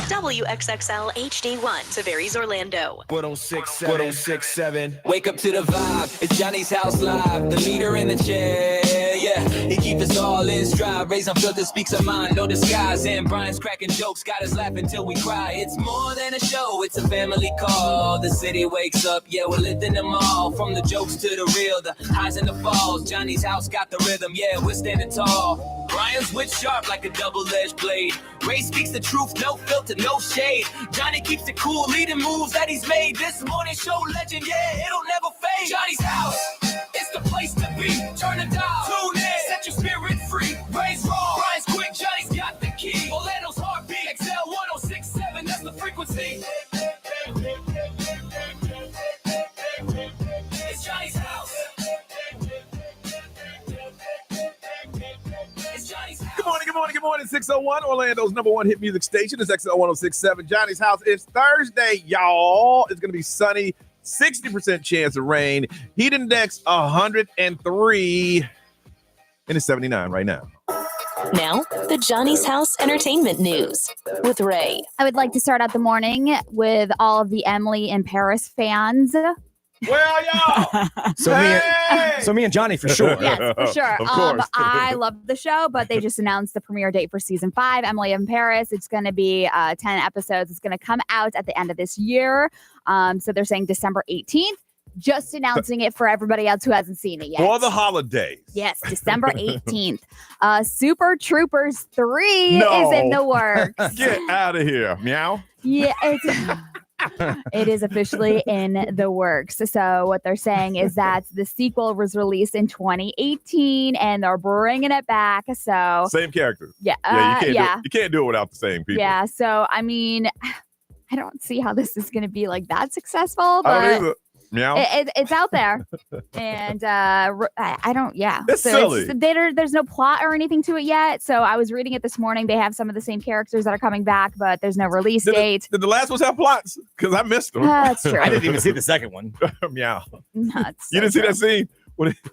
WXXL HD1, Tavares, Orlando. 106.7. Wake up to the vibe. It's Johnny's House Live. The leader in the chair. Yeah, he keeps us all in stride. Raise unfiltered, speaks our mind, no disguise. And Brian's cracking jokes, got us laughing till we cry. It's more than a show, it's a family call. The city wakes up, yeah, we're lifting them all. From the jokes to the real, the highs and the falls. Johnny's house got the rhythm, yeah, we're standing tall. Brian's wit sharp like a double-edged blade. Ray speaks the truth, no filter, no shade. Johnny keeps it cool, leading moves that he's made. This morning show legend, yeah, it'll never fade. Johnny's house, it's the place to be. Turn the dial, tune in, set your spirit free. Ray's raw, Brian's quick, Johnny's got the key. Orlando's heartbeat, XL 106.7, that's the frequency. It's Johnny's house. Good morning. 601, Orlando's number one hit music station. It's XL 106.7, Johnny's house. It's Thursday, y'all. It's going to be sunny, 60% chance of rain. Heat index 103, and it's 79 right now. Now, the Johnny's House Entertainment News with Ray. I would like to start out the morning with all of the Emily in Paris fans. Well, y'all. So me and Johnny for sure. Yes, for sure. Of course. I love the show, but they just announced the premiere date for season 5, Emily in Paris. It's going to be 10 episodes. It's going to come out at the end of this year. So they're saying December 18th. Just announcing it for everybody else who hasn't seen it yet. For the holidays. Yes, December 18th. Super Troopers 3 is in the works. Get out of here. Meow. Yeah, it is officially in the works. So what they're saying is that the sequel was released in 2018 and they're bringing it back. So Same character. Yeah. You can't do it without the same people. Yeah. So, I mean, I don't see how this is going to be like that successful, but I don't either. Meow. It's out there. And I don't, yeah. It's silly. There's no plot or anything to it yet. So I was reading it this morning. They have some of the same characters that are coming back, but there's no release date. Did the last ones have plots? Because I missed them. That's true. I didn't even see the second one. Meow. Nuts. You didn't see that scene?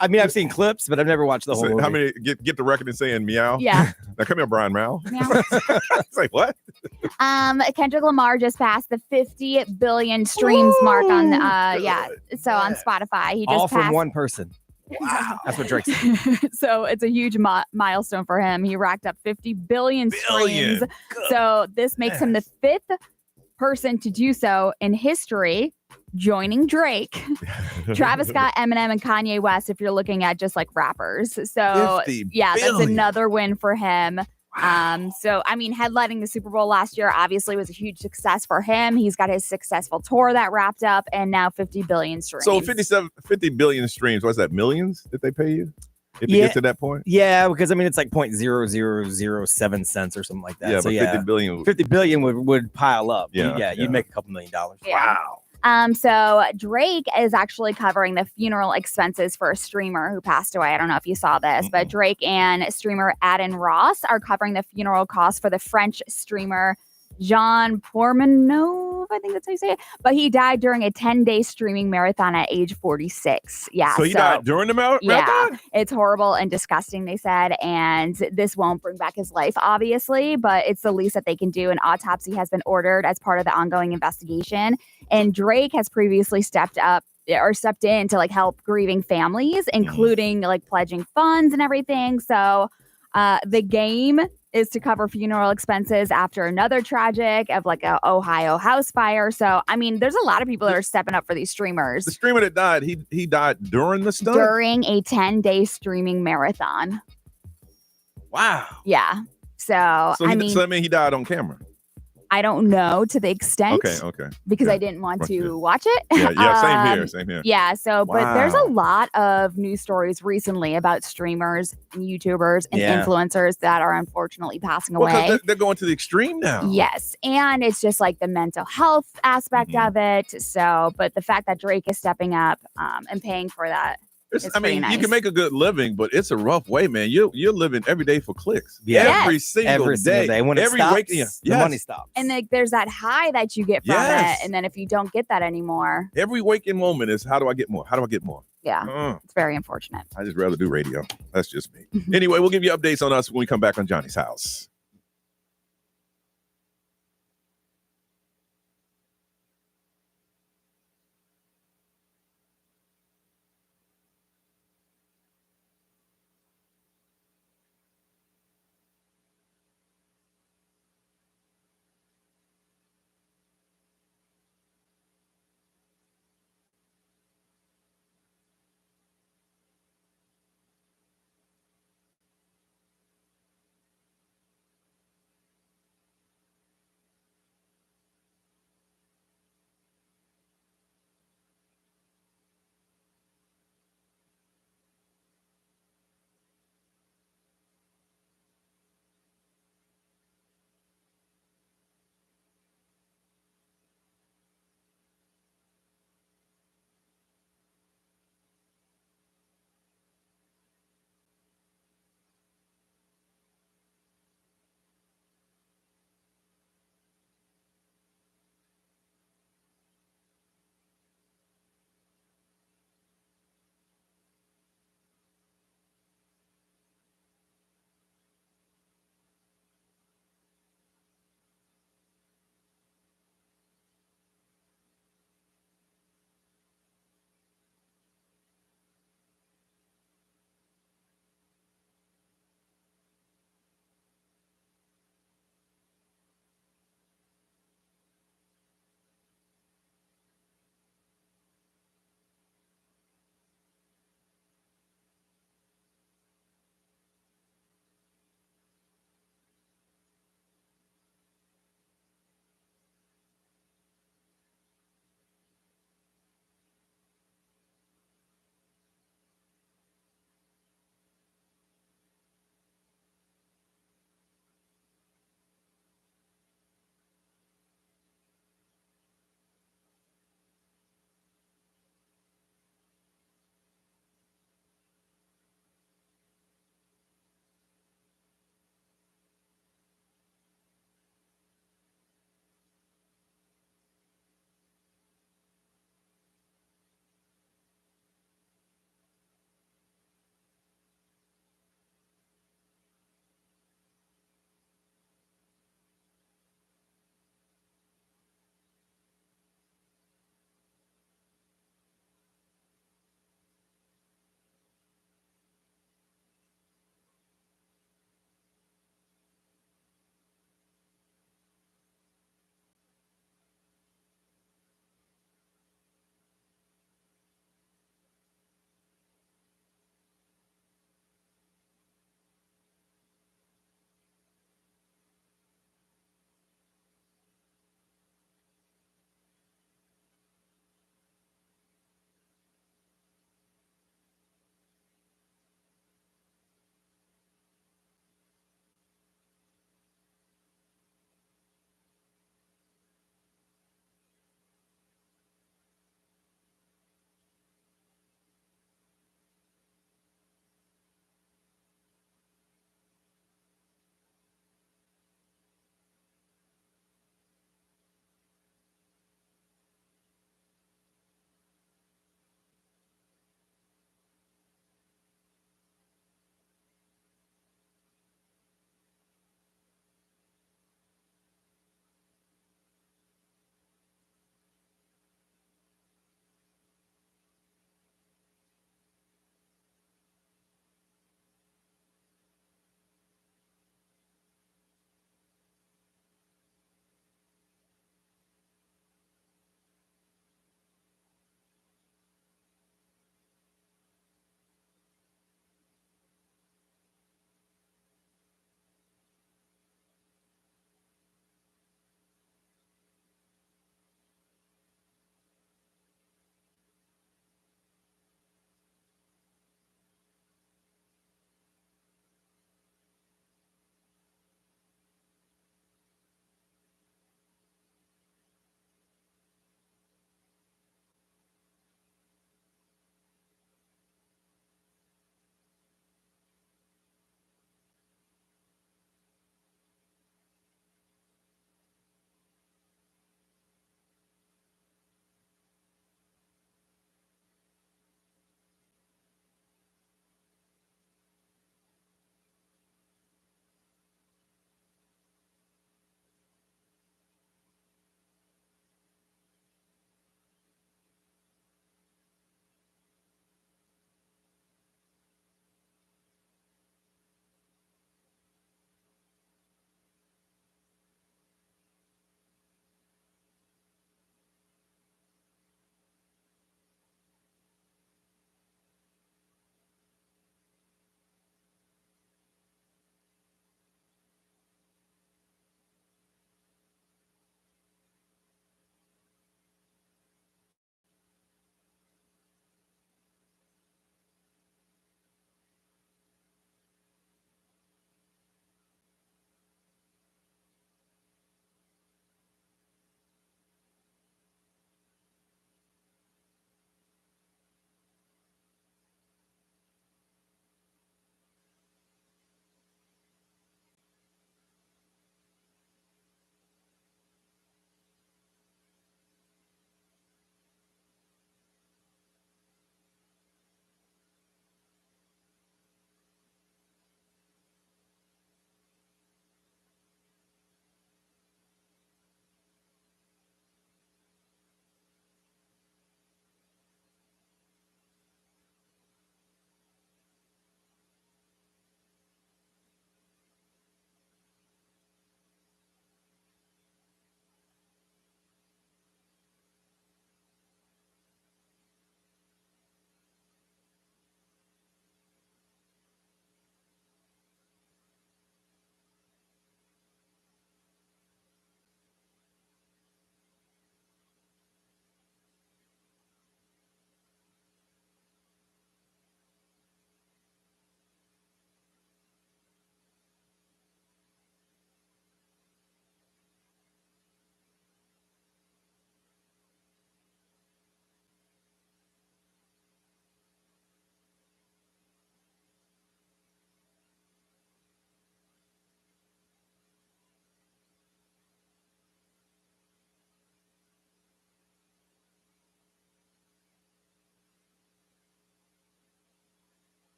I mean, I've seen clips, but I've never watched the whole movie. How many get the record and saying meow? Yeah. Now come here, Brian. Meow. Meow. It's like, what? Kendrick Lamar just passed the 50 billion streams mark on on Spotify. He just all passed. from one person. Wow. That's what Drake said. So it's a huge milestone for him. He racked up 50 billion streams. So this makes him the 5th person to do so in history, joining Drake, Travis Scott, Eminem, and Kanye West, if you're looking at just like rappers. So that's another win for him. Wow. So I mean, headlining the Super Bowl last year obviously was a huge success for him. He's got his successful tour that wrapped up, and now 50 billion streams. So 50 billion streams, what's that, millions that they pay you? If you get to that point? Yeah, because I mean, it's like 0.0007 cents or something like that. Yeah, so, but 50 billion would pile up. Yeah, you'd make a couple $1 million. Yeah. Wow. So Drake is actually covering the funeral expenses for a streamer who passed away. I don't know if you saw this, but Drake and streamer Adin Ross are covering the funeral costs for the French streamer Jean Pormenov, I think that's how you say it. But he died during a 10-day streaming marathon at age 46. Yeah. So he died during the marathon? Yeah, it's horrible and disgusting, they said. And this won't bring back his life, obviously, but it's the least that they can do. An autopsy has been ordered as part of the ongoing investigation. And Drake has previously stepped in to like help grieving families, including like pledging funds and everything. So the game is to cover funeral expenses after another tragic of like a Ohio house fire. So, I mean, there's a lot of people that are stepping up for these streamers. The streamer that died, he died during the stunt? During a 10-day streaming marathon. Wow. Yeah. So I mean, he died on camera. I don't know to the extent. Okay. Because I didn't want to watch it. Yeah, same here. Yeah, so, but there's a lot of news stories recently about streamers and YouTubers and influencers that are unfortunately passing away. Well, they're going to the extreme now. Yes, and it's just like the mental health aspect of it. So, but the fact that Drake is stepping up and paying for that. I mean, nice. You can make a good living, but it's a rough way, man. You're living every day for clicks. Yeah. Every single day. When every stops, week, the money stops. And like, there's that high that you get from it. And then if you don't get that anymore. Every waking moment is, how do I get more? How do I get more? Yeah. It's very unfortunate. I just rather do radio. That's just me. Anyway, we'll give you updates on us when we come back on Johnny's House.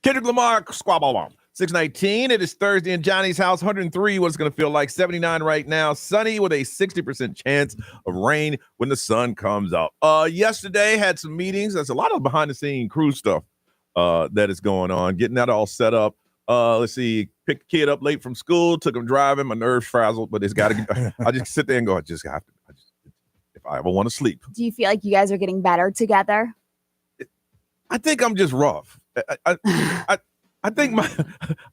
Kendrick Lamar, squabble bomb. 619. It is Thursday in Johnny's house. 103. What it's going to feel like. 79 right now. Sunny with a 60% chance of rain when the sun comes out. Yesterday had some meetings. There's a lot of behind the scene crew stuff that is going on. Getting that all set up. Let's see. Picked the kid up late from school. Took him driving. My nerves frazzled, but it's got to. I just sit there and go. I just have to. If I ever want to sleep. Do you feel like you guys are getting better together? I think I'm just rough. I think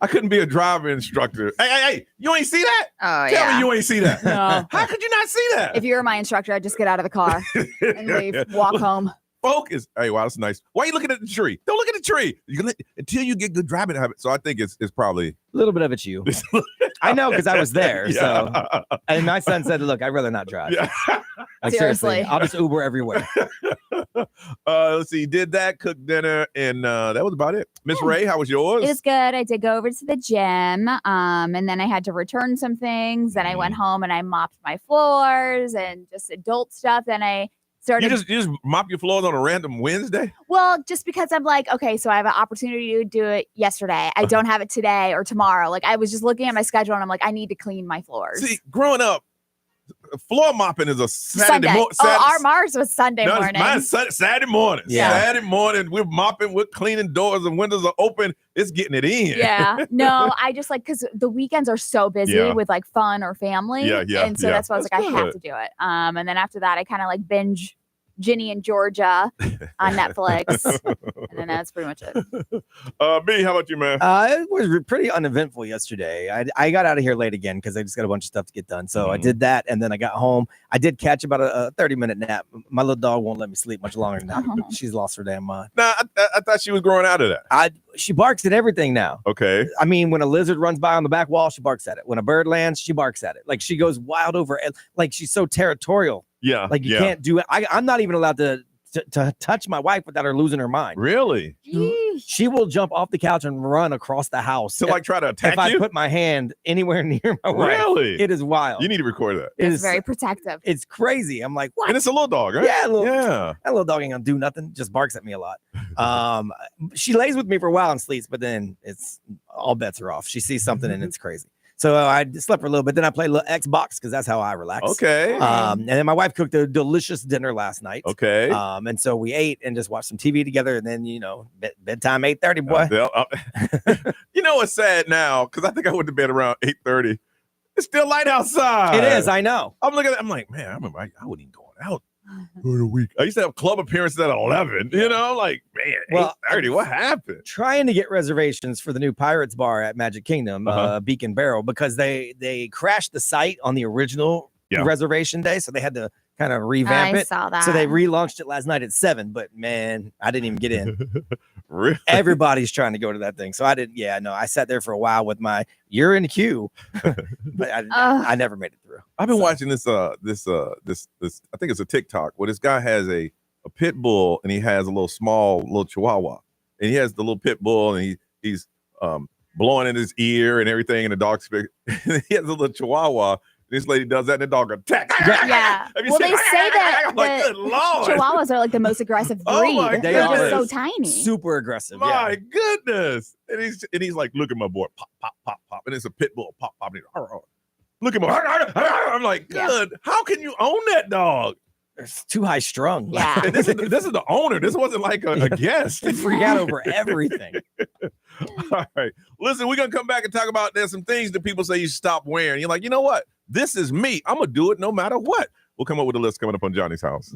I couldn't be a driver instructor. Hey, you ain't see that? Oh, Tell me you ain't see that. No. How could you not see that? If you were my instructor, I'd just get out of the car and leave, walk home. Focus. Hey, wow, that's nice. Why are you looking at the tree? Don't look at the tree. Until you get good driving habits. So I think it's probably A little bit of it's you. I know because I was there. So, and my son said, "Look, I'd rather not drive." Yeah. Like, seriously, I'll just Uber everywhere. Let's see. Did that, cook dinner, and that was about it. Miss Ray, how was yours? It was good. I did go over to the gym, and then I had to return some things. Then I went home and I mopped my floors and just adult stuff. Then I started. You just mop your floors on a random Wednesday? Well, just because I'm like, okay, so I have an opportunity to do it yesterday. I don't have it today or tomorrow. Like I was just looking at my schedule and I'm like, I need to clean my floors. See, growing up, floor mopping is a Saturday morning. Our Mars was Sunday morning. Mine's Saturday morning. Yeah. Saturday morning, we're mopping, we're cleaning, doors and windows are open. It's getting it in. Yeah. No, I just like, because the weekends are so busy with like fun or family. Yeah. And so that's why I was like, I have to do it. And then after that, I kind of like binge Ginny and Georgia on Netflix. And then that's pretty much it. B, how about you, man? It was pretty uneventful yesterday. I got out of here late again because I just got a bunch of stuff to get done. So I did that, and then I got home. I did catch about a 30-minute nap. My little dog won't let me sleep much longer now. She's lost her damn mind. Nah, I thought she was growing out of that. She barks at everything now. Okay. I mean, when a lizard runs by on the back wall, she barks at it. When a bird lands, she barks at it. Like she goes wild over it. Like she's so territorial. Yeah. Like you can't do it. I'm not even allowed to touch my wife without her losing her mind. Really? She will jump off the couch and run across the house to like try to attack if I put my hand anywhere near my wife. Really? It is wild. You need to record that. It's very protective. It's crazy. I'm like, what? And it's a little dog, right? Yeah, yeah. That little dog ain't gonna do nothing. Just barks at me a lot. She lays with me for a while and sleeps, but then it's all bets are off. She sees something and it's crazy. So I slept for a little bit. Then I played a little Xbox because that's how I relax. Okay. And then my wife cooked a delicious dinner last night. Okay. And so we ate and just watched some TV together. And then, bedtime 8:30, boy. You know what's sad now? Because I think I went to bed around 8:30. It's still light outside. It is. I know. I'm looking at it. I'm like, man, I remember I wasn't even going out for the week. I used to have club appearances at 11. You know, like, man, well, 8:30. What happened? Trying to get reservations for the new Pirates Bar at Magic Kingdom, Beacon Barrel, because they crashed the site on the original reservation day, so they had to kind of revamp it. I saw that. So they relaunched it last night at 7, but man, I didn't even get in. Really? Everybody's trying to go to that thing, so I didn't. Yeah, no, I sat there for a while with my "you're in the queue," but I never made it through. I've been watching this. I think it's a TikTok where this guy has a pit bull and he has a little chihuahua, and he has the little pit bull and he's blowing in his ear and everything, and the dog he has a little chihuahua. This lady does that and the dog attacks. Yeah. Well, they say that good Lord. Chihuahuas are like the most aggressive breed. my They're goodness. just so tiny. Super aggressive. My goodness. And he's like, look at my boy. Pop, pop, pop, pop. And it's a pit bull. Pop, pop. And look at my. I'm like, good. Yeah. How can you own that dog? It's too high strung. Yeah. And this is the owner. This wasn't like a guest. They freak out over everything. All right. Listen, we're going to come back and talk about there's some things that people say you should stop wearing. You're like, you know what? This is me. I'm going to do it no matter what. We'll come up with a list coming up on Johnny's House.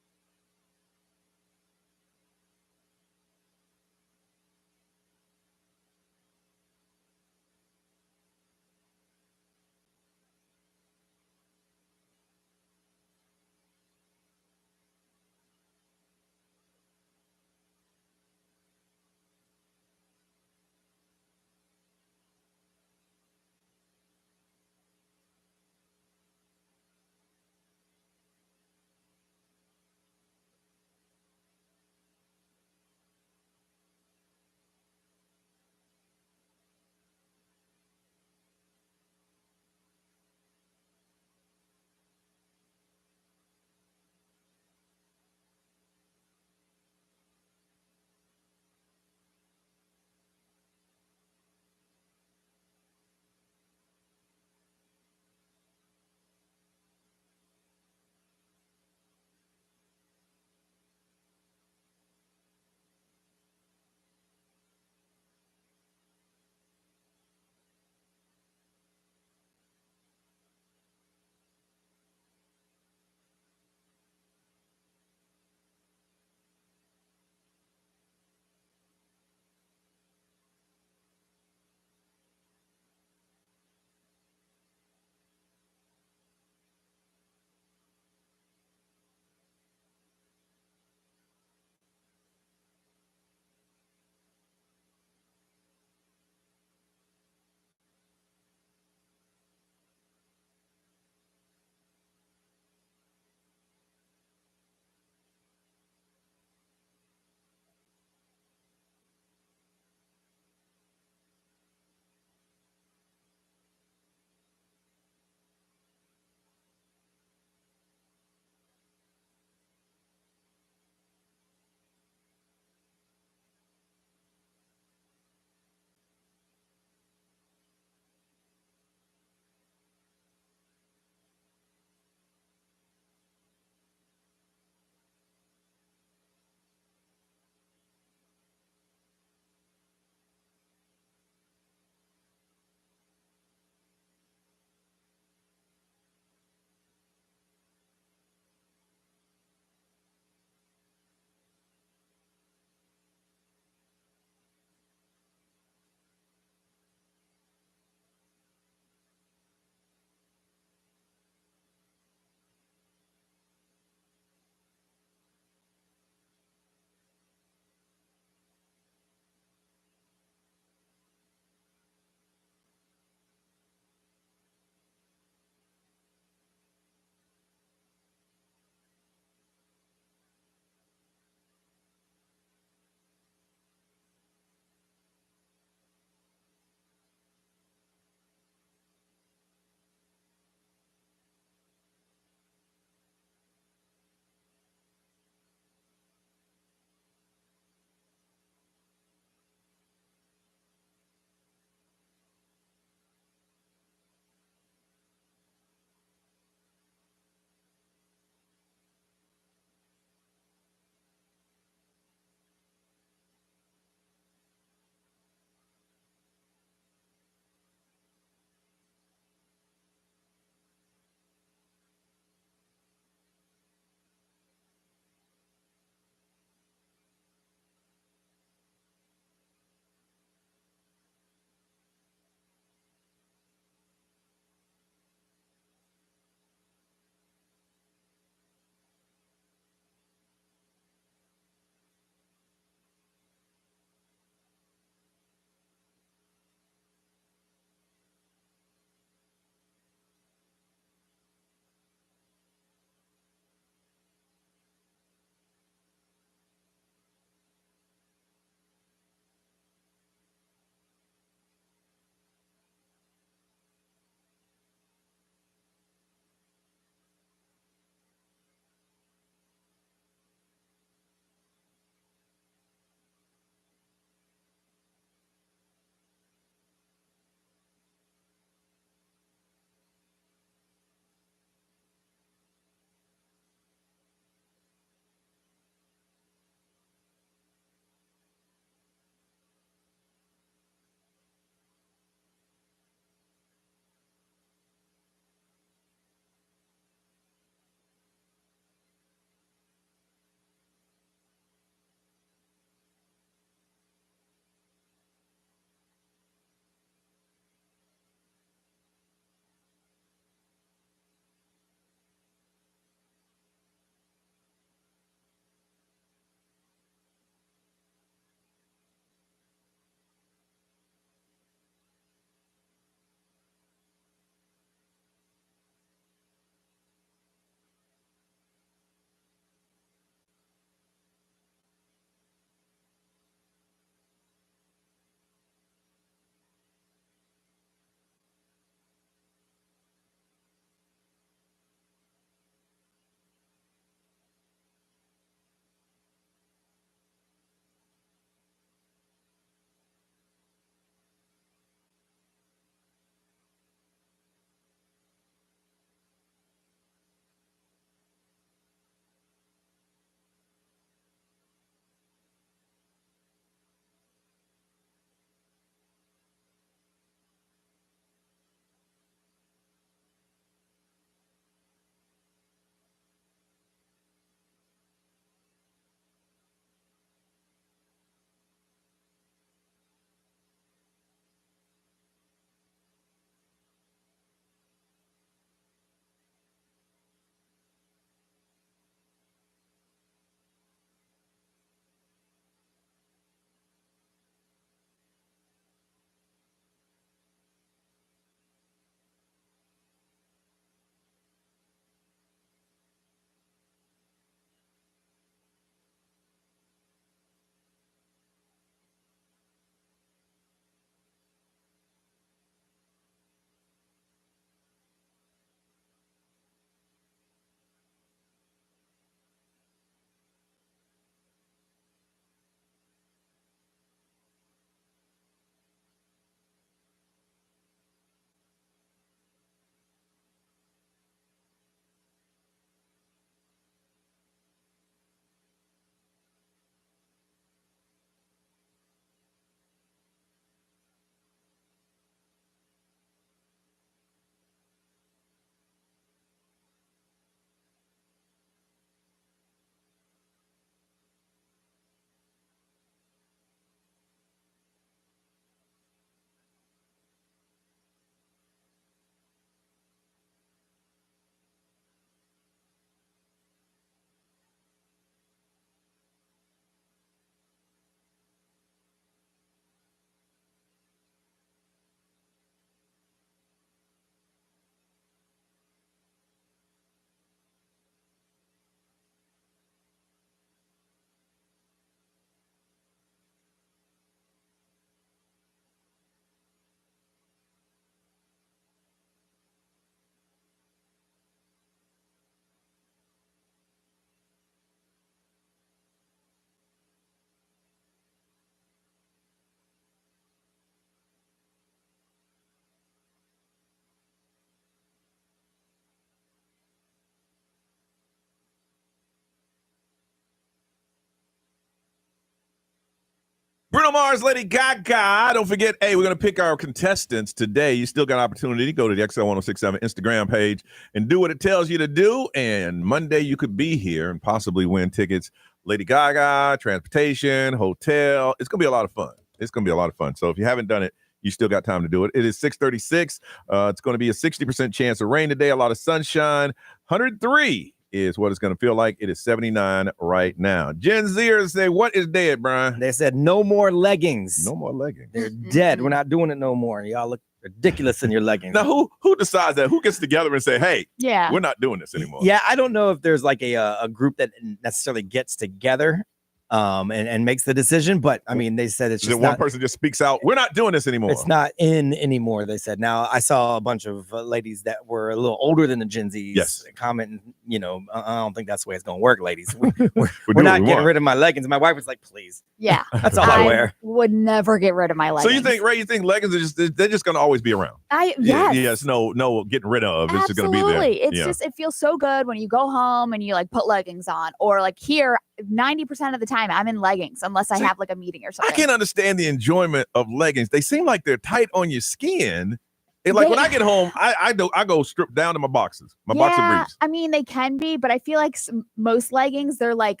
Bruno Mars, Lady Gaga. Don't forget, hey, we're going to pick our contestants today. You still got an opportunity to go to the XL1067 Instagram page and do what it tells you to do. And Monday, you could be here and possibly win tickets. Lady Gaga, transportation, hotel. It's going to be a lot of fun. It's going to be a lot of fun. So if you haven't done it, you still got time to do it. It is 6:36. It's going to be a 60% chance of rain today, a lot of sunshine. 103 is what it's going to feel like. It is 79 right now. Gen Zers say, what is dead, Brian? They said no more leggings. No more leggings. They're dead. We're not doing it no more. Y'all look ridiculous in your leggings. Now, who decides that? Who gets together and say, hey, Yeah. we're not doing this anymore? Yeah, I don't know if there's like a group that necessarily gets together and makes the decision, but I mean, they said it's just one person just speaks out, we're not doing this anymore. It's not in anymore, they said. Now, I saw a bunch of ladies that were a little older than the Gen Zs commenting, I don't think that's the way it's going to work, ladies. We're not getting rid of my leggings. My wife was like, please. Yeah. That's all I wear. Would never get rid of my leggings. So you think leggings are they're just going to always be around? Yes. No getting rid of. It's just going to be there. It's just, it feels so good when you go home and you like put leggings on, or like here, 90% of the time I'm in leggings unless I have like a meeting or something. I can't understand the enjoyment of leggings. They seem like they're tight on your skin. And like when I get home, I go stripped down to my boxes, boxer briefs. I mean, they can be, but I feel like most leggings, they're like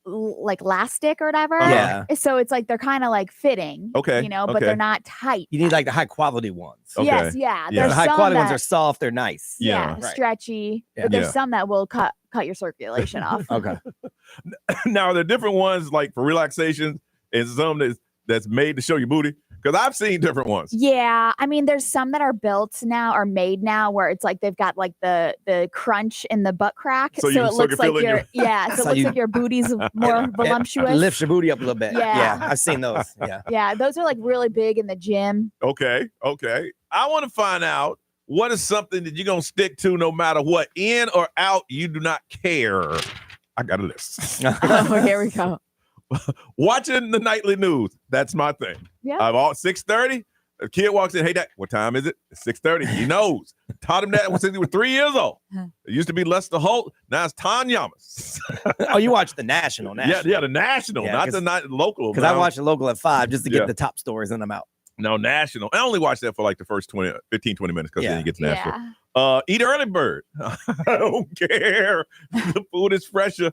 elastic or whatever. Yeah. So it's like they're kind of like fitting. Okay. But they're not tight. You need like the high quality ones. Okay. Yes, yeah. The high quality ones are soft, they're nice. Yeah. Stretchy. Yeah. But there's some that will cut your circulation off. Okay. Now, are there different ones like for relaxation and some that's made to show your booty? Because I've seen different ones. Yeah. I mean, there's some that are made now where it's like they've got like the crunch in the butt crack. So it looks like your like your booty's more voluptuous. It lifts your booty up a little bit. Yeah. I've seen those. Yeah. Yeah. Those are like really big in the gym. Okay. I want to find out what is something that you're going to stick to no matter what, in or out, you do not care. I got a list. Oh, here we go. Watching the nightly news. That's my thing. Yeah. I'm all 6:30. A kid walks in. Hey, Dad, what time is it? It's 6:30. He knows. Taught him that since he was 3 years old. It used to be Lester Holt. Now it's Ton Yamas. Oh, you watch the national. Yeah, the national, not the local. Because I watch the local at 5 just to get the top stories and I'm out. No, national. I only watch that for like the first 15, 20 minutes because then you get to national. Yeah. Eat early bird. I don't care. The food is fresher.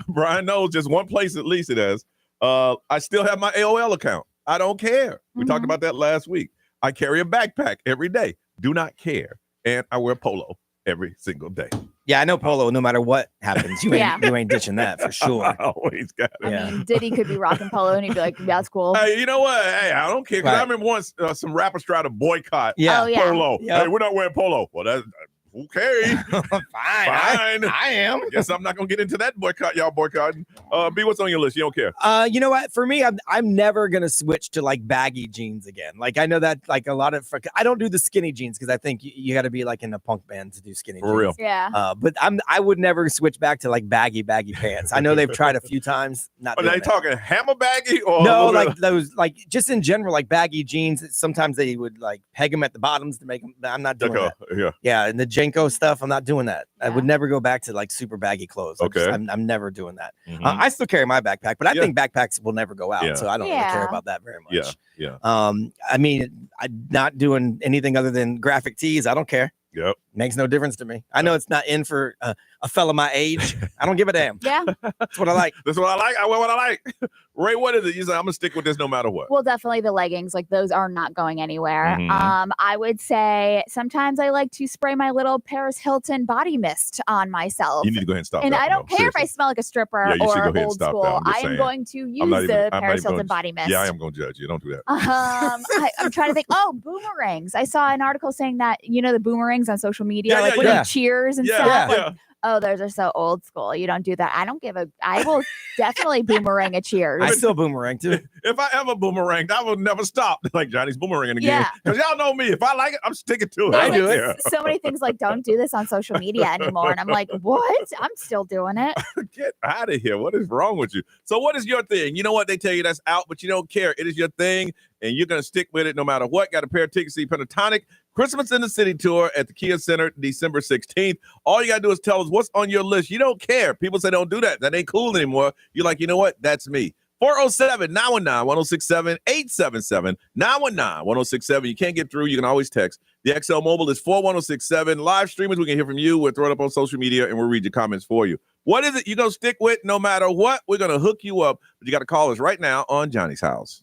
Brian knows just one place at least it is. I still have my AOL account. I don't care. We talked about that last week. I carry a backpack every day. Do not care. And I wear polo every single day. Yeah, I know polo. No matter what happens, you ain't ditching that for sure. I always got it. I mean, Diddy could be rocking polo and he'd be like, that's cool. Hey, you know what? Hey, I don't care. Because I remember once some rappers tried to boycott polo. Yep. Hey, we're not wearing polo. Well, that's okay. Fine. I am. Guess I'm not gonna get into that boycott. Y'all boycotting. B, what's on your list? You don't care. You know what? For me, I'm never gonna switch to like baggy jeans again. Like I know that like a lot of I don't do the skinny jeans because I think you got to be like in a punk band to do skinny jeans. For real. Yeah. But I would never switch back to like baggy pants. I know they've tried a few times. Not. Are they talking hammer baggy or no? Like those like just in general like baggy jeans. Sometimes they would like peg them at the bottoms to make them. I'm not doing that. Yeah, and the Jenko stuff. I'm not doing that. I would never go back to like super baggy clothes. I'm never doing that. I still carry my backpack, but I think backpacks will never go out, so I don't really care about that very much. Yeah. I mean, I'm not doing anything other than graphic tees. I don't care. Yep. Makes no difference to me. I know it's not in for a fella my age. I don't give a damn. Yeah. That's what I like. That's what I like. I wear what I like. Ray, what is it? You say I'm gonna stick with this no matter what. Well, definitely the leggings. Like those are not going anywhere. Mhm. I would say sometimes I like to spray my little Paris Hilton body mist on myself. You need to go ahead and stop. And that. I don't care if I smell like a stripper you should go or ahead and old stop school. that. I'm just I am saying. going to use the Paris Hilton body mist. Yeah, I am gonna judge you. Don't do that. I'm trying to think. Oh, boomerangs. I saw an article saying that the boomerangs on social media, when you cheers and stuff. Like, oh, those are so old school. You don't do that. I will definitely boomerang a cheers. I still boomerang too. If I ever boomeranged, I will never stop. Like Johnny's boomeranging again. Because y'all know me. If I like it, I'm sticking to it. I do it. So many things like don't do this on social media anymore. And I'm like, what? I'm still doing it. Get out of here. What is wrong with you? So what is your thing? You know what? They tell you that's out, but you don't care. It is your thing, and you're going to stick with it no matter what. Got a pair of tickets to see Pentatonic Christmas in the City tour at the Kia Center December 16th. All you got to do is tell us what's on your list. You don't care. People say don't do that. That ain't cool anymore. You're like, you know what? That's me. 407-919-1067, 877-919-1067. You can't get through, you can always text. The XL Mobile is 41067. Live streamers, we can hear from you. We'll throw it up on social media, and we'll read your comments for you. What is it you're going to stick with no matter what? We're going to hook you up, but you got to call us right now on Johnny's House.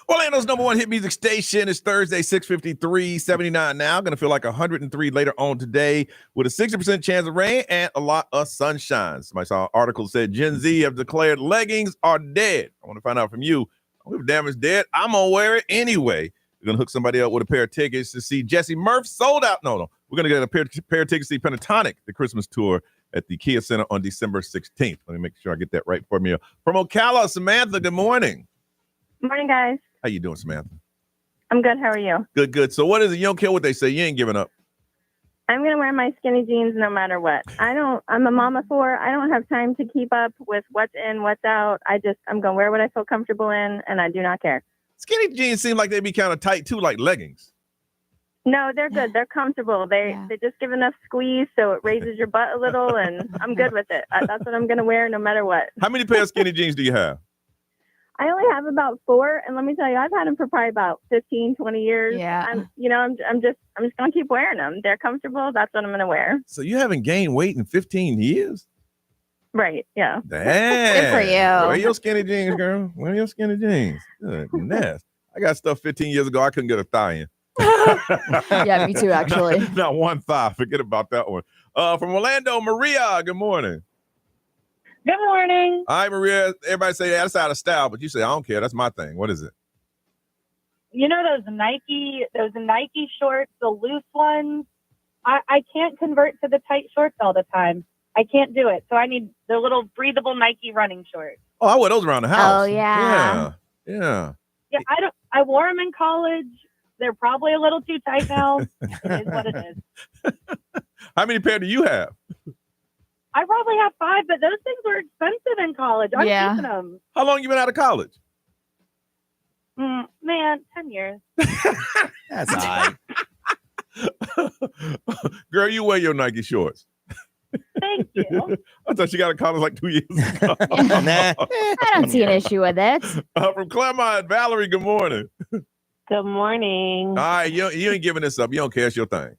Orlando's number one hit music station. It's Thursday, 6:53, 79 now. Going to feel like 103 later on today with a 60% chance of rain and a lot of sunshine. Somebody saw an article that said Gen Z have declared leggings are dead. I want to find out from you. If damn it's dead, I'm going to wear it anyway. We're going to hook somebody up with a pair of tickets to see Jesse Murph sold out. No. We're going to get a pair of tickets to see Pentatonic, the Christmas tour at the Kia Center on December 16th. Let me make sure I get that right for me. From Ocala, Samantha, good morning. Morning, guys. How you doing, Samantha? I'm good. How are you? Good. So what is it? You don't care what they say. You ain't giving up. I'm going to wear my skinny jeans no matter what. I'm a mama of four. I don't have time to keep up with what's in, what's out. I'm going to wear what I feel comfortable in, and I do not care. Skinny jeans seem like they be kind of tight, too, like leggings. No, they're good. They're comfortable. They just give enough squeeze so it raises your butt a little, and I'm good with it. That's what I'm going to wear no matter what. How many pairs of skinny jeans do you have? I only have about 4, and let me tell you, I've had them for probably about 15, 20 years. Yeah. I'm just going to keep wearing them. They're comfortable. That's what I'm going to wear. So you haven't gained weight in 15 years? Right. Yeah. Damn. Good for you. Wear your skinny jeans, girl. Wear your skinny jeans. Goodness. I got stuff 15 years ago. I couldn't get a thigh in. Yeah, me too, actually. Not one thigh. Forget about that one. From Orlando, Maria, good morning. Good morning. All right, Maria. Everybody say that's out of style, but you say, I don't care. That's my thing. What is it? You know those Nike shorts, the loose ones? I can't convert to the tight shorts all the time. I can't do it. So I need the little breathable Nike running shorts. Oh, I wear those around the house. Oh, yeah. Yeah. Yeah, I wore them in college. They're probably a little too tight now. It is what it is. How many pair do you have? I probably have 5, but those things were expensive in college. I'm keeping them. How long you been out of college? Man, 10 years. That's odd. Girl, you wear your Nike shorts. Thank you. I thought you got out of college like 2 years ago. Nah. I don't see an issue with it. From Claremont, Valerie, good morning. Good morning. All right, you ain't giving this up. You don't care. It's your thing.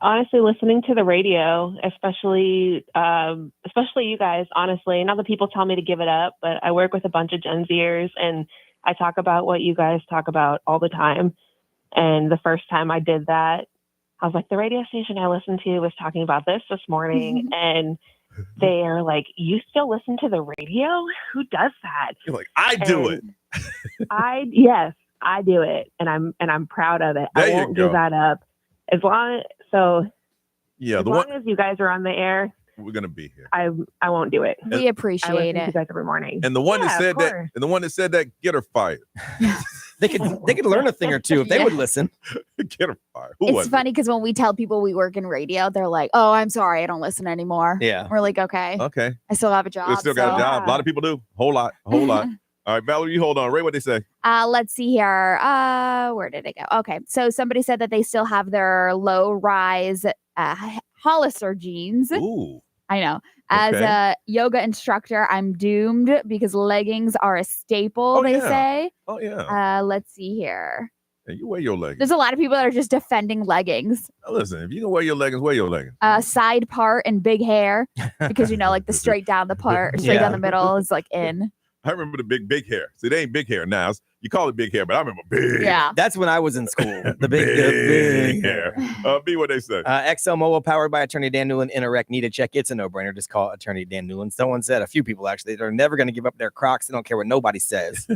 Honestly, listening to the radio, especially you guys, honestly, not that people tell me to give it up, but I work with a bunch of Gen Zers and I talk about what you guys talk about all the time. And the first time I did that, I was like, the radio station I listened to was talking about this morning. And they are like, you still listen to the radio? Who does that? You're like, I do it. Yes, I do it. And I'm proud of it. There I you won't go. give that up. As long as you guys are on the air, we're gonna be here. I won't do it. We I appreciate listen to you it. guys every morning. And the one Yeah, that said of that, course. and the one that said that, get her fired. They could learn a thing or two if they would listen. Get her fired. Who It's was funny because when we tell people we work in radio, they're like, "Oh, I'm sorry, I don't listen anymore." Yeah. We're like, "Okay, it? Okay, I still have a job." they still got a so- job. A lot of people do. Whole lot. All right, Valerie, you hold on. Ray, what they say? Let's see here. Where did it go? Okay, so somebody said that they still have their low-rise Hollister jeans. Ooh. I know. As Okay. a yoga instructor, I'm doomed because leggings are a staple. Oh, they yeah. say. Oh yeah. Let's see here. Hey, you wear your leggings. There's a lot of people that are just defending leggings. Now, listen, if you can wear your leggings, wear your leggings. Side part and big hair because like the straight down the part, straight Yeah. down the middle is like in. I remember the big hair. See, they ain't big hair now. You call it big hair, but I remember big. Yeah. That's when I was in school. The big big hair. B, what they say? XL Mobile powered by Attorney Dan Newland. Interact need a check. It's a no-brainer. Just call Attorney Dan Newland. Someone said, a few people actually, they're never going to give up their Crocs. They don't care what nobody says.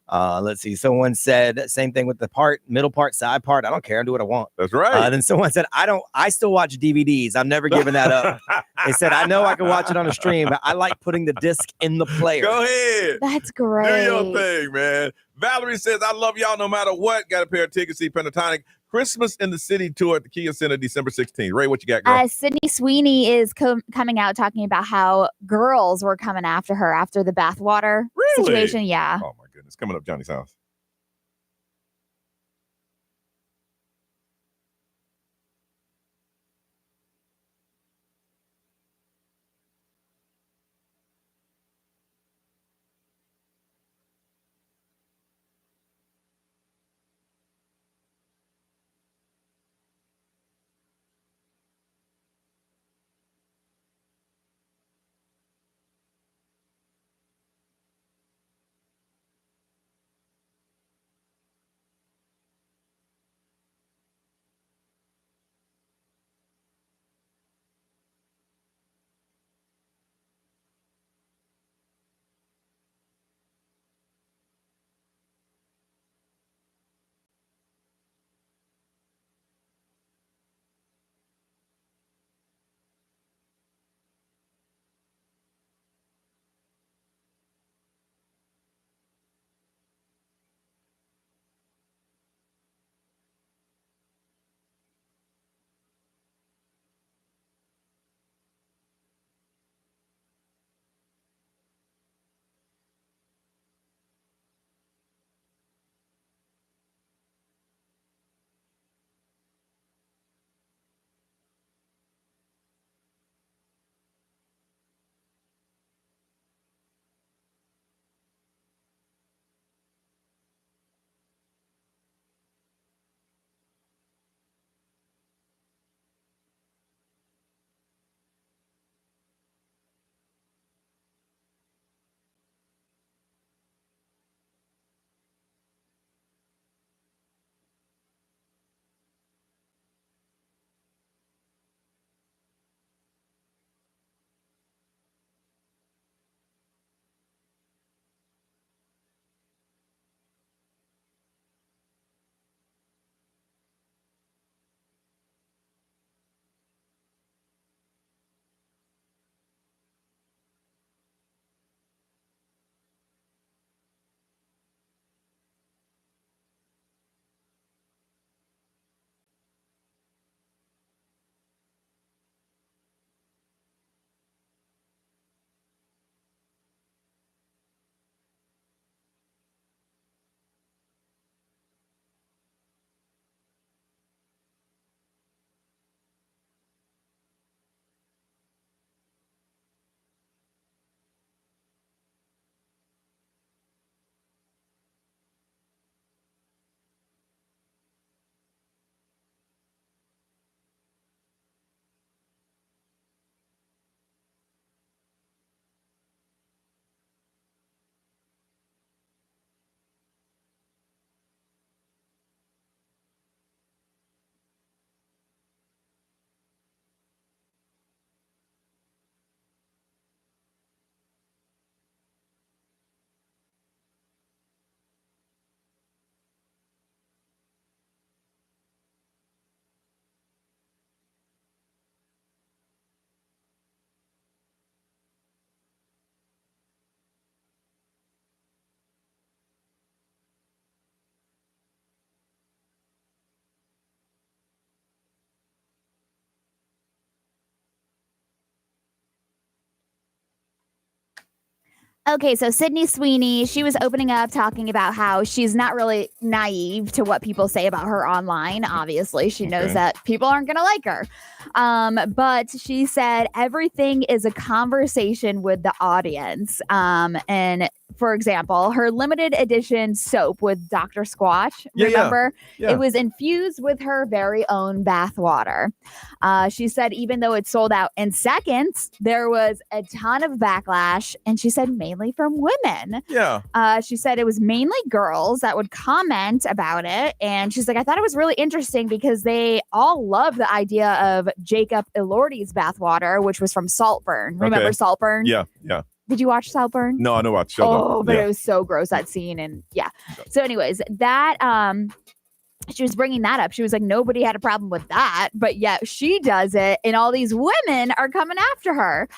Let's see. Someone said same thing with the middle part, side part. I don't care. I do what I want. That's right. Then someone said, I still watch DVDs. I'm never giving that up. They said, I know I can watch it on a stream, but I like putting the disc in the player. Go ahead. That's great. Do your thing, man. Valerie says, I love y'all no matter what. Got a pair of tickets to see Pentatonic Christmas in the City tour at the Kia Center December 16th. Ray, what you got, girl? Sydney Sweeney is coming out talking about how girls were coming after her after the bathwater Really? situation. Yeah. Oh, my goodness. Coming up, Johnny's house. Okay, so Sydney Sweeney, she was opening up talking about how she's not really naive to what people say about her online. Obviously, she knows that people aren't going to like her. But she said everything is a conversation with the audience. And for example, her limited edition soap with Dr. Squatch, remember? Yeah. It was infused with her very own bathwater. She said even though it sold out in seconds, there was a ton of backlash. And she said mainly from women. Yeah. She said it was mainly girls that would comment about it. And she's like, I thought it was really interesting because they all love the idea of Jacob Elordi's bathwater, which was from Saltburn. Remember Saltburn? Yeah. Did you watch Saltburn? No, I know about Sheldon. Oh, but it was so gross, that scene. And yeah. So anyways, that she was bringing that up. She was like, nobody had a problem with that, but yet she does it, and all these women are coming after her.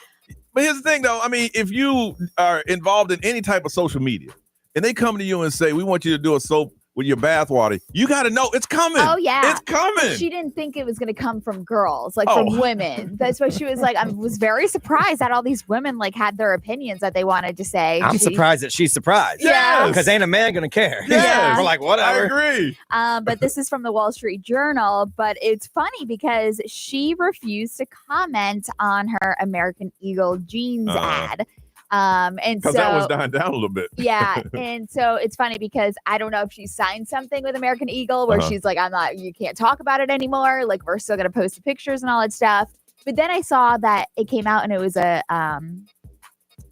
But here's the thing, though. I mean, if you are involved in any type of social media, and they come to you and say, we want you to do a soap with your bathwater, you got to know it's coming. Oh, yeah. It's coming. She didn't think it was going to come from girls, like from women. That's why she was like, I was very surprised that all these women like had their opinions that they wanted to say. I'm surprised that she's surprised. Yes. Because ain't a man going to care. Yes. We're like, whatever. I agree. But this is from the Wall Street Journal. But it's funny because she refused to comment on her American Eagle jeans ad. And because so that was dying down a little bit. Yeah. And so it's funny because I don't know if she signed something with American Eagle where she's like, you can't talk about it anymore. Like, we're still going to post the pictures and all that stuff. But then I saw that it came out and it was a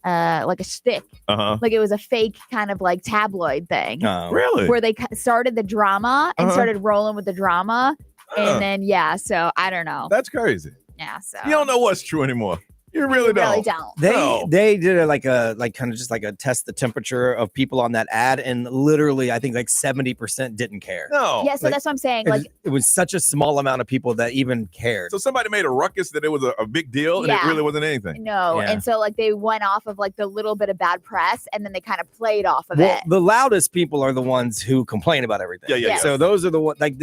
like a shtick. Like it was a fake kind of like tabloid thing. Really? Where they started the drama and started rolling with the drama. And then, so I don't know. That's crazy. Yeah. So you don't know what's true anymore. You really don't. They did a kind of just like a test the temperature of people on that ad, and literally I think like 70% didn't care. No. Yeah, so that's what I'm saying. Like it was such a small amount of people that even cared. So somebody made a ruckus that it was a big deal, and it really wasn't anything. No, and so like they went off of like the little bit of bad press, and then they kind of played off of it. The loudest people are the ones who complain about everything. Yeah. So those are the ones like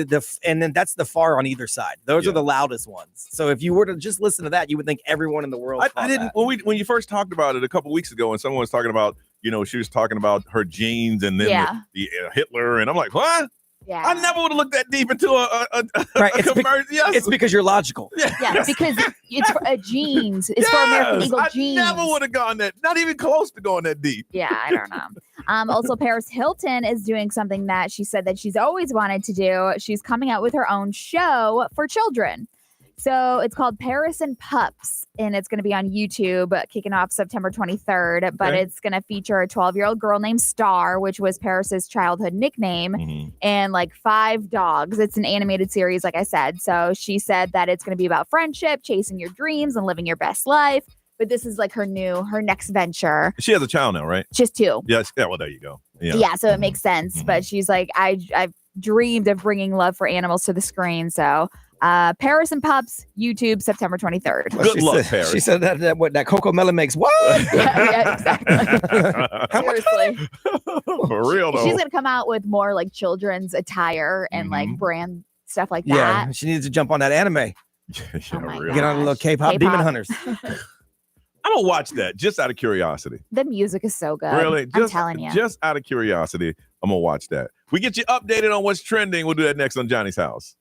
and then that's the far on either side. Those are the loudest ones. So if you were to just listen to that, you would think everyone in the world. I didn't. When you first talked about it a couple weeks ago, and someone was talking about, she was talking about her jeans and then the Hitler, and I'm like, what? Yeah. I never would have looked that deep into a commercial. It's because you're logical. Yeah, because it's for jeans. It's for American Eagle jeans. I never would have gone that, not even close to going that deep. Yeah, I don't know. Also, Paris Hilton is doing something that she said that she's always wanted to do. She's coming out with her own show for children. So it's called Paris and Pups, and it's going to be on YouTube kicking off September 23rd. But it's going to feature a 12-year-old girl named Star, which was Paris's childhood nickname, and like 5 dogs. It's an animated series, like I said. So she said that it's going to be about friendship, chasing your dreams, and living your best life. But this is like her next venture. She has a child now, right? Just 2. Yes. Yeah. Well, there you go. Yeah. So it makes sense. But she's like, I've dreamed of bringing love for animals to the screen. So. Paris and Pups, YouTube, September 23rd. Good luck, Paris. She said that Coco Melon makes what? yeah, exactly. Seriously. For real, though. She's going to come out with more like children's attire and like brand stuff like that. Yeah, she needs to jump on that anime. Get on a little K-pop Demon Hunters. I'm going to watch that just out of curiosity. The music is so good. Really? I'm telling you. Just out of curiosity, I'm going to watch that. We get you updated on what's trending. We'll do that next on Johnny's House.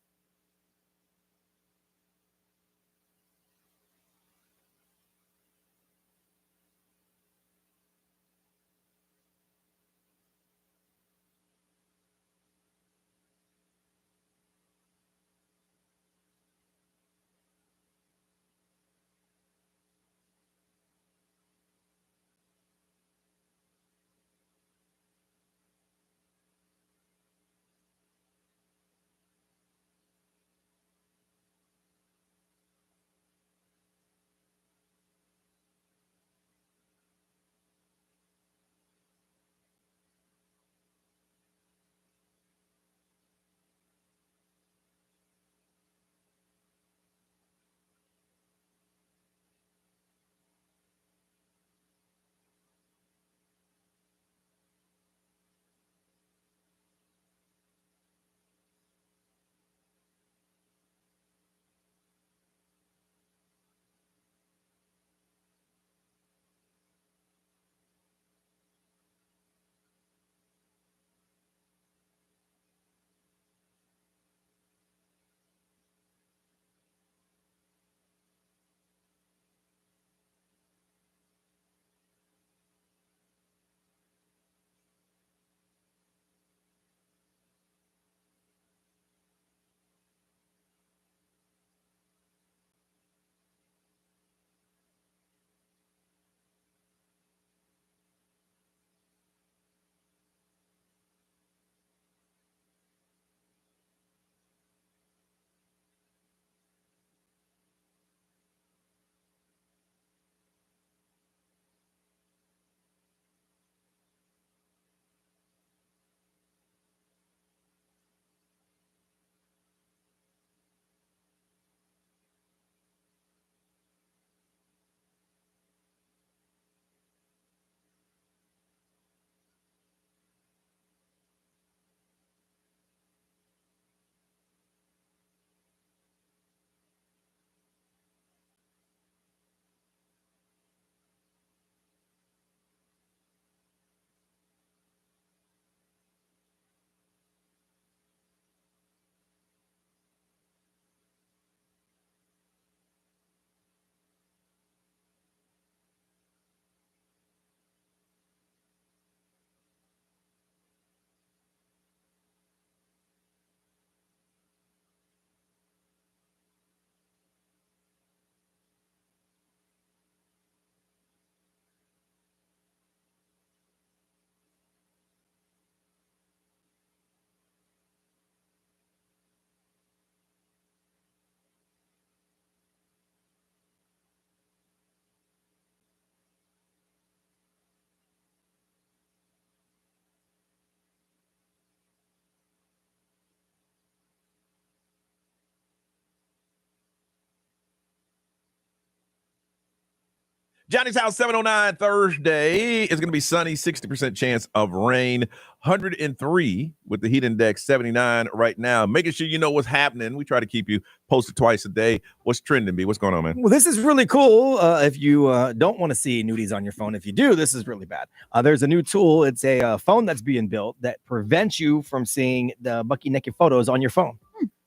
Johnny's House 709 Thursday is going to be sunny, 60% chance of rain, 103 with the heat index 79 right now. Making sure you know what's happening. We try to keep you posted twice a day. What's trending, B? What's going on, man? Well, this is really cool. If you don't want to see nudies on your phone, if you do, this is really bad. There's a new tool. It's a phone that's being built that prevents you from seeing the bucky naked photos on your phone.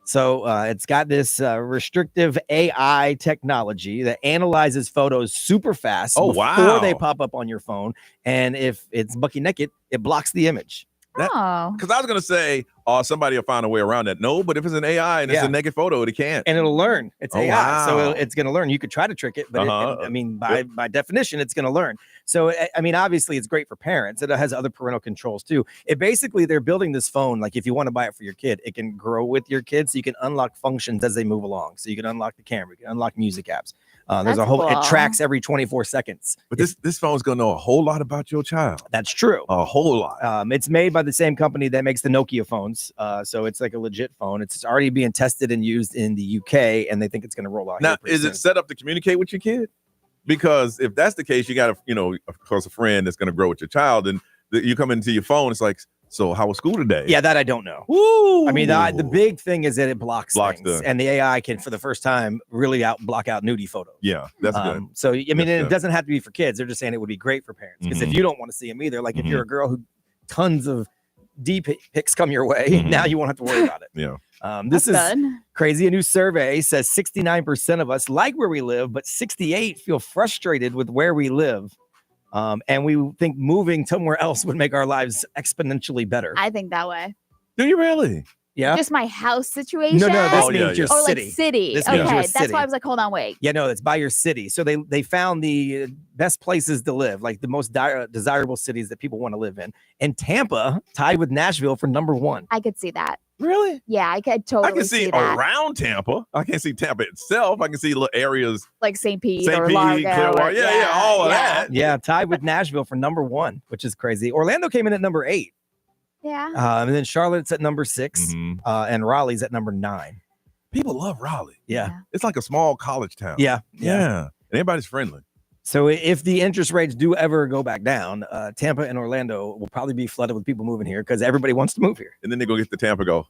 So it's got this restrictive AI technology that analyzes photos super fast before they pop up on your phone. And if it's bucky naked, it blocks the image. Because I was going to say, somebody will find a way around that. No, but if it's an AI and it's a naked photo, it can't. And it'll learn. It's AI. Wow. So it's going to learn. You could try to trick it, but by definition, it's going to learn. So, I mean, obviously, it's great for parents. It has other parental controls, too. They're building this phone. Like, if you want to buy it for your kid, it can grow with your kid. So you can unlock functions as they move along. So you can unlock the camera. You can unlock music apps. There's a whole, cool. It tracks every 24 seconds. But this phone's going to know a whole lot about your child. That's true. A whole lot. It's made by the same company that makes the Nokia phones. So it's like a legit phone. It's already being tested and used in the UK, and they think it's going to roll out. Now, is it set up to communicate with your kid? Because if that's the case, you got to, of course, a friend that's going to grow with your child, and you come into your phone, it's like, so how was school today? Yeah, that I don't know. Woo! I mean, the big thing is that it blocks things, and the AI can, for the first time, really block out nudie photos. Yeah, that's good. So, I mean, it doesn't have to be for kids. They're just saying it would be great for parents. Because if you don't want to see them either, like if you're a girl who tons of D pics come your way, now you won't have to worry about it. Yeah. This is crazy. A new survey says 69% of us like where we live, but 68% feel frustrated with where we live. And we think moving somewhere else would make our lives exponentially better. I think that way. Do you really? Yeah. Just my house situation? No, this means your city. Like city. This means okay, your that's city. why I was like, hold on, wait. Yeah, no, it's by your city. So they found the best places to live, like the most desirable cities that people want to live in. And Tampa tied with Nashville for number 1. I could see that. Really? Yeah, I could totally I can see that. around Tampa. I can't see Tampa itself. I can see little areas like St. Pete or Largo. Clearwater. Yeah, all of that. Yeah, tied with Nashville for number 1, which is crazy. Orlando came in at number 8. Yeah. And then Charlotte's at number 6, and Raleigh's at number 9. People love Raleigh. Yeah. It's like a small college town. Yeah. And everybody's friendly. So if the interest rates do ever go back down, Tampa and Orlando will probably be flooded with people moving here because everybody wants to move here. And then they go get to Tampa, go,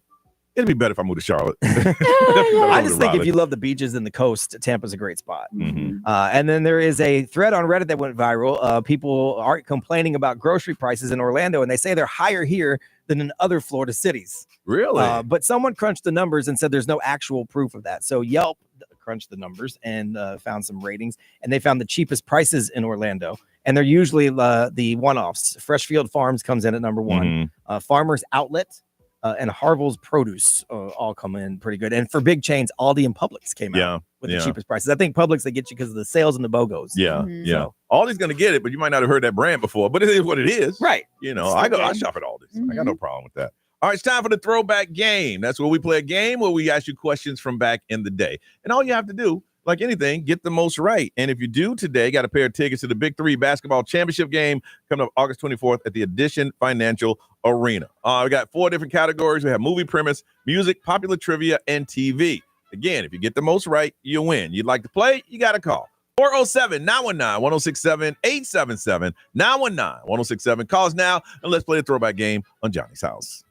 it'd be better if I moved to Charlotte. I just think if you love the beaches and the coast, Tampa's a great spot. And then there is a thread on Reddit that went viral. People are complaining about grocery prices in Orlando, and they say they're higher here than in other Florida cities. Really? But someone crunched the numbers and said there's no actual proof of that. So Yelp crunched the numbers and found some ratings, and they found the cheapest prices in Orlando. And they're usually the one-offs. Freshfield Farms comes in at number 1. Farmers Outlet and Harville's Produce all come in pretty good. And for big chains, Aldi and Publix came out with the cheapest prices. I think Publix, they get you because of the sales and the BOGOs. Yeah. So, Aldi's going to get it, but you might not have heard that brand before. But it is what it is. Right. I shop at Aldi's. I got no problem with that. All right, it's time for the Throwback Game. That's where we play a game where we ask you questions from back in the day. And all you have to do, like anything, get the most right. And if you do today, got a pair of tickets to the Big 3 basketball championship game coming up August 24th at the Edition Financial Arena. We got 4 different categories. We have movie premise, music, popular trivia, and TV. Again, if you get the most right, you win. You'd like to play, you got to call. 407-919-1067, 877-919-1067. Calls now, and let's play the Throwback Game on Johnny's House.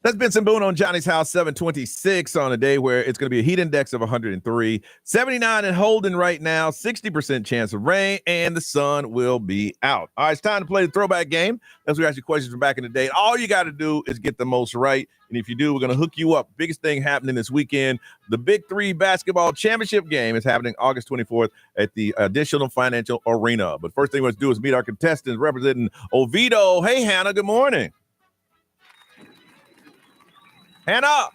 That's Benson Boone on Johnny's House, 726 on a day where it's going to be a heat index of 103, 79 and holding right now, 60% chance of rain, and the sun will be out. All right, it's time to play the throwback game. That's where we ask you questions from back in the day. All you got to do is get the most right, and if you do, we're going to hook you up. Biggest thing happening this weekend, the Big Three basketball championship game is happening August 24th at the Additional Financial Arena. But first thing we must do is meet our contestants representing Oviedo. Hey, Hannah, good morning. Hannah.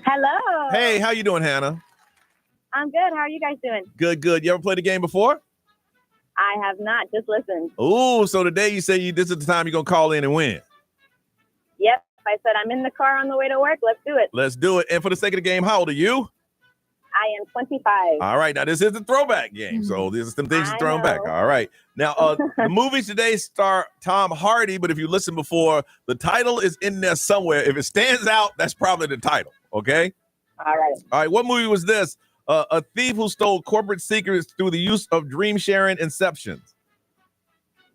Hello. Hey, how you doing, Hannah? I'm good. How are you guys doing? Good, good. You ever played the game before? I have not. Just listened. Oh, so today you say this is the time you're going to call in and win. Yep. I said I'm in the car on the way to work. Let's do it. Let's do it. And for the sake of the game, how old are you? I am 25. All right. Now, this is the throwback game. So these are some things I thrown back. know. All right. Now, the movies today star Tom Hardy, but if you listen before, the title is in there somewhere. If it stands out, that's probably the title. Okay? All right. All right. What movie was this? A thief who stole corporate secrets through the use of dream sharing inceptions.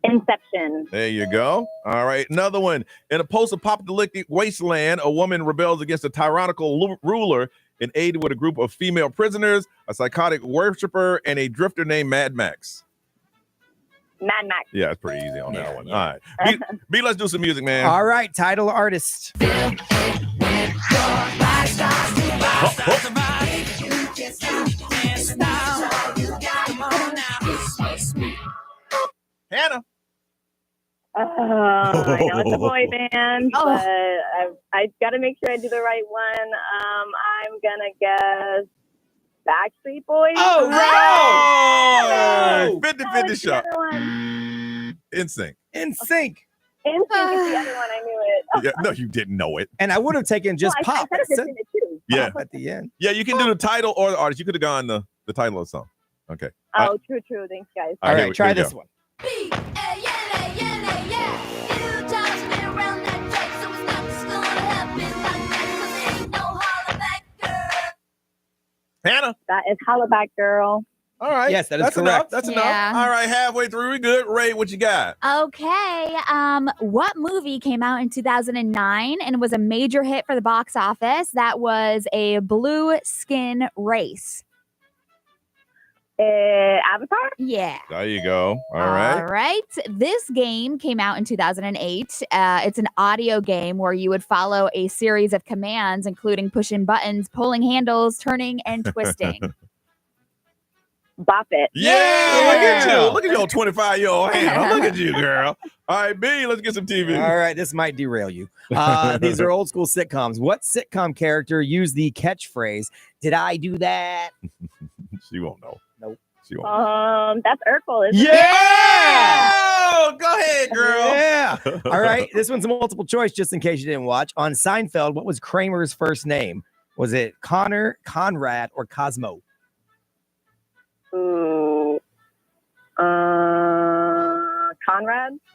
Inception. There you go. All right. Another one. In a post-apocalyptic wasteland, a woman rebels against a tyrannical ruler and aided with a group of female prisoners, a psychotic worshiper, and a drifter named Mad Max. Mad Max. Yeah, it's pretty easy on that one. All right. B, let's do some music, man. All right, title artist. Hannah. I know it's a boy band, but I got to make sure I do the right one. I'm going to guess Backstreet Boys. Oh, right. 50-50 What's the shot. other one? In sync. In sync. NSYNC is the other one. I knew it. Yeah, no, you didn't know it. And I would have taken just Well, pop. I could have it too. Yeah. Pop at the end. Yeah, you can do the title or the artist. You could have gone the title of the song. Okay. Oh, true. Thanks, guys. All here right, try we go. this one. Hannah. That is Hollaback Girl. All right. Yes, that is That's correct. enough. That's Yeah. enough. All right, halfway through. We good. Ray, what you got? Okay. What movie came out in 2009 and was a major hit for the box office? That was a blue skin race. Avatar? Yeah. There you go. All right. All right. This game came out in 2008. It's an audio game where you would follow a series of commands, including pushing buttons, pulling handles, turning, and twisting. Bop It. Yeah, look at you. Look at your 25-year-old Hannah. Look at you, girl. All right, B, let's get some TV. All right, this might derail you. These are old school sitcoms. What sitcom character used the catchphrase, "Did I do that?" She won't know. Nope. She won't know. That's Urkel, isn't it? Yeah! Oh, go ahead, girl. Yeah. All right, this one's a multiple choice just in case you didn't watch. On Seinfeld, what was Kramer's first name? Was it Connor, Conrad, or Cosmo? Ooh. Conrad?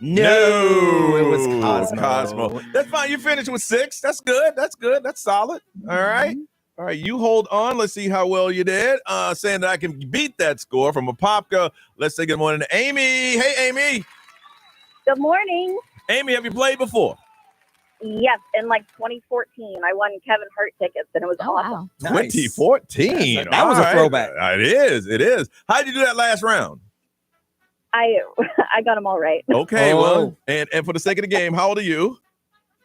No, it was Cosmo. Cosmo. That's fine. You finished with 6. That's good. That's good. That's solid. All right. All right. You hold on. Let's see how well you did. Saying that I can beat that score from Apopka. Let's say good morning to Amy. Hey, Amy. Good morning. Amy, have you played before? Yes, in like 2014, I won Kevin Hart tickets, and it was awesome. Wow. Nice. 2014. That was All a throwback. It is. It is. How'd you do that last round? I got them all right. Okay, Oh. well, and for the sake of the game, how old are you?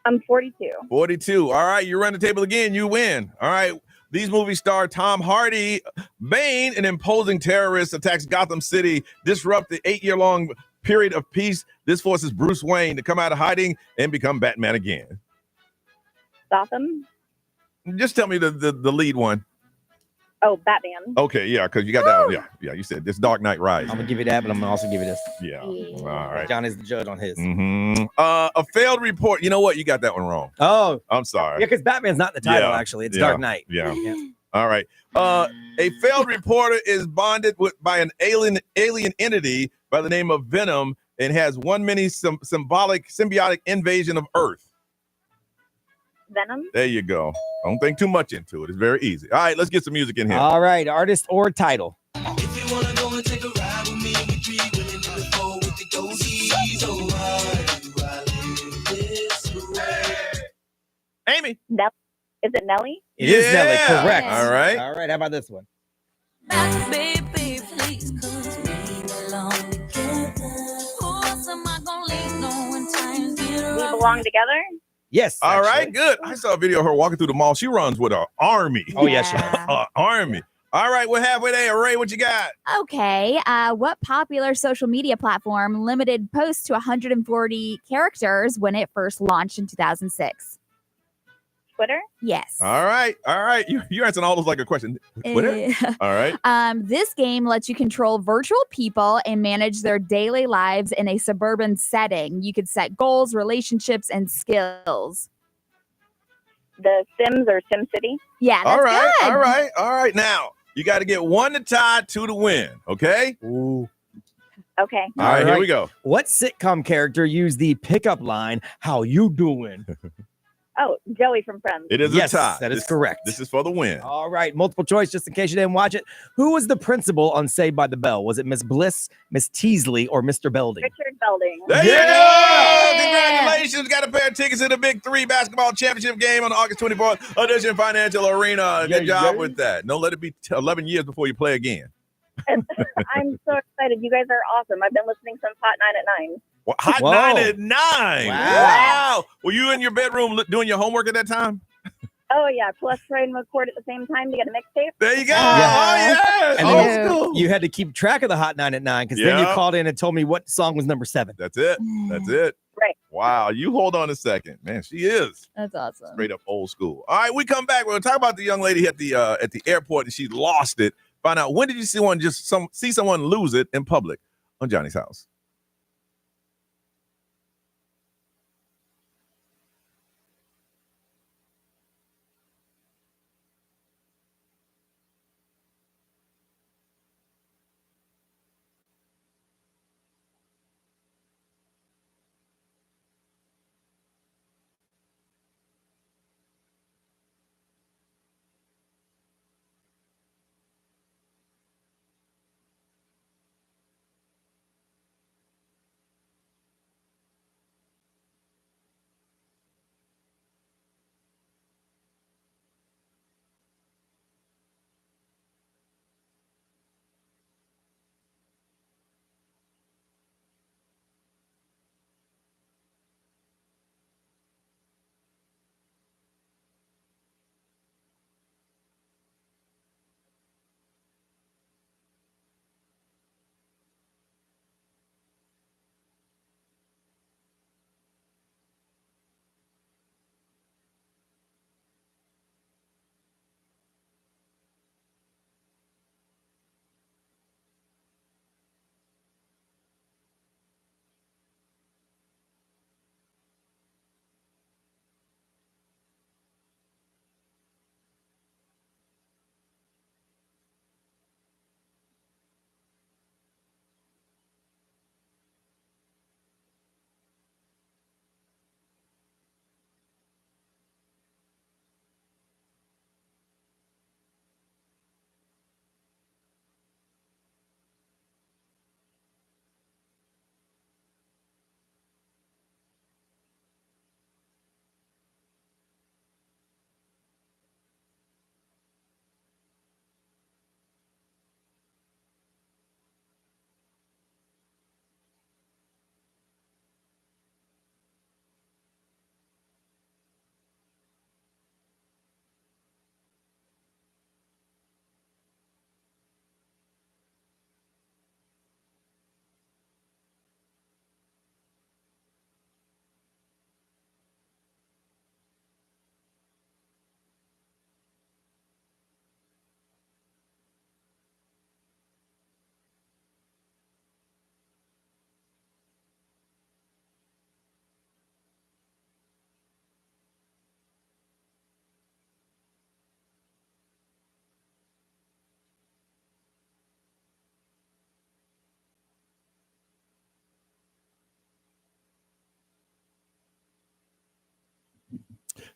I'm 42. 42. All right, you run the table again, you win. All right. These movies star Tom Hardy. Bane, an imposing terrorist, attacks Gotham City, disrupt the 8-year-long period of peace. This forces Bruce Wayne to come out of hiding and become Batman again. Gotham? Just tell me the lead one. Oh, Batman. Okay, yeah, because you got that one. Yeah, you said this Dark Knight Rises. I'm going to give you that, but I'm going to also give you this. Yeah. All right. John is the judge on his. Mm-hmm. A failed report. You know what? You got that one wrong. Oh. I'm sorry. Yeah, because Batman's not the title, Yeah. actually. It's Yeah. Dark Knight. Yeah. All right. A failed reporter is bonded by an alien entity by the name of Venom and has one mini symbiotic invasion of Earth. Venom? There you go. Don't think too much into it. It's very easy. All right, let's get some music in here. All right, artist or title. If you wanna go and take a ride with me, we three willing in the four with the ghosties. Oh, why do I live this way? Is it Nelly? It is Nelly, Yeah. correct. All right. All right, how about this one? Baby, please, 'cause we belong together. Who else am I gonna lean on when times get We rough? belong together. Yes. All right, actually. good. I saw a video of her walking through the mall. She runs with an army. Oh, yes, she does. Army. All right, we're halfway there. Ray, what you got? Okay. What popular social media platform limited posts to 140 characters when it first launched in 2006? Twitter. Yes. All right. You're answering all those like a question. Twitter? All right. This game lets you control virtual people and manage their daily lives in a suburban setting. You could set goals, relationships, and skills. The Sims or SimCity. Yeah, that's All right. good. All right. Now, you got to get 1 to tie, 2 to win. Okay? Ooh. Okay. All right, here right. we go. What sitcom character used the pickup line, "How you doing"? Oh, Joey from Friends. It is Yes, a tie. that is correct. This is for the win. All right, multiple choice, just in case you didn't watch it. Who was the principal on Saved by the Bell? Was it Miss Bliss, Miss Teasley, or Mr. Belding? Richard Belding. There you Yeah! go. Congratulations. Got a pair of tickets to the Big 3 basketball championship game on August 24th, Audition Financial Arena. Good job with that. Don't let it be 11 years before you play again. I'm so excited. You guys are awesome. I've been listening since Hot 9 at 9. Well, Hot Whoa. 9 at 9. Wow. Were you in your bedroom doing your homework at that time? Oh, yeah. Plus, try and record at the same time to get a mixtape. There you go. Yeah. Oh, yeah. And Old then school. you had to keep track of the Hot 9 at 9 because then you Yeah. called in and told me what song was number 7. That's it. That's it. Right. Wow. You hold on a second. Man, she is That's awesome. straight up old school. All right, we come back. We're going to talk about the young lady at the airport and she lost it. Find out, when did you see someone lose it in public on Johnny's House?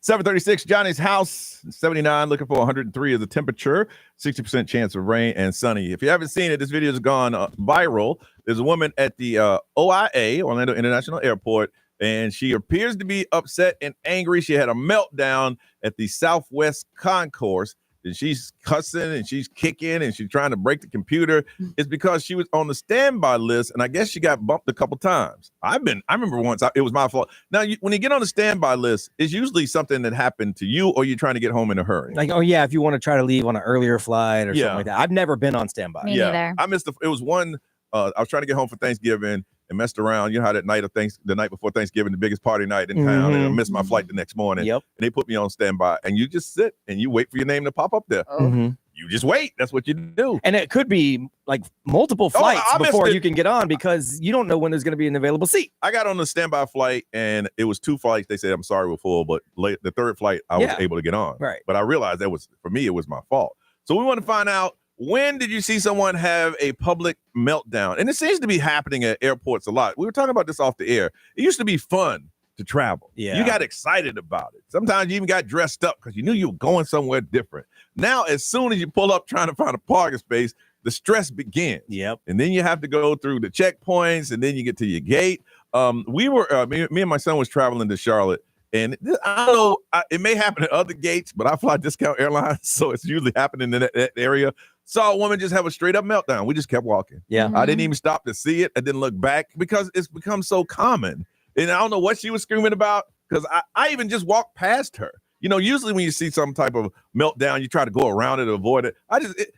.736, Johnny's House, 79, looking for 103 is the temperature, 60% chance of rain and sunny. If you haven't seen it, this video has gone viral. There's a woman at the OIA, Orlando International Airport. and she appears to be upset and angry. She had a meltdown at the Southwest Concourse. And she's cussing and she's kicking and she's trying to break the computer. It's because she was on the standby list, and I guess she got bumped a couple times. I remember once it was my fault. Now, when you get on the standby list, it's usually something that happened to you, or you're trying to get home in a hurry. Like, oh yeah, if you want to try to leave on an earlier flight or something like that. I've never been on standby. Me neither. I missed it was one. I was trying to get home for Thanksgiving and messed around. You know how that night the night before Thanksgiving, the biggest party night in town, and I missed my flight the next morning. Yep. And they put me on standby, and you just sit and you wait for your name to pop up there. You just wait. That's what you do. And it could be like multiple flights before you can get on, because you don't know when there's going to be an available seat. I got on the standby flight, and it was 2 flights. They said, I'm sorry, we're full. But the third flight, I was able to get on. Right. But I realized for me, it was my fault. So we want to find out, when did you see someone have a public meltdown? And it seems to be happening at airports a lot. We were talking about this off the air. It used to be fun to travel. Yeah. You got excited about it. Sometimes you even got dressed up because you knew you were going somewhere different. Now, as soon as you pull up trying to find a parking space, the stress begins. Yep. And then you have to go through the checkpoints, and then you get to your gate. Me and my son was traveling to Charlotte. And I don't know, it may happen at other gates, but I fly Discount Airlines, so it's usually happening in that area. Saw a woman just have a straight up meltdown. We just kept walking. Yeah. I didn't even stop to see it. I didn't look back because it's become so common. And I don't know what she was screaming about, because I even just walked past her. You know, usually when you see some type of meltdown, you try to go around it or avoid it.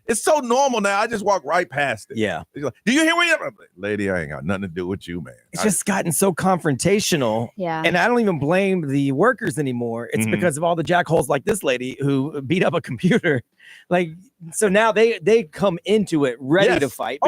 It's so normal now. I just walk right past it. Yeah. It's like, do you hear me? I'm like, lady, I ain't got nothing to do with you, man. It's just gotten so confrontational. Yeah. And I don't even blame the workers anymore. It's because of all the jackholes like this lady who beat up a computer. Like, so now they come into it ready to fight.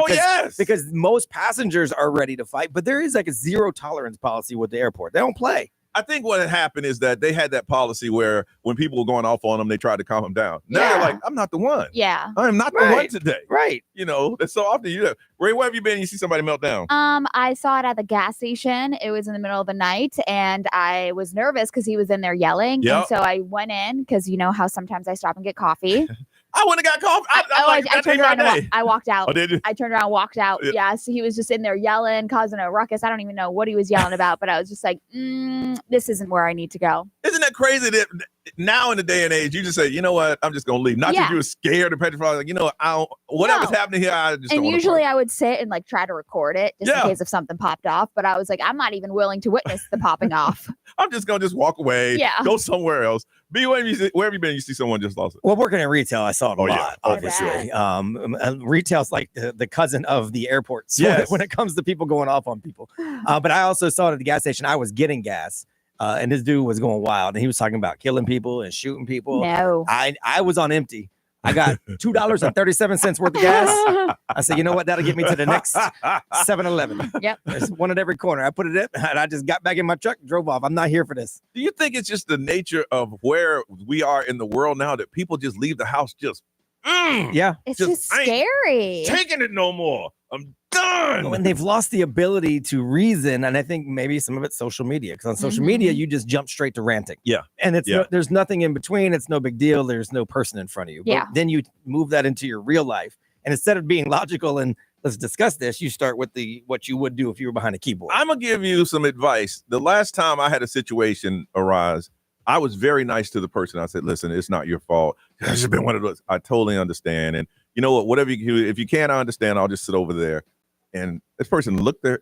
Because most passengers are ready to fight, but there is like a zero tolerance policy with the airport. They don't play. I think what had happened is that they had that policy where when people were going off on them, they tried to calm them down. Now they're like, I'm not the one. Yeah. I am not the one today. Right. You know, that's so often you do. Ray, where have you been? You see somebody melt down? I saw it at the gas station. It was in the middle of the night, and I was nervous because he was in there yelling. Yep. And so I went in, because you know how sometimes I stop and get coffee. I wouldn't have got coffee. I turned around and I walked out. Oh, did you? I turned around and walked out. Yeah. So he was just in there yelling, causing a ruckus. I don't even know what he was yelling about, but I was just like, this isn't where I need to go. Isn't that crazy that now in the day and age, you just say, you know what, I'm just going to leave. Not that you were scared or petrified. Like, you know, whatever's happening here, I just And don't usually I would sit and like try to record it just in case if something popped off. But I was like, I'm not even willing to witness the popping off. I'm just going to walk away, go somewhere else. B, where have you been? You see someone just lost it? Well, working in retail, I saw it a lot, obviously. Yeah. Retail's like the cousin of the airport when it comes to people going off on people. But I also saw it at the gas station. I was getting gas. And this dude was going wild, and he was talking about killing people and shooting people. No. I was on empty. I got $2.37 worth of gas. I said, you know what? That'll get me to the next 7-Eleven. Yep. There's one at every corner. I put it in, and I just got back in my truck, drove off. I'm not here for this. Do you think it's just the nature of where we are in the world now that people just leave the house just, yeah. It's just scary. Taking it no more. I'm done. When they've lost the ability to reason, and I think maybe some of it's social media, because on social media you just jump straight to ranting. Yeah, and it's there's nothing in between. It's no big deal. There's no person in front of you. Yeah. But then you move that into your real life, and instead of being logical and let's discuss this, you start with what you would do if you were behind a keyboard. I'm gonna give you some advice. The last time I had a situation arise, I was very nice to the person. I said, "Listen, it's not your fault. It's just been one of those. I totally understand, and you know what? Whatever you do, if you can't understand, I'll just sit over there." And this person looked there.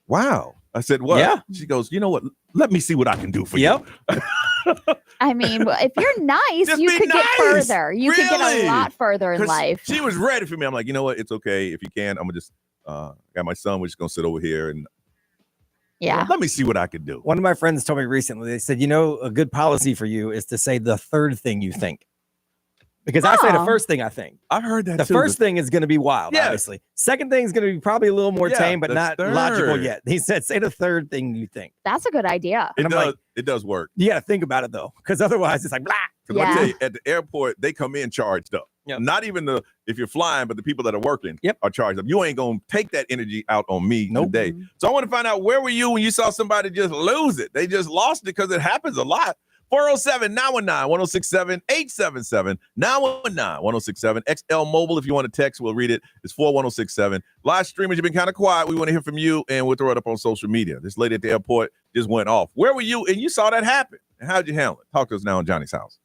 Wow. I said, what? Yeah. She goes, you know what? Let me see what I can do for you. I mean, if you're nice, Just you be could get nice. further. You could get a lot further in 'Cause life. She was ready for me. I'm like, you know what? It's okay. If you can, I'm going to just, got my son. We're just going to sit over here and let me see what I can do. One of my friends told me recently, they said, you know, a good policy for you is to say the third thing you think. Because I say the first thing I think. I've heard that the too. first thing is going to be wild, obviously. Second thing is going to be probably a little more tame, but not logical yet. He said, say the third thing you think. That's a good idea. It does work. You got to think about it, though, because otherwise it's like, blah. Because I tell you, at the airport, they come in charged up. Yep. Not even if you're flying, but the people that are working are charged up. You ain't going to take that energy out on me today. So I want to find out, where were you when you saw somebody just lose it? They just lost it, because it happens a lot. 407-919-1067, 877-919-1067. XL Mobile, if you want to text, we'll read it. It's 41067. Live streamers, you've been kind of quiet. We want to hear from you, and we'll throw it up on social media. This lady at the airport just went off. Where were you? And you saw that happen. And how'd you handle it? Talk to us now on Johnny's House.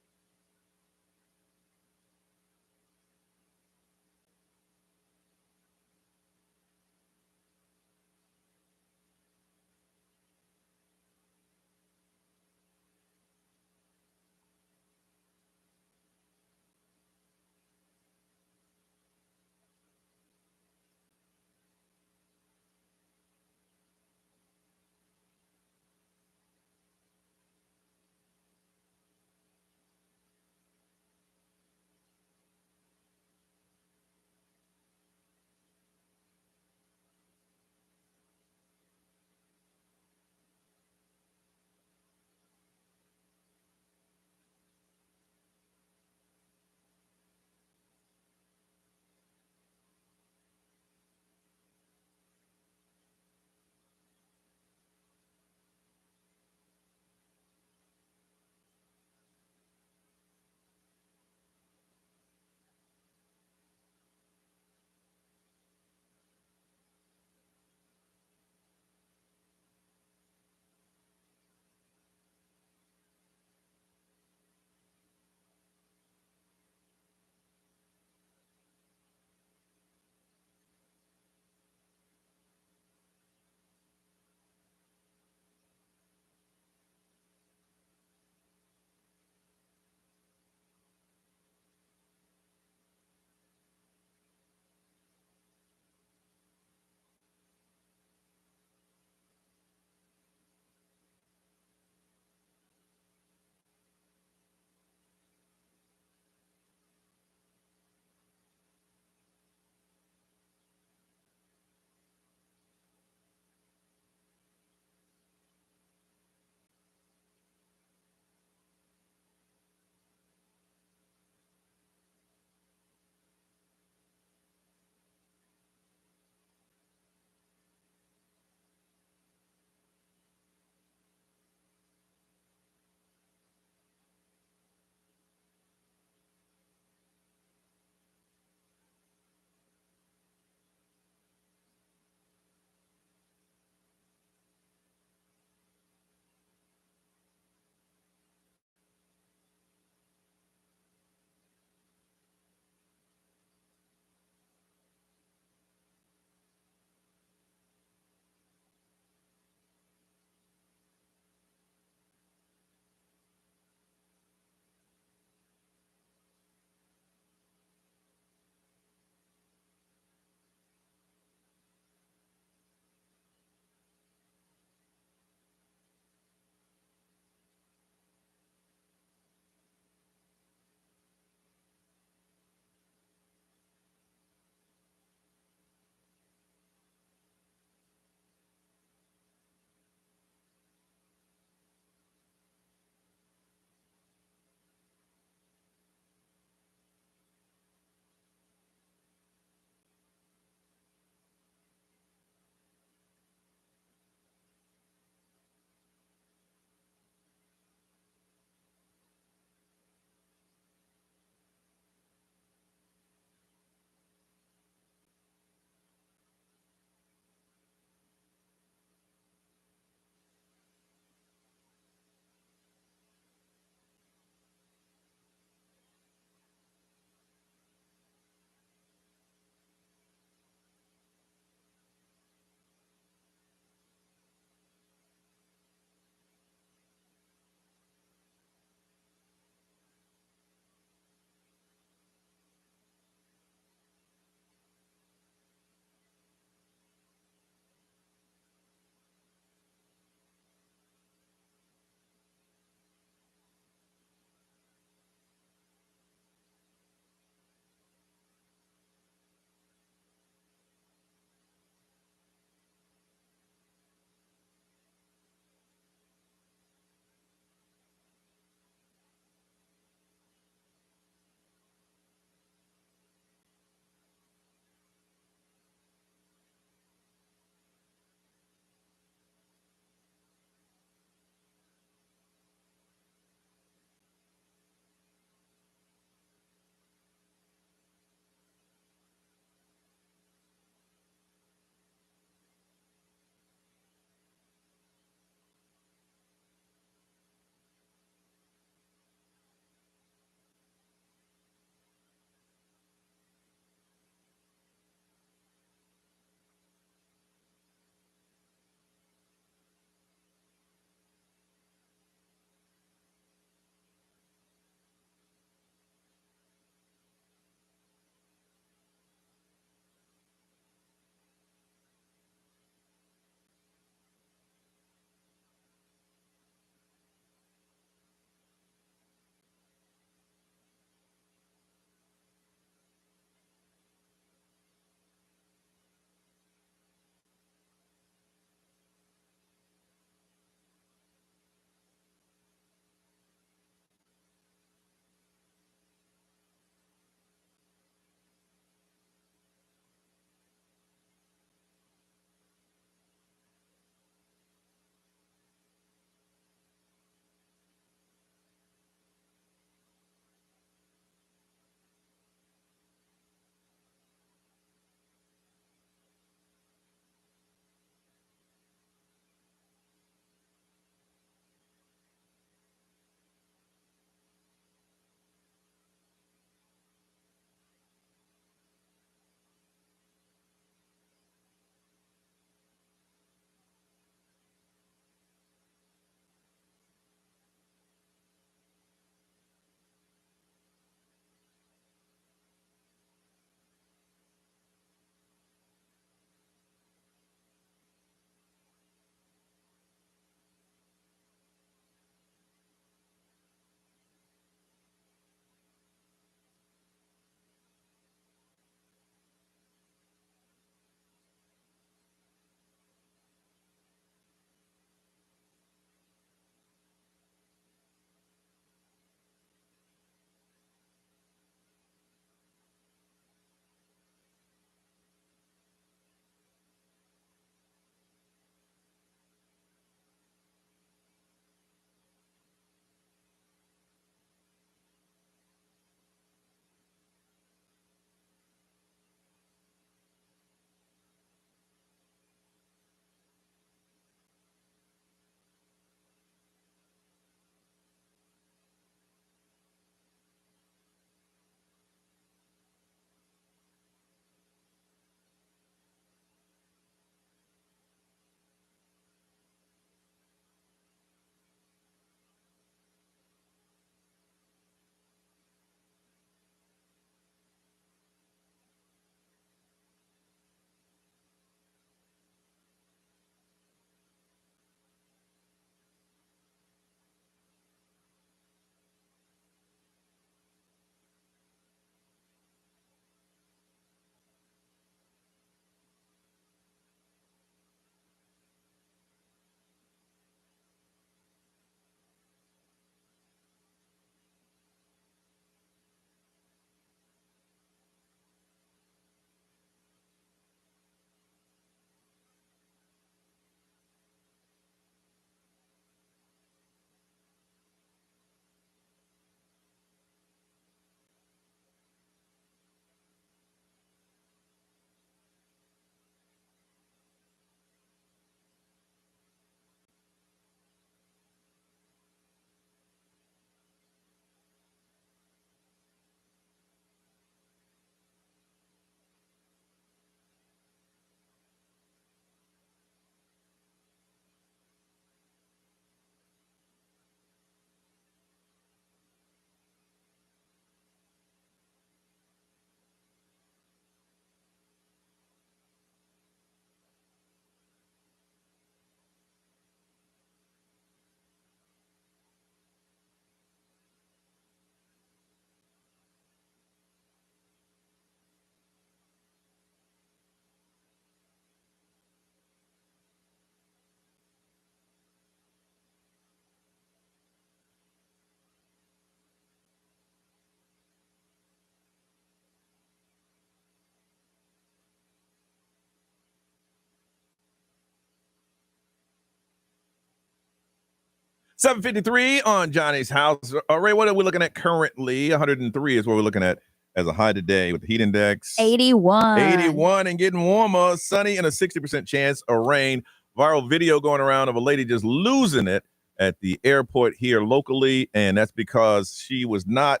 7:53 on Johnny's House. Ray, what are we looking at currently? 103 is what we're looking at as a high today with the heat index. 81. 81 and getting warmer, sunny, and a 60% chance of rain. Viral video going around of a lady just losing it at the airport here locally, and that's because she was not,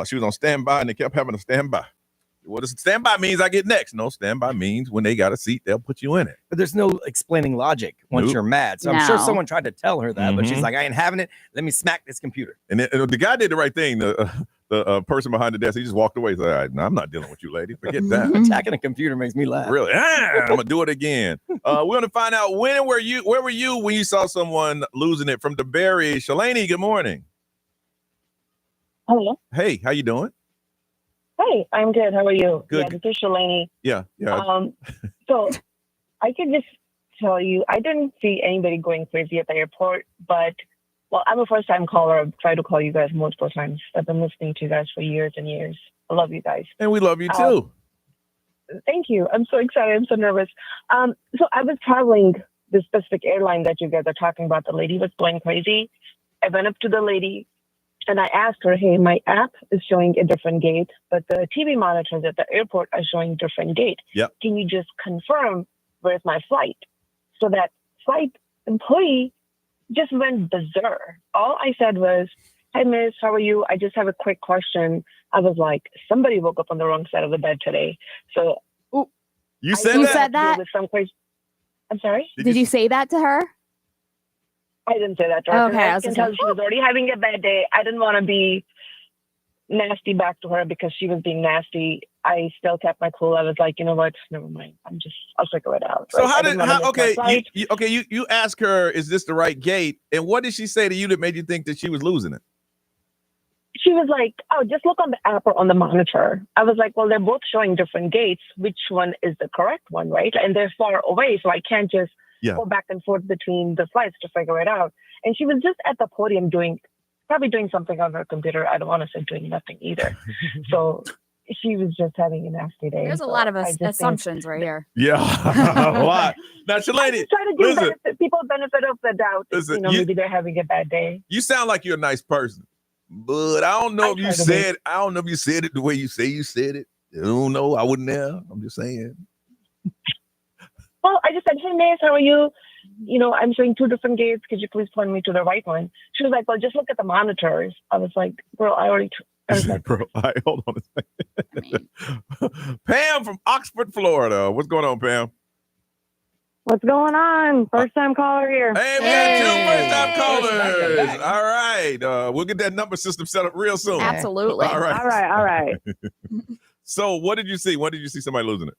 she was on standby, and they kept having to stand by. What does standby means? I get next. No, standby means when they got a seat, they'll put you in it. But there's no explaining logic once you're mad. So I'm sure someone tried to tell her that, but she's like, I ain't having it. Let me smack this computer. And the guy did the right thing. The person behind the desk, he just walked away. He's like, all right, no, I'm not dealing with you, lady. Forget that. Attacking a computer makes me laugh. Really? I'm going to do it again. We're going to find out where were you when you saw someone losing it from the Berry. Shalani, good morning. Hello. Hey, how you doing? Hey, I'm good. How are you? Good. Yeah, this is Shalani. Yeah. So I can just tell you, I didn't see anybody going crazy at the airport, but I'm a first-time caller. I've tried to call you guys multiple times. I've been listening to you guys for years and years. I love you guys. And we love you too. Thank you. I'm so excited. I'm so nervous. So I was traveling this specific airline that you guys are talking about. The lady was going crazy. I went up to the lady and I asked her, hey, my app is showing a different gate, but the TV monitors at the airport are showing different gate. Yep. Can you just confirm where's my flight? So that flight employee just went berserk. All I said was, hey, miss, how are you? I just have a quick question. I was like, somebody woke up on the wrong side of the bed today. So you said that? With some crazy... I'm sorry? Did you say that to her? I didn't say that to her. Okay, I was can tell she was already having a bad day. I didn't want to be nasty back to her because she was being nasty. I still kept my cool. I was like, you know what? Never mind. I'll figure it out. So Right? you ask her, is this the right gate? And what did she say to you that made you think that she was losing it? She was like, oh, just look on the app or on the monitor. I was like, well, they're both showing different gates. Which one is the correct one, right? And they're far away, so I can't just go back and forth between the flights to figure it out. And she was just at the podium probably doing something on her computer. I don't want to say doing nothing either. So she was just having a nasty day. There's a lot of assumptions right here. Yeah. A lot. Now, Shalani, try to give people benefit of the doubt. Listen, maybe they're having a bad day. You sound like you're a nice person, but I don't know if you said it the way you say you said it. I don't know. I wouldn't have. I'm just saying. Well, I just said, hey, miss, how are you? I'm showing two different gates. Could you please point me to the right one? She was like, well, just look at the monitors. I was like, girl, I already... Bro, hold on a second. Pam from Oxford, Florida. What's going on, Pam? What's going on? First time caller here. Hey, we got 2 first-time callers. All right. We'll get that number system set up real soon. Absolutely. All right. All right. So what did you see? When did you see somebody losing it?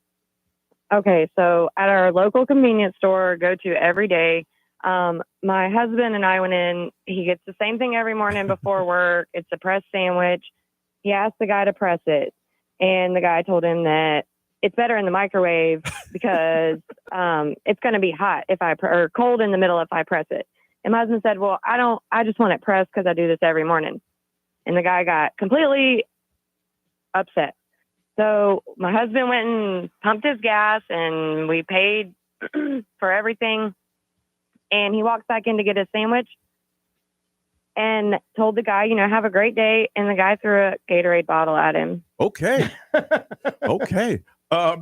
Okay, so at our local convenience store, go to every day. My husband and I went in. He gets the same thing every morning before work. It's a pressed sandwich. He asked the guy to press it, and the guy told him that it's better in the microwave because it's going to be hot or cold in the middle if I press it. And my husband said, well, I just want it pressed because I do this every morning. And the guy got completely upset. So my husband went and pumped his gas, and we paid for everything. And he walks back in to get his sandwich and told the guy, have a great day. And the guy threw a Gatorade bottle at him. Okay. Okay.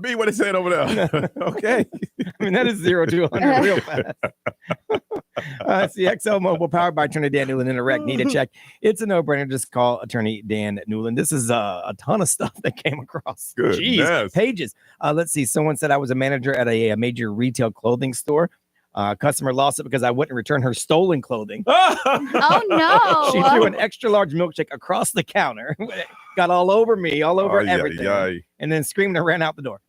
B, what are they saying over there? Okay. I mean, that is 0 to 100 real fast. CXL Mobile, powered by Attorney Dan Newland. Interact. Need a check? It's a no-brainer. Just call Attorney Dan Newland. This is a ton of stuff that came across. Good. Jeez, pages. Let's see. Someone said I was a manager at a major retail clothing store. Customer lost it because I wouldn't return her stolen clothing. Oh, no. She threw an extra large milkshake across the counter. Got all over me, all over everything. And then screamed and ran out the door.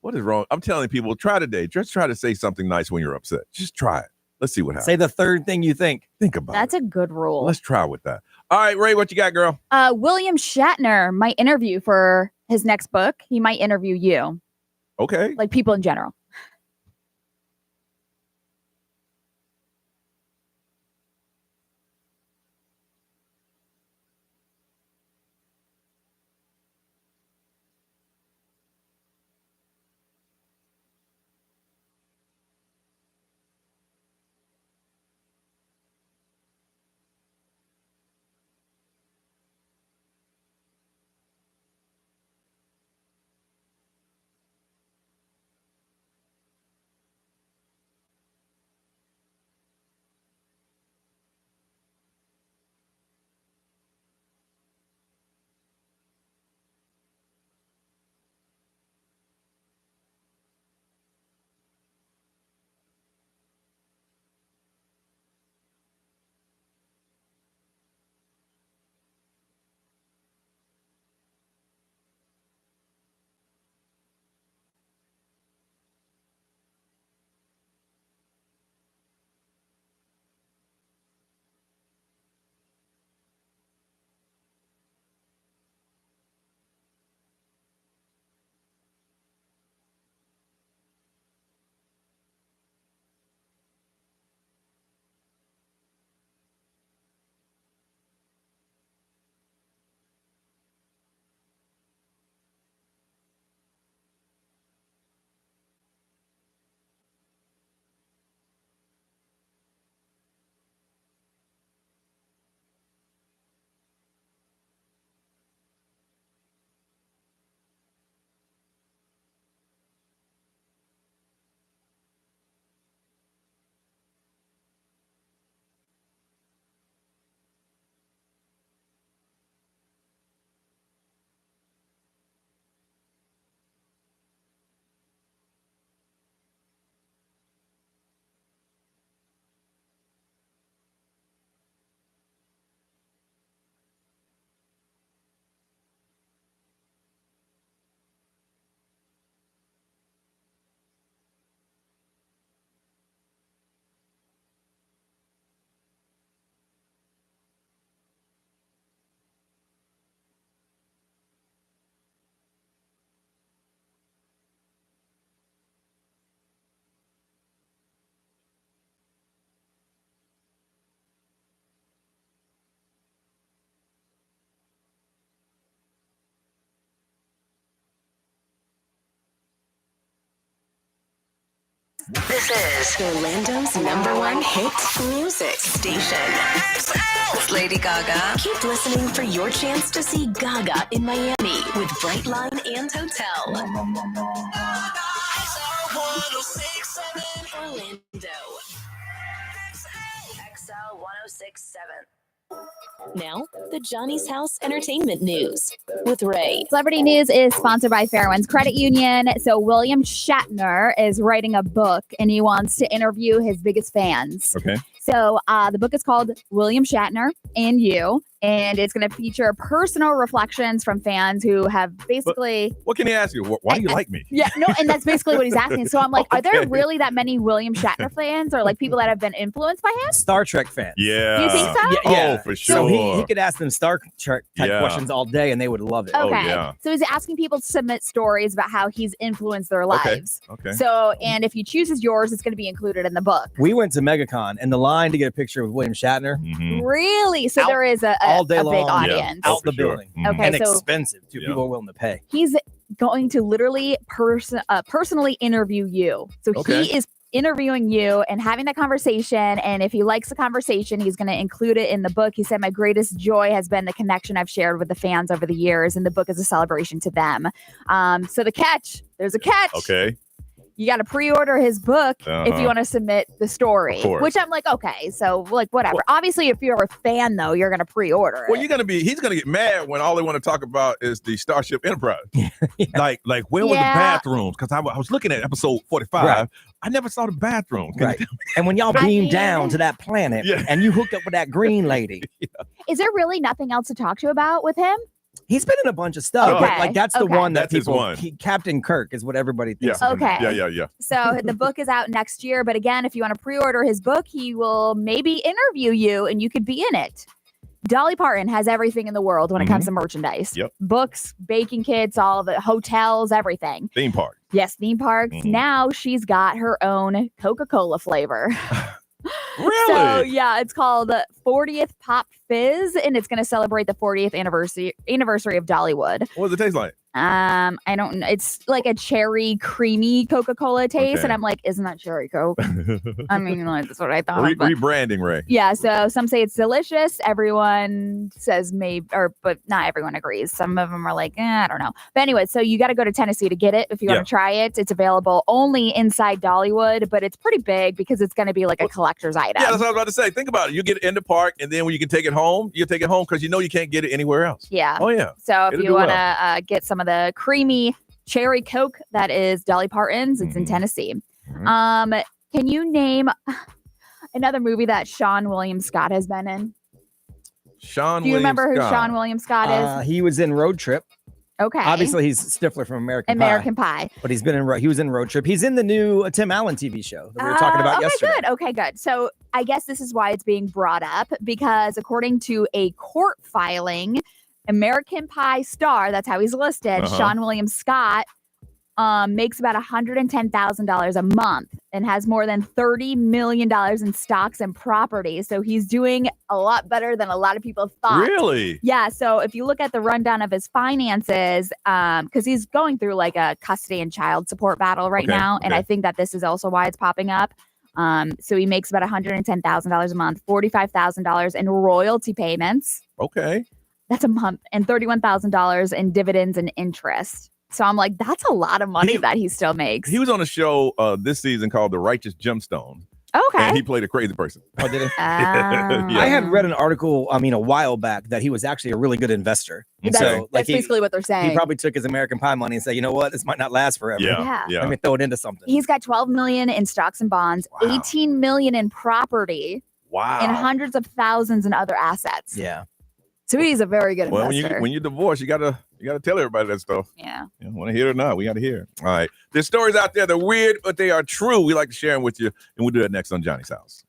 What is wrong? I'm telling people, try today. Just try to say something nice when you're upset. Just try it. Let's see what happens. Say the third thing you think. Think about That's a good rule. Let's try with that. All right, Ray, what you got, girl? William Shatner might interview for his next book. He might interview you. Okay. Like people in general. This is Orlando's #1 hit music station. It's Lady Gaga. Keep listening for your chance to see Gaga in Miami with Brightline and Hotel. Orlando. XL 1067. Now, the Johnny's House Entertainment News with Ray. Celebrity News is sponsored by Fairwinds Credit Union. So William Shatner is writing a book and he wants to interview his biggest fans. Okay. So the book is called William Shatner and You, and it's going to feature personal reflections from fans who have basically... What can he ask you? Why do you like me? Yeah, no, and that's basically what he's asking. So I'm like, are there Okay. really that many William Shatner fans or like people that have been influenced by him? Star Trek fans. Yeah. You think so? Yeah. Oh, for sure. So he could ask them Star Trek type Yeah. questions all day and they would love it. Oh, Okay. yeah. So he's asking people to submit stories about how he's influenced their lives. Okay. So, and if he chooses yours, it's going to be included in the book. We went to MegaCon and the line to get a picture of William Shatner, Mhm. Really? So Out there is a all day big long. audience. Oh, out the for sure. building. Mhm. Okay, And so expensive too. Yeah. People are willing to pay. he's going to literally personally interview you. So Okay. he is interviewing you and having that conversation. And if he likes the conversation, he's going to include it in the book. He said, "My greatest joy has been the connection I've shared with the fans over the years, and the book is a celebration to them." So there's a catch. Okay. You got to pre-order his book if Uh-huh. you want to submit the story, Of course. which I'm like, okay, so like whatever. Obviously, if you're a fan though, you're going to pre-order Well, it. he's gonna get mad when all they want to talk about is the Starship Enterprise. Like where were the Yeah. bathrooms? Because I was looking at episode 45. Right. I never saw the bathrooms. Can you Right. And when y'all I beam mean- down to that planet Yeah. and you hooked up with that green lady, Is there really nothing else to talk to you about with him? he's been in a bunch of stuff. Okay. But like that's the Okay. one that That's his people, one. Captain Kirk is what everybody thinks. Yeah. of him. Okay. Yeah. So the book is out next year. But again, if you want to pre-order his book, he will maybe interview you and you could be in it. Dolly Parton has everything in the world when it comes to merchandise. Yep. Books, baking kits, all of it, hotels, everything. Theme park. Yes, theme parks. Mhm. Now she's got her own Coca-Cola flavor. Really? So yeah, it's called 40th Pop Fizz, and it's going to celebrate the 40th anniversary of Dollywood. What does it taste like? I don't know. It's like a cherry creamy Coca-Cola taste, Okay. and I'm like, isn't that cherry Coke? I mean, like, that's what I thought. but- Rebranding, Ray. yeah, so some say it's delicious. Everyone says maybe, but not everyone agrees. Some of them are like, I don't know. But anyway, so you got to go to Tennessee to get it if you want to try it. It's available only inside Dollywood, but it's pretty big because it's going to be like a collector's item. Yeah, that's what I was about to say. Think about it. You get it in the park, and then when you can take it home, you take it home because you know you can't get it anywhere else. Yeah. Oh, yeah. So if It'll you do want well. to get some of the creamy cherry Coke that is Dolly Parton's, it's in Mhm. Tennessee. Mhm. Can you name another movie that Sean William Scott has been in? Sean Do you William remember who Scott. Sean William Scott is? He was in Road Trip. Okay. Obviously, he's Stifler from American American Pie. Pie. But he was in Road Trip. He's in the new Tim Allen TV show that we were talking about okay, yesterday. Okay, good. So I guess this is why it's being brought up because according to a court filing, American Pie star, that's how he's listed, Uh-huh. Sean William Scott, makes about $110,000 a month and has more than $30 million in stocks and property. So he's doing a lot better than a lot of people thought. Really? Yeah. So if you look at the rundown of his finances, because he's going through like a custody and child support battle right Okay, now. And okay. I think that this is also why it's popping up. So he makes about $110,000 a month, $45,000 in royalty payments. Okay. That's a month, and $31,000 in dividends and interest. So I'm like, that's a lot of money that he still makes. He was on a show this season called The Righteous Gemstone. Okay. And he played a crazy person. Oh, did he? Yeah. I had read an article, a while back that he was actually a really good investor. And That's, so, that's basically what they're saying. he probably took his American Pie money and said, you know what, this might not last forever. Yeah. Let me throw it into something. He's got $12 million in stocks and bonds, Wow. $18 million in property, Wow. and hundreds of thousands in other assets. Yeah. So he's a very good Well, investor. when you divorce, you gotta tell everybody that stuff. Yeah. You want to hear it or not? We got to hear it. All right. There's stories out there that are weird, but they are true. We like to share them with you, and we'll do that next on Johnny's House.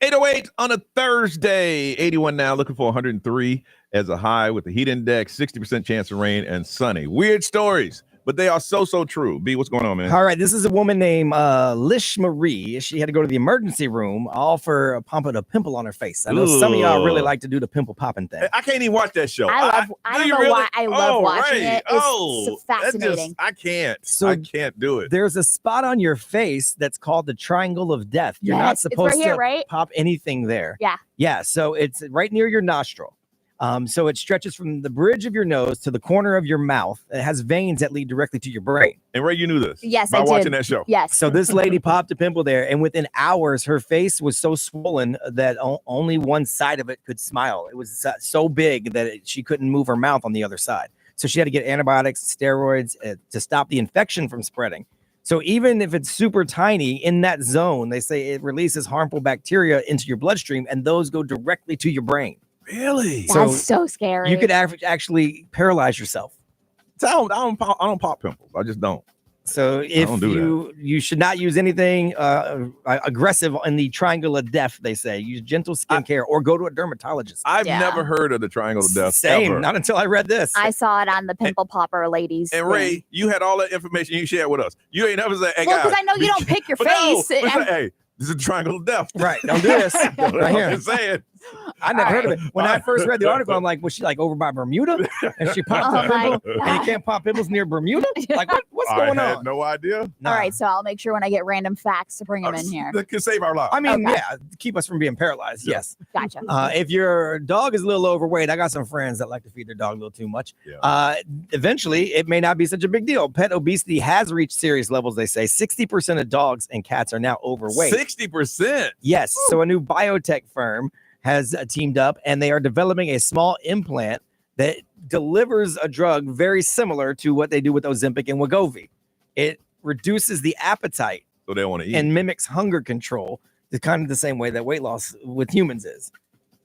808 on a Thursday. 81 now, looking for 103 as a high with the heat index, 60% chance of rain, and sunny. Weird stories, but they are so true. B, what's going on, man? All right, this is a woman named Lish Marie. She had to go to the emergency room all for pumping a pimple on her face. I know some of y'all really like to do the pimple popping thing. I can't even watch that show. I don't know why I love watching it. It's fascinating. I can't do it. There's a spot on your face that's called the triangle of death. You're not supposed right here, to right? pop anything there. Yeah. Yeah, so it's right near your nostril. So it stretches from the bridge of your nose to the corner of your mouth. It has veins that lead directly to your brain. And Ray, you knew this? Yes, by I did. watching that show. Yes. So this lady popped a pimple there, and within hours, her face was so swollen that only one side of it could smile. It was so big that she couldn't move her mouth on the other side. So she had to get antibiotics, steroids to stop the infection from spreading. So even if it's super tiny in that zone, they say it releases harmful bacteria into your bloodstream, and those go directly to your brain. Really? That's so scary. You could actually paralyze yourself. So I don't pop pimples. I just don't. So if you should not use anything aggressive in the triangle of death, they say. Use gentle skincare or go to a dermatologist. I've never heard of the triangle of death. Same, ever. not until I read this. I saw it on the pimple popper ladies. And Ray, you had all that information you shared with us. You ain't never said, hey, well, guys. because I know you don't pick your face. Hey, this is a triangle of death. Right, don't do this. Right here. I'm just saying. I never heard of it. When I first read the article, I'm like, was she like over by Bermuda? And she popped a pimple, and you can't pop pimples near Bermuda? Like, what's going on? I had no idea. All right, so I'll make sure when I get random facts to bring them in here. That could save our lives. I mean, yeah, keep us from being paralyzed. Yes. Gotcha. If your dog is a little overweight, I got some friends that like to feed their dog a little too much. Eventually, it may not be such a big deal. Pet obesity has reached serious levels, they say. 60% of dogs and cats are now overweight. 60%? Yes. So a new biotech firm has teamed up, and they are developing a small implant that delivers a drug very similar to what they do with Ozempic and Wegovy. It reduces the appetite, so they want to eat, and mimics hunger control, the kind of the same way that weight loss with humans is.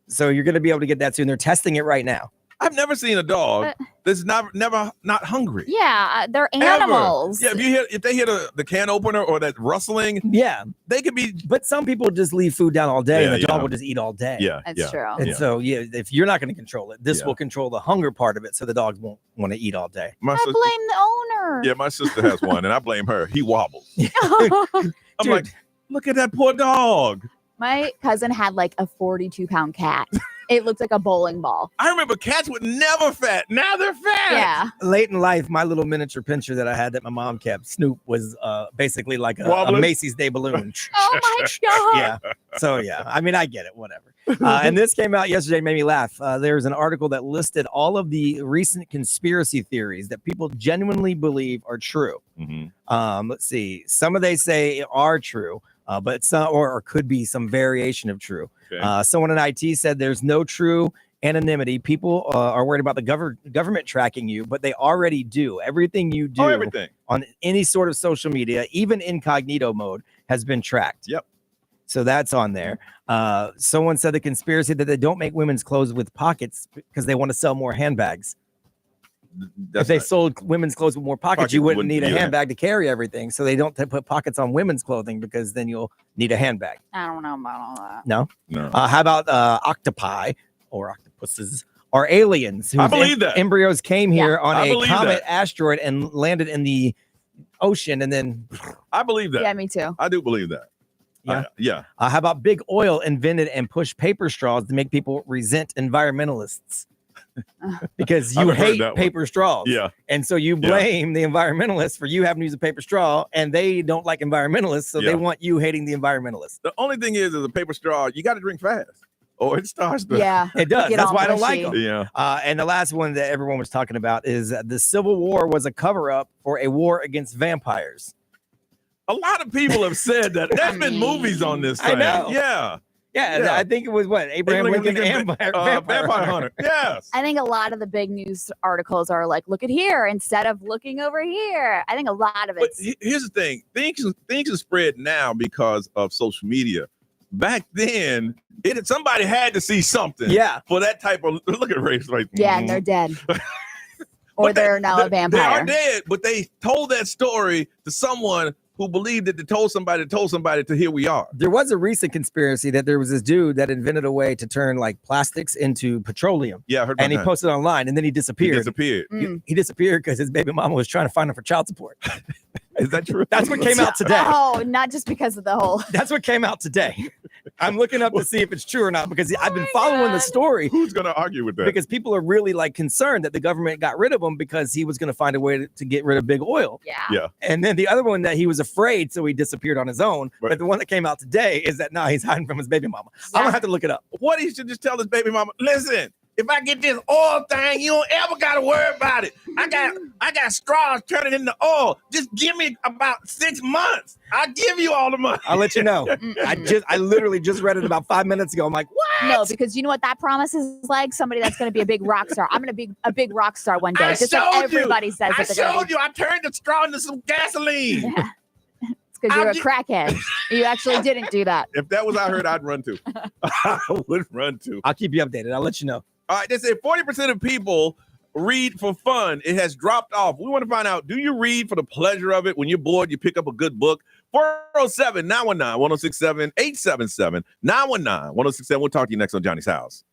So you're going to be able to get that soon. They're testing it right now. I've never seen a dog that's never not hungry. Yeah, they're animals. Ever. Yeah, if they hear the can opener or that rustling, they could be. But some people just leave food down all day, and the dog will just eat all day. Yeah, that's true. And so, if you're not going to control it, this will control the hunger part of it, so the dogs won't want to eat all day. I blame the owner. Yeah, my sister has one, and I blame her. He wobbles. I'm like, look at that poor dog. My cousin had like a 42-pound cat. It looked like a bowling ball. I remember cats were never fat. Now they're fat. Yeah. Late in life, my little miniature pinscher that I had that my mom kept, Snoop, was basically like a Macy's Day balloon. Oh my God. Yeah. So, yeah. I mean, I get it. Whatever. And this came out yesterday, made me laugh. There's an article that listed all of the recent conspiracy theories that people genuinely believe are true. Mm-hmm. Let's see. Some of they say are true. But some or could be some variation of true. Okay. Someone in IT said there's no true anonymity. People are worried about the government tracking you, but they already do. Everything you do on any sort of social media, even incognito mode, has been tracked. Yep. So that's on there. Someone said the conspiracy that they don't make women's clothes with pockets because they want to sell more handbags. If they sold women's clothes with more pockets, you wouldn't need a handbag to carry everything. So they don't put pockets on women's clothing because then you'll need a handbag. I don't know about all that. No? How about octopi or octopuses or aliens? I believe that. Embryos came here on a comet asteroid and landed in the ocean and then... I believe that. Yeah, me too. I do believe that. Yeah. How about big oil invented and pushed paper straws to make people resent environmentalists? Because you hate paper straws. Yeah. And so you blame the environmentalists for you having to use a paper straw, and they don't like environmentalists, so they want you hating the environmentalists. The only thing is a paper straw, you got to drink fast. Or it starts to... Yeah. It does. That's why I don't like them. Yeah. And the last one that everyone was talking about is the Civil War was a cover-up for a war against vampires. A lot of people have said that. There's been movies on this thing. I know. Yeah, I think it was Abraham Lincoln and Vampire Hunter. Yes. I think a lot of the big news articles are like, look at here instead of looking over here. I think a lot of it. But here's the thing. Things are spread now because of social media. Back then, somebody had to see something. Yeah. For that type of look at race right there. Yeah, and they're dead. Or they're now a vampire. They are dead, but they told that story to someone who believed it, to told somebody to here we are. There was a recent conspiracy that there was this dude that invented a way to turn like plastics into petroleum. Yeah, I heard about and he that. posted online, and then he disappeared. He disappeared because his baby mama was trying to find him for child support. Is that true? That's what came out today. Oh, not just because of the whole. That's what came out today. I'm looking up to see if it's true or not because I've been following the story. Who's going to argue with that? Because people are really like concerned that the government got rid of him because he was going to find a way to get rid of big oil. Yeah. And then the other one that he was afraid, so he disappeared on his own. But the one that came out today is that now he's hiding from his baby mama. I'm gonna have to look it up. What he should just tell his baby mama, listen, if I get this oil thing, you don't ever gotta worry about it. I got straws turning into oil. Just give me about 6 months. I'll give you all the money. I'll let you know. I literally just read it about 5 minutes ago. I'm like, what? No, because you know what that promise is like? Somebody that's going to be a big rock star. I'm going to be a big rock star one day. Just like everybody says. I showed you. I turned the straw into some gasoline. Yeah. It's because you're a crackhead. You actually didn't do that. If that was I heard, I'd run too. I would run too. I'll keep you updated. I'll let you know. All right, they say 40% of people read for fun. It has dropped off. We want to find out, do you read for the pleasure of it? When you're bored, you pick up a good book. 407-919-1067, 877-919-1067. We'll talk to you next on Johnny's House.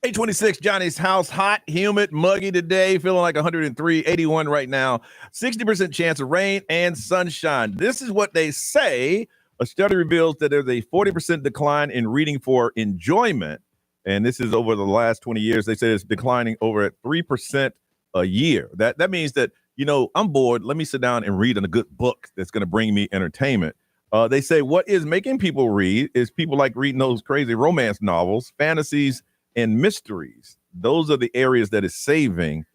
826, Johnny's house, hot, humid, muggy today, feeling like 103, 81 right now. 60% chance of rain and sunshine. This is what they say. A study reveals that there's a 40% decline in reading for enjoyment. And this is over the last 20 years. They say it's declining over at 3% a year. That means that, I'm bored. Let me sit down and read a good book that's going to bring me entertainment. They say what is making people read is people like reading those crazy romance novels, fantasies, and mysteries. Those are the areas that is saving,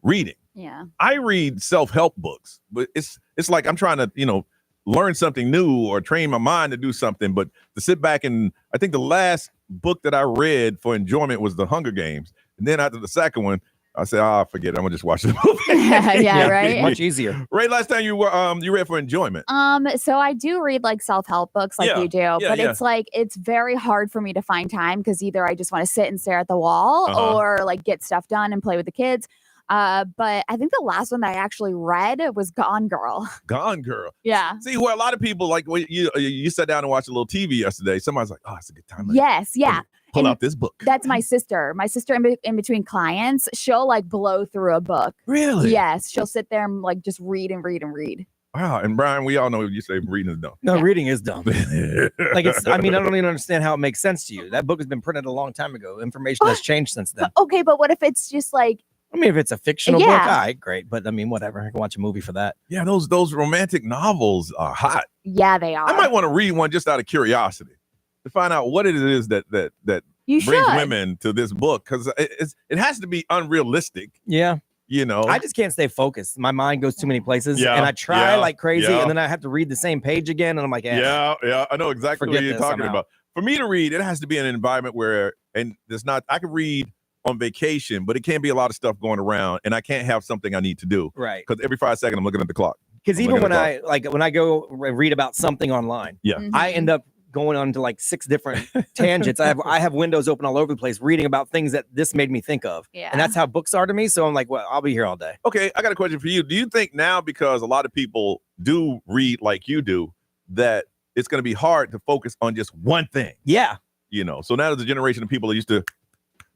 reading. Yeah. I read self-help books, but it's like I'm trying to, learn something new or train my mind to do something. But to sit back and I think the last book that I read for enjoyment was The Hunger Games. And then after the second one, I said, forget it. I'm gonna just watch the movie. yeah, right. Much easier. Ray, last time you read for enjoyment. So I do read like self-help books like you do, but it's like it's very hard for me to find time because either I just want to sit and stare at the wall or like get stuff done and play with the kids. But I think the last one that I actually read was Gone Girl. Gone Girl. Yeah. See, where a lot of people like when you sat down and watched a little TV yesterday. Somebody's like, "Oh, it's a good time." Yes, yeah. Pull out this book. That's my sister. My sister in between clients, she'll like blow through a book. Really? Yes. She'll sit there and like just read and read and read. Wow. And Brian, we all know you say reading is dumb. No, reading is dumb. I don't even understand how it makes sense to you. That book has been printed a long time ago. Information has changed since then. Okay, but what if it's just like, if it's a fictional book, all right, great. But whatever. I can watch a movie for that. Yeah, those romantic novels are hot. Yeah, they are. I might want to read one just out of curiosity to find out what it is that brings women to this book, because it has to be unrealistic. Yeah. I just can't stay focused. My mind goes too many places, and I try like crazy, and then I have to read the same page again, and I'm like, yeah, I know exactly what you're talking about. For me to read, it has to be in an environment where, and there's not, I can read on vacation, but it can't be a lot of stuff going around, and I can't have something I need to do. Right. Because every 5 seconds I'm looking at the clock. Because even when I go read about something online, I end up going on to like 6 different tangents. I have windows open all over the place reading about things that this made me think of. Yeah. And that's how books are to me. So I'm like, well, I'll be here all day. Okay, I got a question for you. Do you think now, because a lot of people do read like you do, that it's going to be hard to focus on just one thing? Yeah. So now there's a generation of people that used to.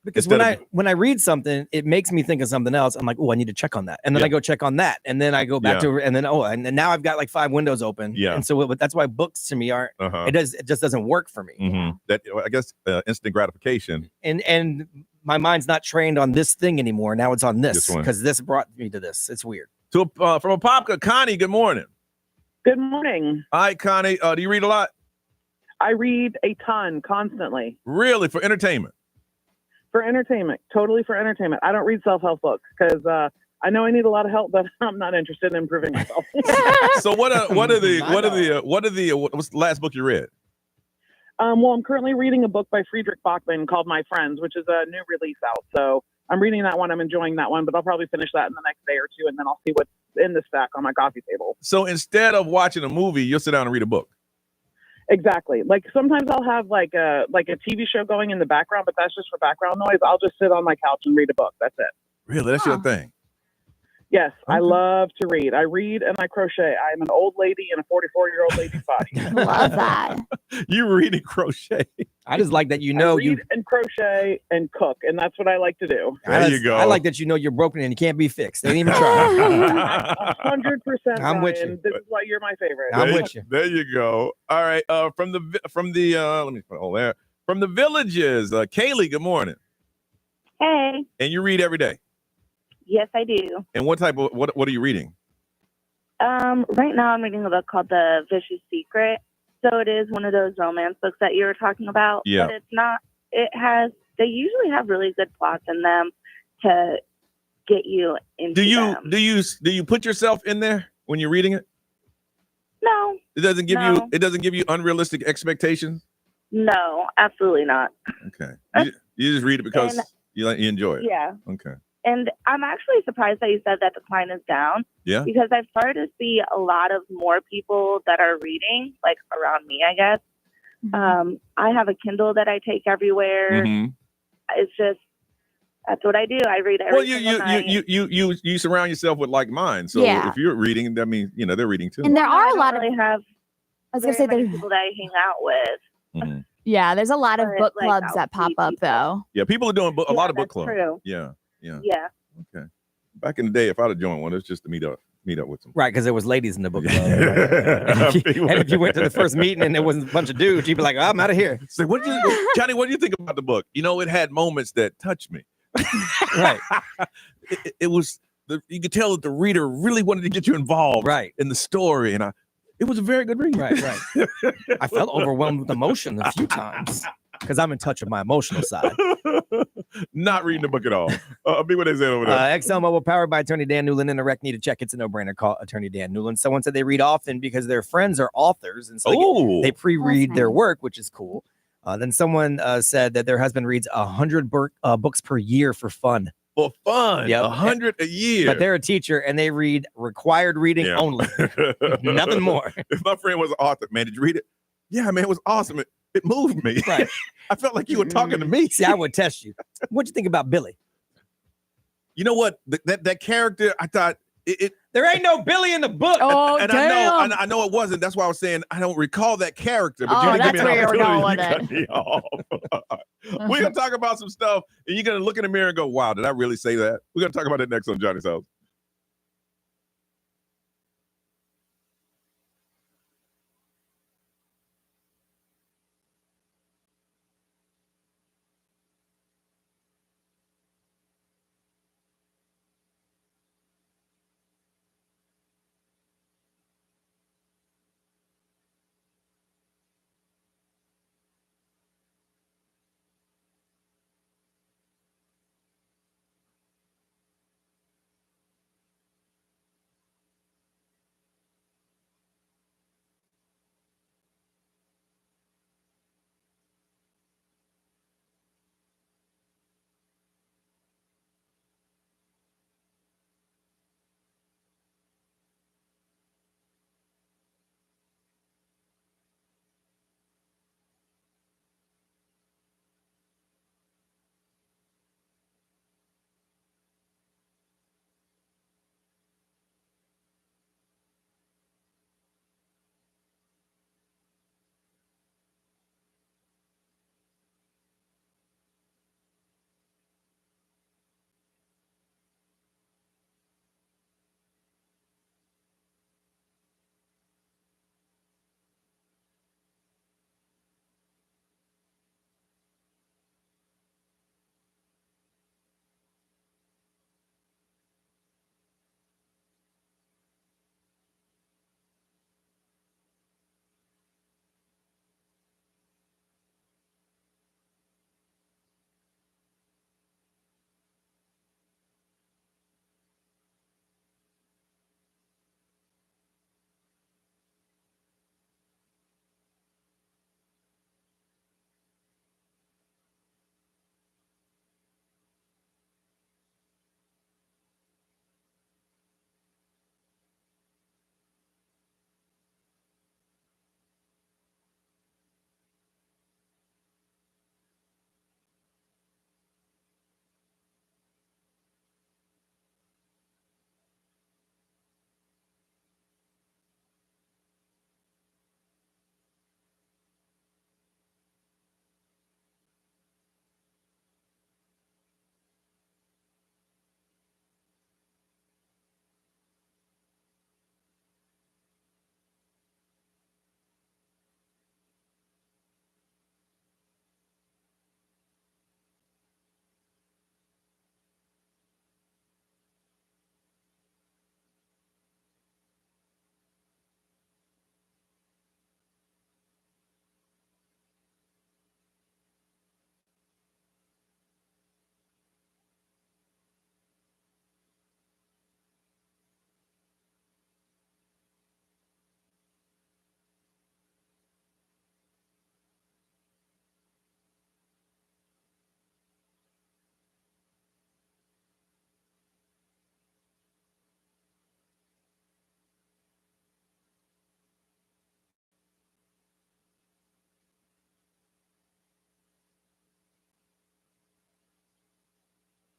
Because when I read something, it makes me think of something else. I'm like, oh, I need to check on that. And then I go check on that. And then I go back to, and then, and now I've got like 5 windows open. Yeah. And so that's why books to me aren't, it just doesn't work for me. Mm-hmm. That, I guess, instant gratification. And my mind's not trained on this thing anymore. Now it's on this because this brought me to this. It's weird. So from Apopka, Connie, good morning. Good morning. Hi, Connie. Do you read a lot? I read a ton constantly. Really? For entertainment? For entertainment, totally for entertainment. I don't read self-help books because I know I need a lot of help, but I'm not interested in improving myself. So what's the last book you read? Well, I'm currently reading a book by Friedrich Bachmann called My Friends, which is a new release out. So I'm reading that one. I'm enjoying that one, but I'll probably finish that in the next day or two, and then I'll see what's in the stack on my coffee table. So instead of watching a movie, you'll sit down and read a book. Exactly. Like sometimes I'll have like a TV show going in the background, but that's just for background noise. I'll just sit on my couch and read a book. That's it. Really? That's your thing? Yes. Okay. I love to read. I read and I crochet. I'm an old lady in a 44-year-old lady's body. Love that. You read and crochet. I just like that I read and crochet and cook, and that's what I like to do. There you go. I like that you're broken and you can't be fixed. They didn't even try. 100%. I'm with you. This is why you're my favorite. I'm with you. There you go. All right. From the let me put all there. From the Villages, Kaylee. Good morning. Hey. And you read every day? Yes, I do. And what type of what are you reading? Right now I'm reading a book called The Vicious Secret. So it is one of those romance books that you were talking about. Yeah. But it's not. They usually have really good plots in them to get you into them. Do you put yourself in there when you're reading it? No. It doesn't give you unrealistic expectations? No, absolutely not. Okay. You just read it because you enjoy it. Yeah. Okay. And I'm actually surprised that you said that decline is down. Yeah. Because I've started to see a lot of more people that are reading, like around me, I guess. Mm-hmm. I have a Kindle that I take everywhere. Mm-hmm. It's just, that's what I do. I read every single night. You surround yourself with like minds. So if you're reading, that means they're reading too. And there are a lot of there's people that I hang out with. Mm-hmm. Yeah, there's a lot of But, book like, clubs I'll that pop see up people. though. Yeah, people are doing a lot of book that's clubs. true. Yeah. Yeah. Okay. Back in the day, if I'd have joined one, it's just to meet up with some. Right, because there was ladies in the book club. And if you went to the first meeting and there wasn't a bunch of dudes, you'd be like, I'm out of here. So Johnny, what do you think about the book? It had moments that touched me. Right. It was you could tell that the reader really wanted to get you involved in the story, and it was a very good read. Right. I felt overwhelmed with emotion a few times because I'm in touch with my emotional side. Not reading the book at all. Be what they said over there. XL Mobile, powered by Attorney Dan Newland. And a rec need to check. It's a no-brainer. Call Attorney Dan Newland. Someone said they read often because their friends are authors, and so they pre-read their work, which is cool. Then someone said that their husband reads 100 books per year for fun. For fun, 100 a year. But they're a teacher and they read required reading only. Nothing more. If my friend was an author, man, did you read it? Yeah, man, it was awesome. It moved me. Right. I felt like you were talking to me. See, I would test you. What'd you think about Billy? You know what? That character, I thought it. There ain't no Billy in the book. Oh, and damn. I know it wasn't. That's why I was saying I don't recall that character. But Oh, you didn't give that's me an where you're opportunity going to cut me off. We're gonna talk about some stuff, and you're gonna look in the mirror and go, "Wow, did I really say that?" We're gonna talk about it next on Johnny's House.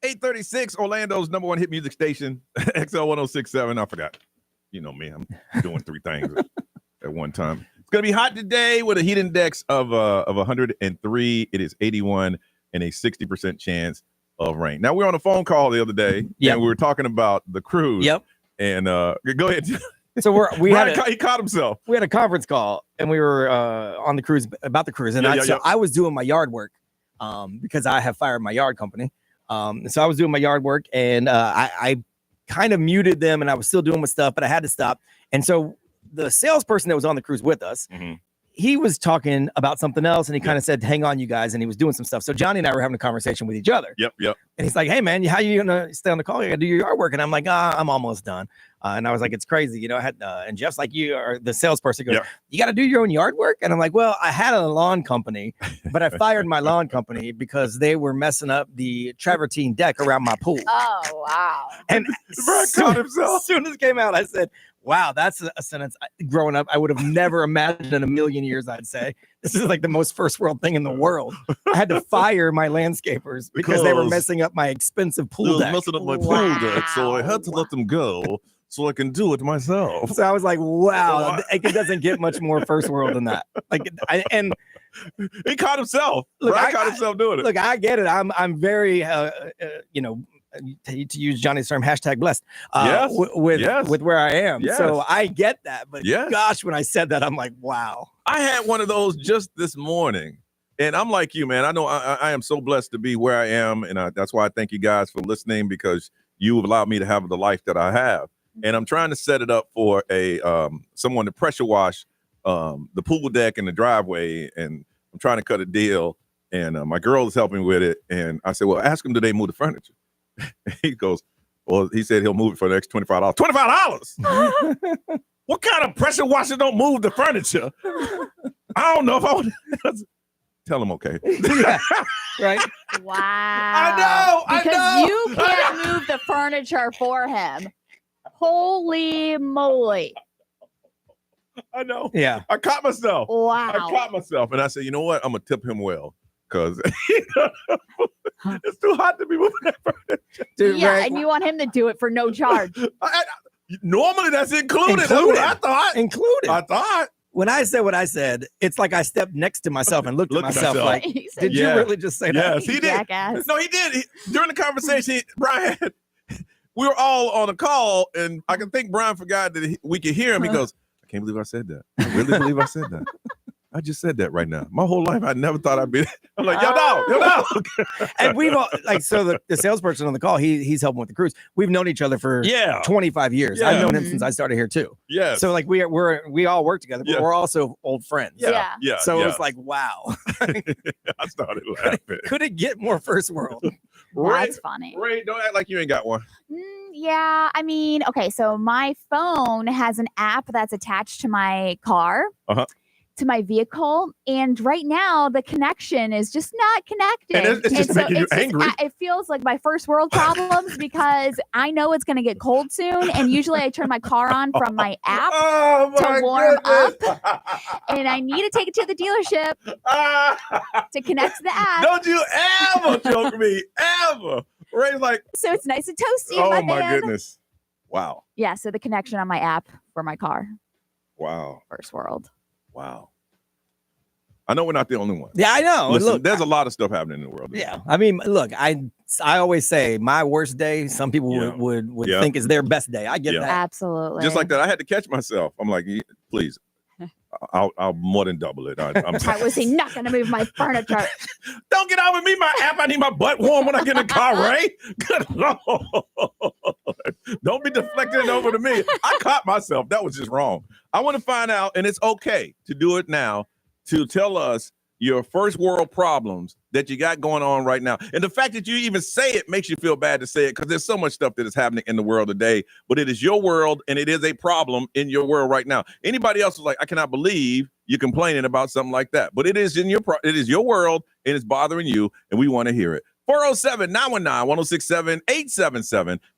.836, Orlando's number one hit music station, XL 1067. I forgot. You know me, I'm doing three things at one time. It's going to be hot today with a heat index of 103. It is 81 and a 60% chance of rain. Now, we were on a phone call the other day, and we were talking about the cruise. Yep. And go ahead. So he caught himself. We had a conference call, and we were on the cruise about the cruise. And I was doing my yard work because I have fired my yard company. So I was doing my yard work, and I kind of muted them, and I was still doing my stuff, but I had to stop. And so the salesperson that was on the cruise with us, he was talking about something else, and he kind of said, hang on, you guys, and he was doing some stuff. So Johnny and I were having a conversation with each other. Yep. And he's like, hey, man, how you going to stay on the call? You got to do your yard work. And I'm like, I'm almost done. And I was like, it's crazy. You know, I had, and Jeff's like, you are the salesperson goes, you got to do your own yard work? And I'm like, well, I had a lawn company, but I fired my lawn company because they were messing up the travertine deck around my pool. Oh, wow. And caught himself. As soon as it came out, I said, wow, that's a sentence growing up I would have never imagined in a million years, I'd say. This is like the most first world thing in the world. I had to fire my landscapers because they were messing up my expensive pool deck. Messing up my pool deck, so I had to let them go so I can do it myself. So I was like, wow, it doesn't get much more first world than that. Like, and he caught himself. Look, Brian caught himself doing it. Look, I get it. I'm very, to use Johnny's term, #blessed with where I am. Yes. So I get that. But gosh, when I said that, I'm like, wow. I had one of those just this morning. And I'm like you, man. I know I am so blessed to be where I am. And that's why I thank you guys for listening, because you have allowed me to have the life that I have. And I'm trying to set it up for someone to pressure wash the pool deck and the driveway. And I'm trying to cut a deal. And my girl is helping with it. And I said, well, ask them, do they move the furniture? He goes, well, he said he'll move it for the next $25. $25? What kind of pressure washer don't move the furniture? I don't know if I want to tell him okay. Yeah, right? Wow. I know. Because you can't move the furniture for him. Holy moly. I know. Yeah. I caught myself. Wow. I caught myself. And I said, you know what? I'm going to tip him well. Because it's too hot to be moving that furniture. Dude, yeah, and you want him to do it for no charge. Normally, that's included. That's what I thought. Included. I thought. When I said what I said, it's like I stepped next to myself and looked at myself like, did you really just say that? Yes, he did. Jackass. No, he did. During the conversation, Brian, we were all on a call, and I can think Brian forgot that we could hear him. He goes, I can't believe I said that. I really believe I said that. I just said that right now. My whole life, I never thought I'd be. I'm like, yo, no. And we've all, like, so the salesperson on the call, he's helping with the cruise. We've known each other for 25 years. Yeah. I've known him since I started here too. Yeah. So like we all work together, but we're also old friends. Yeah. So it's like, wow. I started laughing. Could it get more first world? That's funny. Ray, don't act like you ain't got one. Yeah, I mean, okay, so my phone has an app that's attached to my car. To my vehicle, and right now the connection is just not connected. And it's just making you angry. It feels like my first world problems because I know it's going to get cold soon, and usually I turn my car on from my app to warm up, and I need to take it to the dealership to connect to the app. Don't you ever joke me, ever. Ray's like, so it's nice and toasty. Oh my goodness! Wow. Yeah. So the connection on my app for my car. Wow. First world. Wow. I know we're not the only one. Yeah, I know. Listen, look, there's a lot of stuff happening in the world. Yeah. I mean, look, I always say my worst day, some people would think is their best day. I get that. Absolutely. Just like that. I had to catch myself. I'm like, please, I'll more than double it. Why was he not going to move my furniture? Don't get over me, my app. I need my butt warm when I get in the car, Ray. Good Lord. Don't be deflecting it over to me. I caught myself. That was just wrong. I want to find out, and it's okay to do it now, to tell us your first world problems that you got going on right now. And the fact that you even say it makes you feel bad to say it, because there's so much stuff that is happening in the world today, but it is your world, and it is a problem in your world right now. Anybody else is like, I cannot believe you're complaining about something like that, but it is it is your world, and it's bothering you, and we want to hear it. 407-919-1067,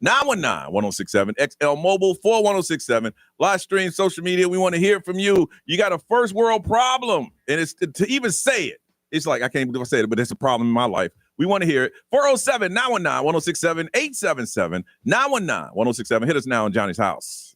877-919-1067, XL Mobile 41067, live stream, social media. We want to hear from you. You got a first world problem, and it's to even say it. It's like, I can't believe I said it, but it's a problem in my life. We want to hear it. 407-919-1067, 877-919-1067. Hit us now on Johnny's House.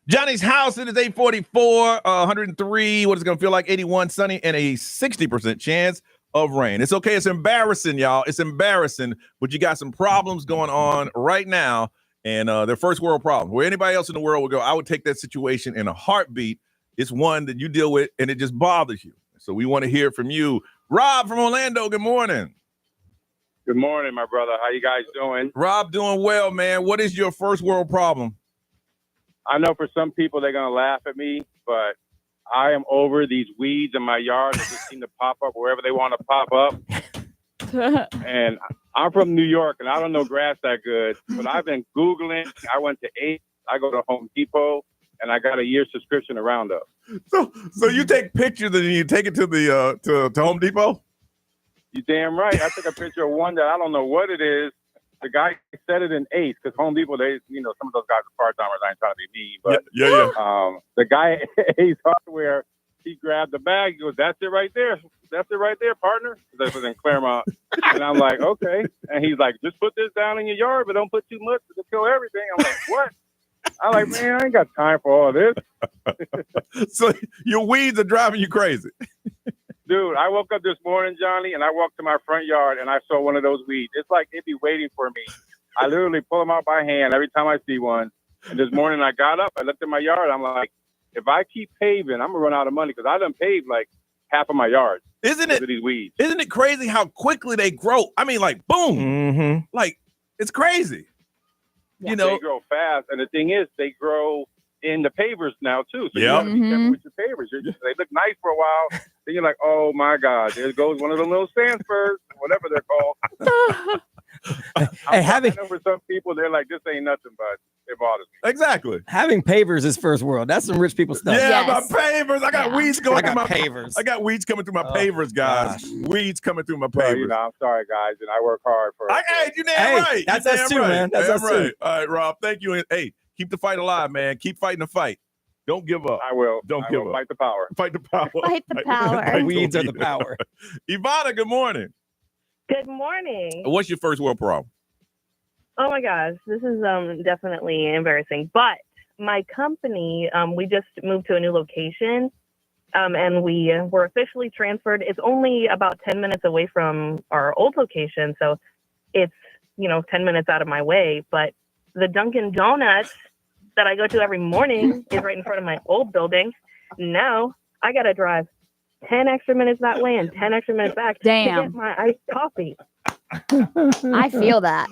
Johnny's house, it is 844, 103, what is it going to feel like? 81, sunny, and a 60% chance of rain. It's okay. It's embarrassing, y'all. It's embarrassing, but you got some problems going on right now, and they're first world problems. Where anybody else in the world would go, I would take that situation in a heartbeat. It's one that you deal with, and it just bothers you. So we want to hear from you. Rob from Orlando, good morning. Good morning, my brother. How you guys doing? Rob, doing well, man. What is your first world problem? I know for some people they're going to laugh at me, but I am over these weeds in my yard that just seem to pop up wherever they want to pop up. And I'm from New York, and I don't know grass that good, but I've been Googling. I went to Ace. I go to Home Depot, and I got a year subscription to Roundup. So you take pictures and you take it to the to Home Depot? You damn right. I took a picture of one that I don't know what it is. The guy said it in Ace because Home Depot, some of those guys are part-timers. I ain't trying to be mean, but the guy at Ace Hardware, he grabbed the bag. He goes, "That's it right there. That's it right there, partner." That was in Claremont. And I'm like, okay. And he's like, "Just put this down in your yard, but don't put too much to kill everything." I'm like, what? I'm like, man, I ain't got time for all this. So your weeds are driving you crazy. Dude, I woke up this morning, Johnny, and I walked to my front yard, and I saw one of those weeds. It's like it'd be waiting for me. I literally pull them out by hand every time I see one. And this morning I got up, I looked at my yard, I'm like, if I keep paving, I'm going to run out of money because I done paved like half of my yard. Isn't it? These weeds. Isn't it crazy how quickly they grow? I mean, like, boom. Mm-hmm. Like, it's crazy. They grow fast. And the thing is, they grow in the pavers now, too. So you Yep. got to be careful with your pavers. They look nice for a while. Then you're like, oh, my God, there goes one of the little sandspurs, whatever they're called. I know for some people, they're like, this ain't nothing, but it bothers me. Exactly. Having pavers is first world. That's some rich people stuff. Yeah, my pavers. I got weeds going through my pavers. I got weeds coming through my pavers, guys. Gosh. Weeds coming through my Well, pavers. I'm sorry, guys, and I work hard for it. Hey, you damn right. That's You us damn too, right. man. That's Damn us right. too. All right, Rob. Thank you. And hey, keep the fight alive, man. Keep fighting the fight. Don't give up. I will. Don't I give will up. Fight the power. Fight the power. Fight the power. Weeds are the power. Ivana, good morning. Good morning. What's your first world problem? Oh my gosh, this is definitely embarrassing. But my company, we just moved to a new location, and we were officially transferred. It's only about 10 minutes away from our old location, so it's 10 minutes out of my way. But the Dunkin' Donuts that I go to every morning is right in front of my old building. Now I gotta drive 10 extra minutes that way and 10 extra minutes back to Damn. get my iced coffee. I feel that.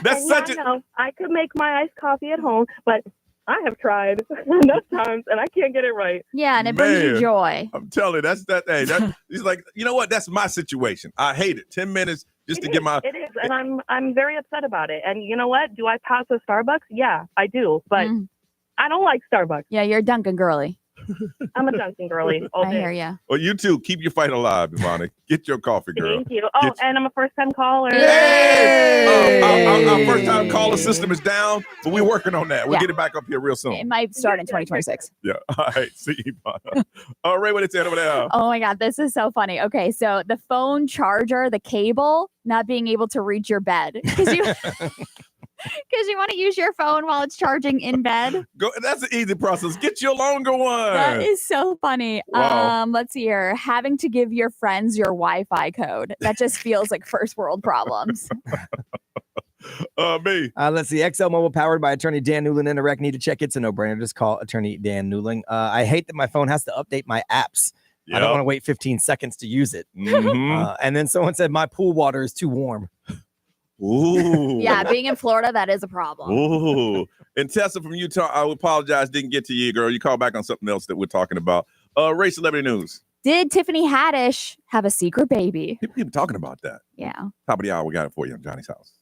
That's such I know I could make my iced coffee at home, but I have tried enough times and I can't get it right. Yeah, and it brings you Man. joy. I'm telling you, he's like, you know what? That's my situation. I hate it. 10 minutes just to get my. It is, and I'm very upset about it. And you know what? Do I pass a Starbucks? Yeah, I do, but I don't like Starbucks. Yeah, you're a Dunkin' girly. I'm a Dunkin' girly. All I day. hear you. Well, you too. Keep your fight alive, Ivana. Get your coffee, girl. Thank you. Oh, and I'm a first-time caller. Our first-time caller system is down, but we're working on that. We'll get it back up here real soon. It might start in 2026. Yeah. All right. See you, Ivana. All right, what it's over there. Oh my God, this is so funny. Okay, so the phone charger, the cable, not being able to reach your bed because you want to use your phone while it's charging in bed. That's an easy process. Get your longer one. That is so funny. Wow. Let's see here. Having to give your friends your Wi-Fi code. That just feels like first world problems. Me. Let's see. XL Mobile powered by attorney Dan Newland and a rec. Need to check. It's a no-brainer. Just call attorney Dan Newland. I hate that my phone has to update my apps. I don't want to wait 15 seconds to use it. And then someone said my pool water is too warm. Ooh. Yeah, being in Florida, that is a problem. Ooh. And Tessa from Utah, I apologize, didn't get to you, girl. You call back on something else that we're talking about. Race celebrity news. Did Tiffany Haddish have a secret baby? People keep talking about that. Yeah. Top of the hour, we got it for you on Johnny's house.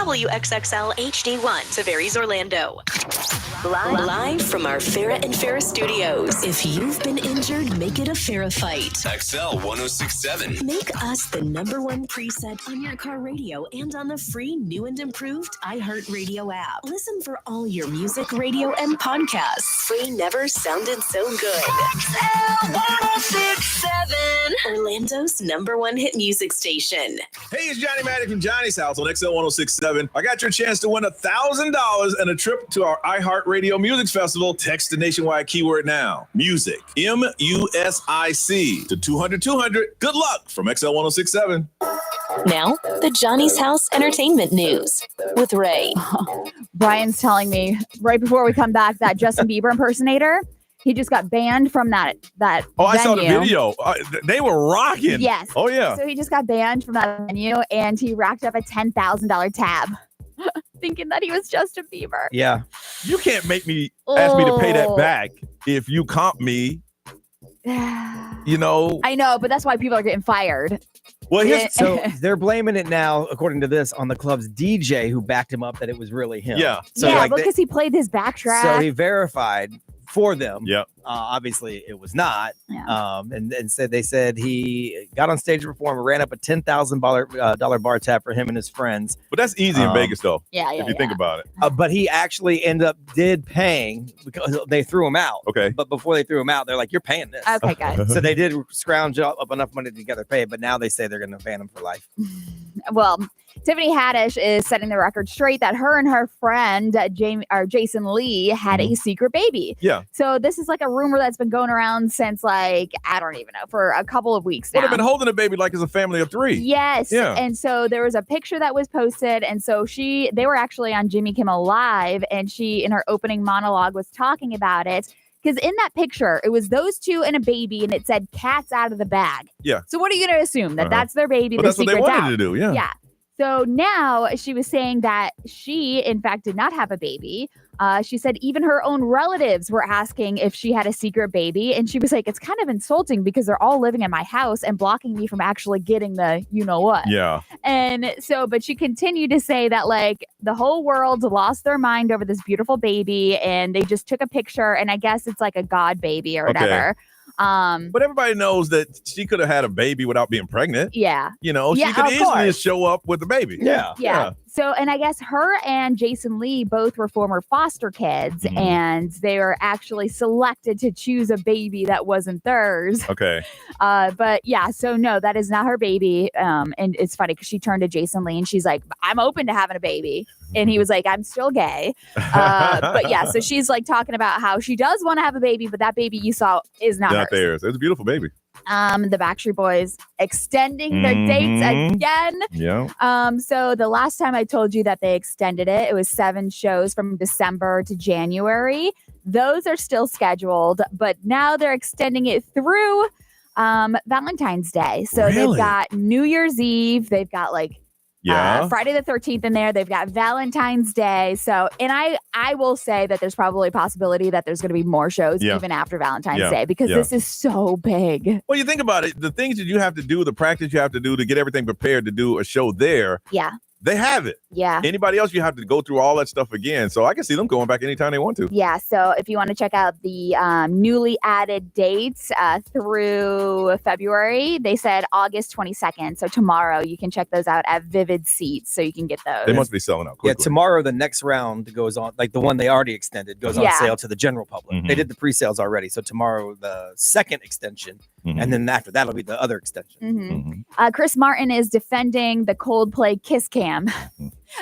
WXXL HD1, Tavares, Orlando. Live from our Farrah and Farrah studios. If you've been injured, make it a Farrah fight. XL 1067. Make us the #1 preset on your car radio and on the free new and improved iHeartRadio app. Listen for all your music, radio, and podcasts. Free never sounded so good. XL 1067. Orlando's #1 hit music station. Hey, it's Johnny Maddox from Johnny's House on XL 1067. I got your chance to win $1,000 and a trip to our iHeartRadio Music Festival. Text the nationwide keyword now. Music. MUSIC to 200-200. Good luck from XL 1067. Now, the Johnny's House Entertainment News with Ray. Brian's telling me right before we come back that Justin Bieber impersonator, he just got banned from that Oh, I venue. saw the video. They were rocking. Yes. Oh, yeah. So he just got banned from that venue, and he racked up a $10,000 tab, thinking that he was Justin Bieber. Yeah. You can't make me ask me to pay that back if you comp me. You know. I know, but that's why people are getting fired. Well, so they're blaming it now, according to this, on the club's DJ who backed him up that it was really him. Yeah. So yeah, like because he played his backtrack. So he verified for them. Yep. Obviously, it was not. Yeah. And they said he got on stage to perform, ran up a $10,000 bar tab for him and his friends. But that's easy in Vegas, though. Yeah, if you think about it. But he actually did paying because they threw him out. Okay. But before they threw him out, they're like, "You're paying this." Okay, good. So they did scrounge up enough money together to pay, but now they say they're going to ban him for life. Well, Tiffany Haddish is setting the record straight that her and her friend Jason Lee had a secret baby. Yeah. So this is like a rumor that's been going around since I don't even know, for a couple of weeks now. Well, they've been holding a baby like it's a family of 3. Yes. Yeah. And so there was a picture that was posted, and so they were actually on Jimmy Kimmel Live, and she in her opening monologue was talking about it. Because in that picture, it was those two and a baby, and it said "cats out of the bag." Yeah. So what are you going to assume that that's their baby? Well, the that's what they secret's wanted out? to do. Yeah. Yeah. So now she was saying that she, in fact, did not have a baby. She said even her own relatives were asking if she had a secret baby. And she was like, it's kind of insulting because they're all living in my house and blocking me from actually getting the you-know-what. Yeah. And so, but she continued to say that, like, the whole world lost their mind over this beautiful baby, and they just took a picture, and I guess it's like a god baby or whatever. But everybody knows that she could have had a baby without being pregnant. Yeah. You know, Yeah, she could of easily course. just show up with the baby. Yeah. So, and I guess her and Jason Lee both were former foster kids, and they were actually selected to choose a baby that wasn't theirs. Okay. But yeah, so no, that is not her baby. And it's funny because she turned to Jason Lee and she's like, I'm open to having a baby. And he was like, I'm still gay. But yeah, so she's like talking about how she does want to have a baby, but that baby you saw is not hers. theirs. It's a beautiful baby. The Backstreet Boys extending their dates again. Yeah. So the last time I told you that they extended it was 7 shows from December to January. Those are still scheduled, but now they're extending it through Valentine's Day. So they've got New Year's Eve. They've got like Friday the 13th in there. They've got Valentine's Day. So, and I will say that there's probably a possibility that there's going to be more shows even after Valentine's Day because this is so big. Well, you think about it, the things that you have to do, the practice you have to do to get everything prepared to do a show there. Yeah. They have it. Yeah. Anybody else, you have to go through all that stuff again. So I can see them going back anytime they want to. Yeah. So if you want to check out the newly added dates through February, they said August 22nd. So tomorrow you can check those out at Vivid Seats. So you can get those. They must be selling out quickly. Yeah, tomorrow the next round goes on, like the one they already extended goes on sale to the general public. They did the pre-sales already. So tomorrow the second extension, and then after that'll be the other extension. Chris Martin is defending the Coldplay Kiss Cam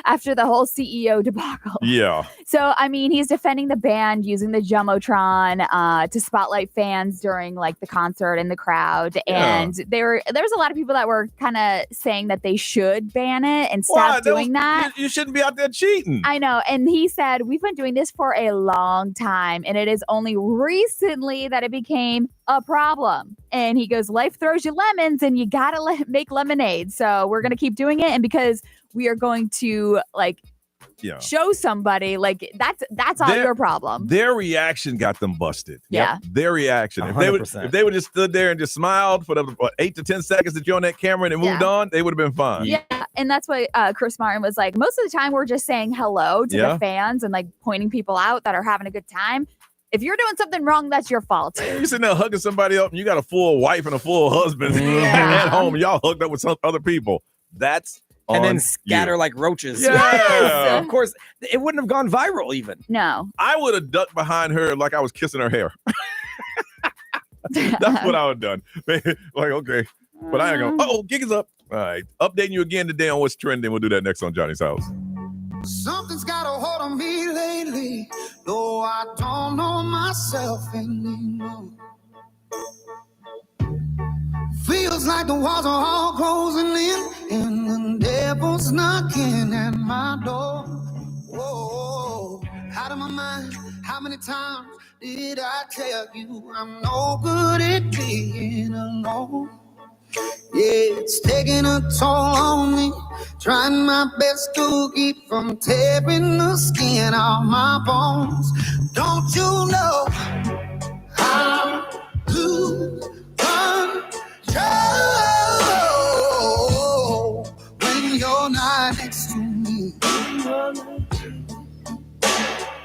after the whole CEO debacle. Yeah. So, I mean, he's defending the band using the Jumbotron to spotlight fans during like the concert and the crowd. And there was a lot of people that were kind of saying that they should ban it and stop doing that. You shouldn't be out there cheating. I know. And he said, we've been doing this for a long time, and it is only recently that it became a problem. And he goes, life throws you lemons and you got to make lemonade. So we're going to keep doing it. And because we are going to like show somebody, like that's all your problem. Their reaction got them busted. Yeah. Their reaction. If they would just stood there and just smiled for the 8 to 10 seconds that you're on that camera and moved on, they would have been fine. Yeah. And that's what Chris Martin was like. Most of the time we're just saying hello to the fans and like pointing people out that are having a good time. If you're doing something wrong, that's your fault. Man, you're sitting there hugging somebody up and you got a full wife and a full husband at home. Y'all hooked up with some other people. That's and then scatter like roaches. Yeah. Of course, it wouldn't have gone viral even. No. I would have ducked behind her like I was kissing her hair. That's what I would have done. Like, okay. But I ain't gonna, gig is up. All right. Updating you again today on what's trending. We'll do that next on Johnny's House. Something's got a hold on me lately, though I don't know myself anymore. Feels like the walls are all closing in, and the devil's knocking at my door. Whoa, out of my mind, how many times did I tell you I'm no good at being alone? Yeah, it's taking a toll on me, trying my best to keep from tearing the skin off my bones. Don't you know how to control when you're not next to me?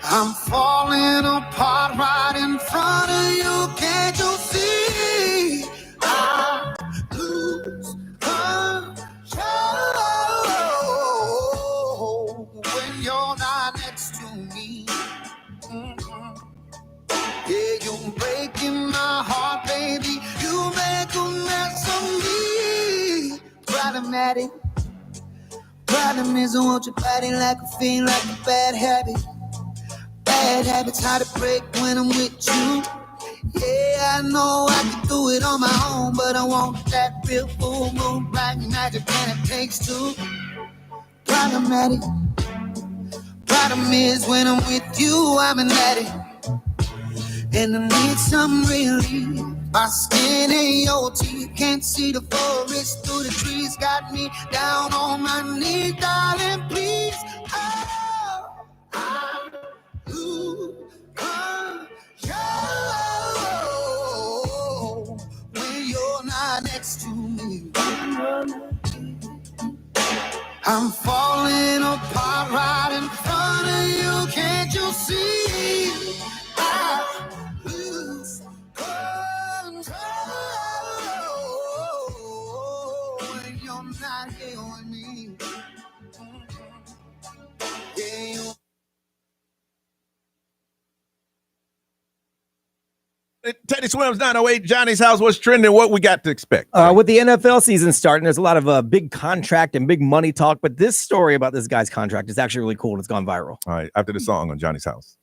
I'm falling apart right in front of you, can't you see? I lose control when you're not next to me. Yeah, you're breaking my heart, baby. You make a mess of me. Problematic. Problem is I want your body like a fiend, like a bad habit. Bad habits hard to break when I'm with you. Yeah, I know I can do it on my own, but I want that real full moon, black magic, and it takes two. Problematic. Problem is when I'm with you, I'm an addict, and I need some relief. My skin ain't your teeth, can't see the forest through the trees. Got me down on my knees, darling, please. Oh, I lose control when you're not next to me. I'm falling apart right in front of you, can't you see? I lose control when you're not here with me. Yeah, Teddy Swims 908, Johnny's House. What's trending? What we got to expect? With the NFL season starting, there's a lot of big contract and big money talk, but this story about this guy's contract is actually really cool and it's gone viral. All right, after the song on Johnny's House.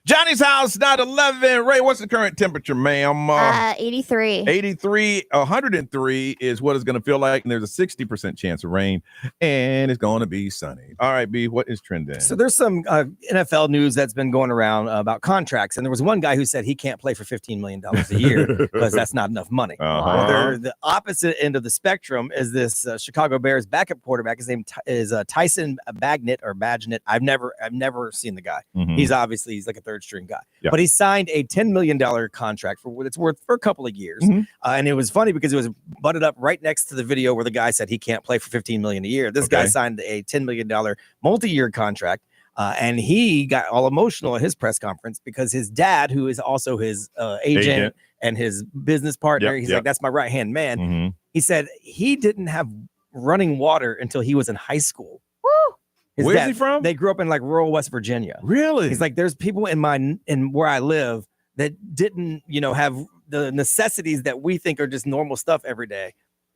Johnny's house, 911. Ray, what's the current temperature, ma'am? 83. 83, 103 is what it's going to feel like, and there's a 60% chance of rain, and it's going to be sunny. All right, B, what is trending? So there's some NFL news that's been going around about contracts, and there was one guy who said he can't play for $15 million a year because that's not enough money. Well, the opposite end of the spectrum is this Chicago Bears backup quarterback. His name is Tyson Badgett. I've never seen the guy. He's like a third string guy, but he signed a $10 million contract for what it's worth for a couple of years. And it was funny because it was butted up right next to the video where the guy said he can't play for $15 million a year. This guy signed a $10 million multi-year contract. And he got all emotional at his press conference because his dad, who is also his agent and his business partner, he's like, that's my right-hand man. He said he didn't have running water until he was in high school. Where's he from? They grew up in like rural West Virginia. Really? He's like, there's people in where I live that didn't, have the necessities that we think are just normal stuff every day.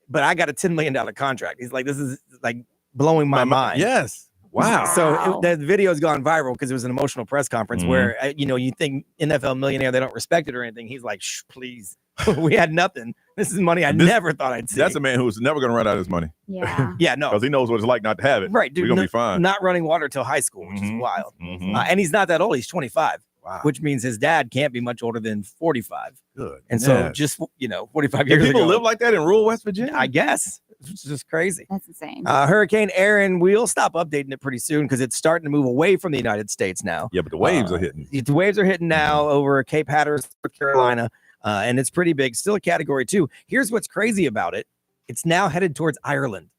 But I got a $10 million contract. He's like, this is like blowing my mind. Yes. Wow. So the video's gone viral because it was an emotional press conference where, you think NFL millionaire, they don't respect it or anything. He's like, shh, please. We had nothing. This is money I never thought I'd see. That's a man who's never going to run out of his money. Yeah. Yeah, no. Because he knows what it's like not to have it. Right, dude. We're going to be fine. Not running water till high school, which is wild. And he's not that old. He's 25. Wow. Which means his dad can't be much older than 45. Good. And so just, 45 years people ago. live like that in rural West Virginia? I guess. It's just crazy. That's insane. Hurricane Aaron, we'll stop updating it pretty soon because it's starting to move away from the United States now. Yeah, but the waves are hitting. The waves are hitting now over Cape Hatteras, North Carolina, and it's pretty big. Still a category 2. Here's what's crazy about it. It's now headed towards Ireland.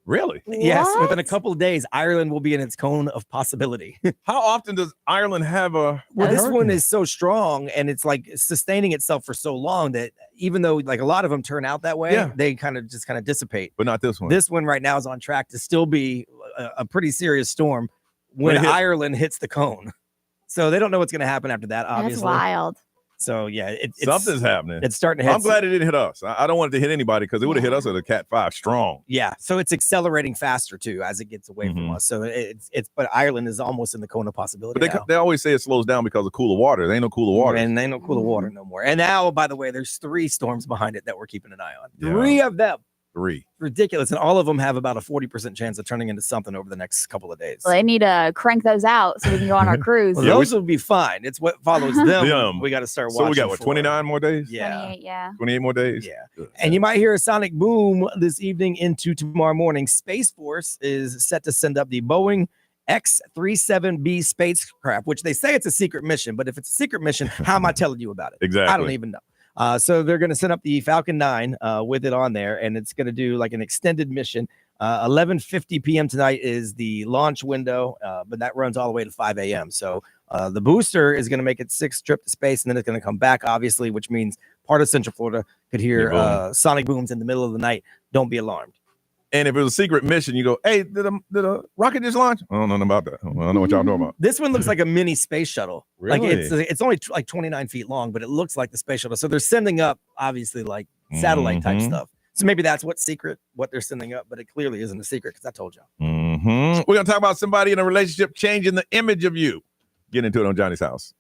Really? Yes. Within a couple of days, Ireland will be in its cone of possibility. How often does Ireland have a this one is so strong and it's like sustaining itself for so long that even though like a lot of them turn out that way, they kind of dissipate. But not this one. This one right now is on track to still be a pretty serious storm when Ireland hits the cone. So they don't know what's going to happen after that, obviously. That's wild. So yeah, something's happening. It's starting to hit. I'm glad it didn't hit us. I don't want it to hit anybody because it would have hit us at a Cat 5 strong. Yeah, so it's accelerating faster too as it gets away from us. So but Ireland is almost in the cone of possibility. But they always say it slows down because of cooler water. There ain't no cooler water. And there ain't no cooler water no more. And now, by the way, there's 3 storms behind it that we're keeping an eye on. 3 of them. 3. Ridiculous. And all of them have about a 40% chance of turning into something over the next couple of days. Well, they need to crank those out so we can go on our cruise. Well, those will be fine. It's what follows them. We got to start watching. So we got, 29 more days? Yeah. 28, yeah. 28 more days? Yeah. Good. And you might hear a sonic boom this evening into tomorrow morning. Space Force is set to send up the Boeing X-37B spacecraft, which they say it's a secret mission. But if it's a secret mission, how am I telling you about it? Exactly. I don't even know. So they're going to send up the Falcon 9 with it on there, and it's going to do like an extended mission. 11:50 p.m. tonight is the launch window, but that runs all the way to 5 a.m. So the booster is going to make its 6th trip to space, and then it's going to come back, obviously, which means part of Central Florida could hear sonic booms in the middle of the night. Don't be alarmed. And if it was a secret mission, you go, hey, did a rocket just launch? I don't know about that. I don't know what y'all know about. This one looks like a mini space shuttle. Really? Like it's only like 29 feet long, but it looks like the space shuttle. So they're sending up, obviously, like satellite type stuff. So maybe that's what they're sending up, but it clearly isn't a secret because I told y'all. We're going to talk about somebody in a relationship changing the image of you. Get into it on Johnny's house.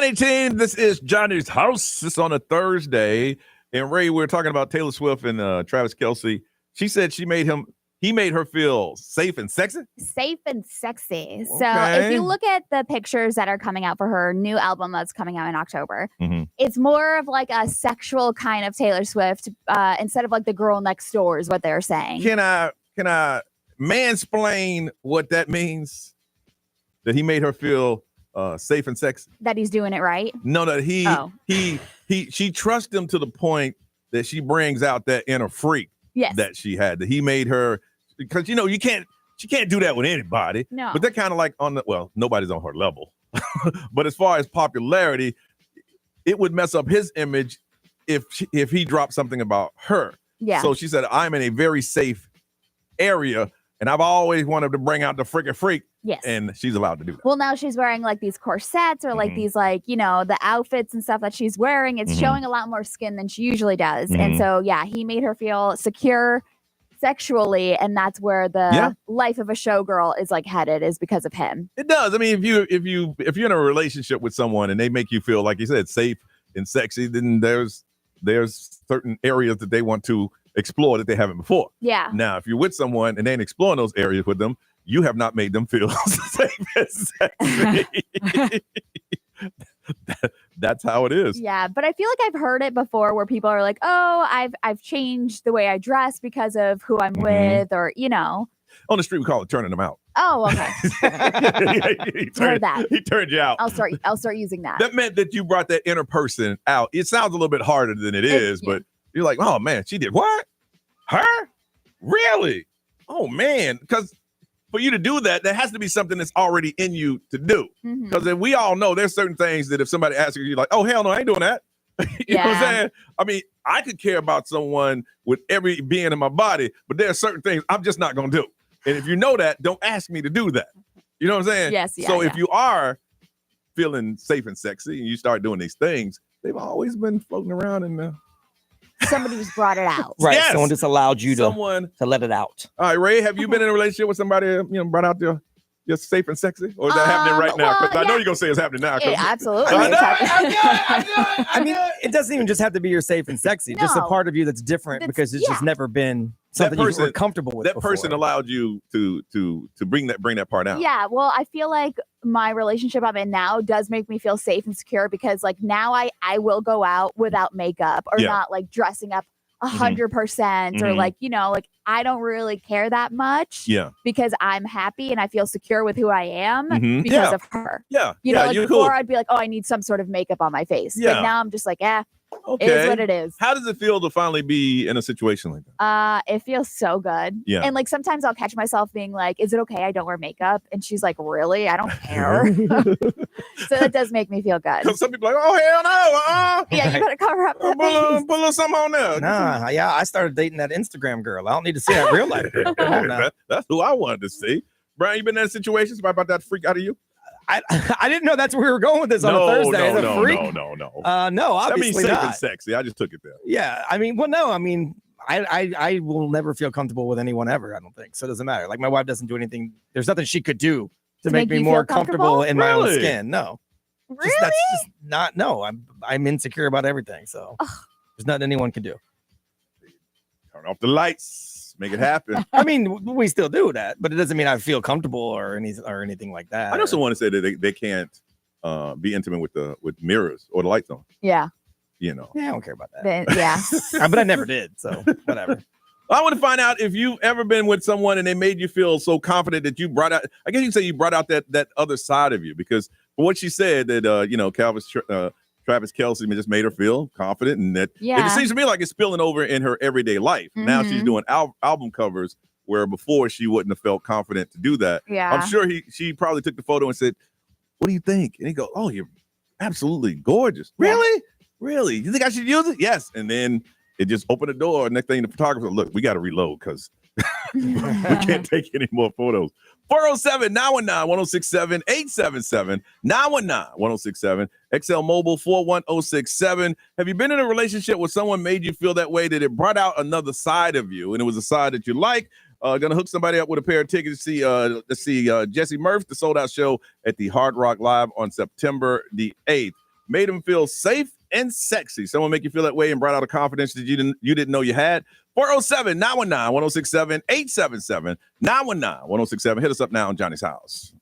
9:18, this is Johnny's House. It's on a Thursday. And Ray, we're talking about Taylor Swift and Travis Kelce. She said he made her feel safe and sexy? Safe and sexy. Okay. So if you look at the pictures that are coming out for her new album that's coming out in October, it's more of like a sexual kind of Taylor Swift instead of like the girl next door is what they're saying. Can I mansplain what that means? That he made her feel safe and sexy? That he's doing it right? No, that she trusts him to the point that she brings out that inner freak that she had. That he made her, because she can't do that with anybody. No. But they're kind of like nobody's on her level. But as far as popularity, it would mess up his image if he dropped something about her. Yeah. So she said, I'm in a very safe area, and I've always wanted to bring out the freaking freak. Yes. And she's allowed to do that. Well, now she's wearing like these corsets or like these like, the outfits and stuff that she's wearing. It's showing a lot more skin than she usually does. And so, he made her feel secure sexually. And that's where the life of a showgirl is like headed, is because of him. It does. I mean, if you're in a relationship with someone and they make you feel, like you said, safe and sexy, then there's certain areas that they want to explore that they haven't before. Yeah. Now, if you're with someone and they ain't exploring those areas with them, you have not made them feel safe and sexy. That's how it is. Yeah, but I feel like I've heard it before where people are like, "Oh, I've changed the way I dress because of who I'm with," or On the street, we call it turning them out. Oh, okay. Heard that. He turned you out. I'll start using that. That meant that you brought that inner person out. It sounds a little bit harder than it is, but you're like, oh man, she did what? Her? Really? Oh man, because for you to do that, there has to be something that's already in you to do. Because we all know there's certain things that if somebody asks you, you're like, oh, hell no, I ain't doing that. You know what I'm saying? I mean, I could care about someone with every being in my body, but there are certain things I'm just not going to do. And if you know that, don't ask me to do that. You know what I'm saying? Yes. Yeah, so if you are feeling safe and sexy and you start doing these things, they've always been floating around in the... Somebody just brought it out. Right. Yes. Someone just allowed you to let it out. All right, Ray, have you been in a relationship with somebody, brought out you're safe and sexy? Or is that happening right now? Because I know you're going to say it's happening now. Absolutely. I mean, it doesn't even just have to be your safe and sexy. Just a part of you that's different because it's just never been something you were comfortable with. That person allowed you to bring that part out. Yeah, well, I feel like my relationship I'm in now does make me feel safe and secure because like now I will go out without makeup or not like dressing up 100% or like, like I don't really care that much because I'm happy and I feel secure with who I am because of her. Yeah. Like before I'd be like, oh, I need some sort of makeup on my face. But now I'm just like, it is what it is. How does it feel to finally be in a situation like that? It feels so good. Yeah. And like sometimes I'll catch myself being like, is it okay I don't wear makeup? And she's like, really? I don't care. So that does make me feel good. Because some people are like, oh, hell no. Yeah, you better cover up that face. Put a little something on there. Nah, I started dating that Instagram girl. I don't need to see that real life girl. Come on now. That's who I wanted to see. Brian, you been in that situation? Somebody about that freak out of you? I didn't know that's where we were going with this on a Thursday. No, obviously I mean, safe not. and sexy. I just took it there. Yeah, I mean, well, no, I mean, I will never feel comfortable with anyone ever. I don't think so. It doesn't matter. Like my wife doesn't do anything. There's nothing she could do to make me more comfortable in my own skin. No, really? That's just not. No, I'm insecure about everything. So there's nothing anyone can do. Turn off the lights. Make it happen. I mean, we still do that, but it doesn't mean I feel comfortable or anything like that. I also want to say that they can't be intimate with mirrors or the lights on. Yeah. Yeah, I don't care about that. Yeah. But I never did, so whatever. I want to find out if you've ever been with someone and they made you feel so confident that you brought out, I guess you say you brought out that other side of you, because for what she said that, Travis Kelce just made her feel confident, and that it seems to me like it's spilling over in her everyday life. Now she's doing album covers where before she wouldn't have felt confident to do that. Yeah. I'm sure she probably took the photo and said, what do you think? And he goes, oh, you're absolutely gorgeous. Really? Really? You think I should use it? Yes. And then it just opened the door. Next thing the photographer, look, we got to reload because we can't take any more photos. 407-919-1067, 877-919-1067, XL Mobile 41067. Have you been in a relationship where someone made you feel that way, that it brought out another side of you, and it was a side that you like? Gonna hook somebody up with a pair of tickets to see Jesse Murph, the sold out show at the Hard Rock Live on September the 8th. made them feel safe and sexy. Someone make you feel that way and brought out a confidence that you didn't know you had. 407-919-1067, 877-919-1067. Hit us up now on Johnny's House.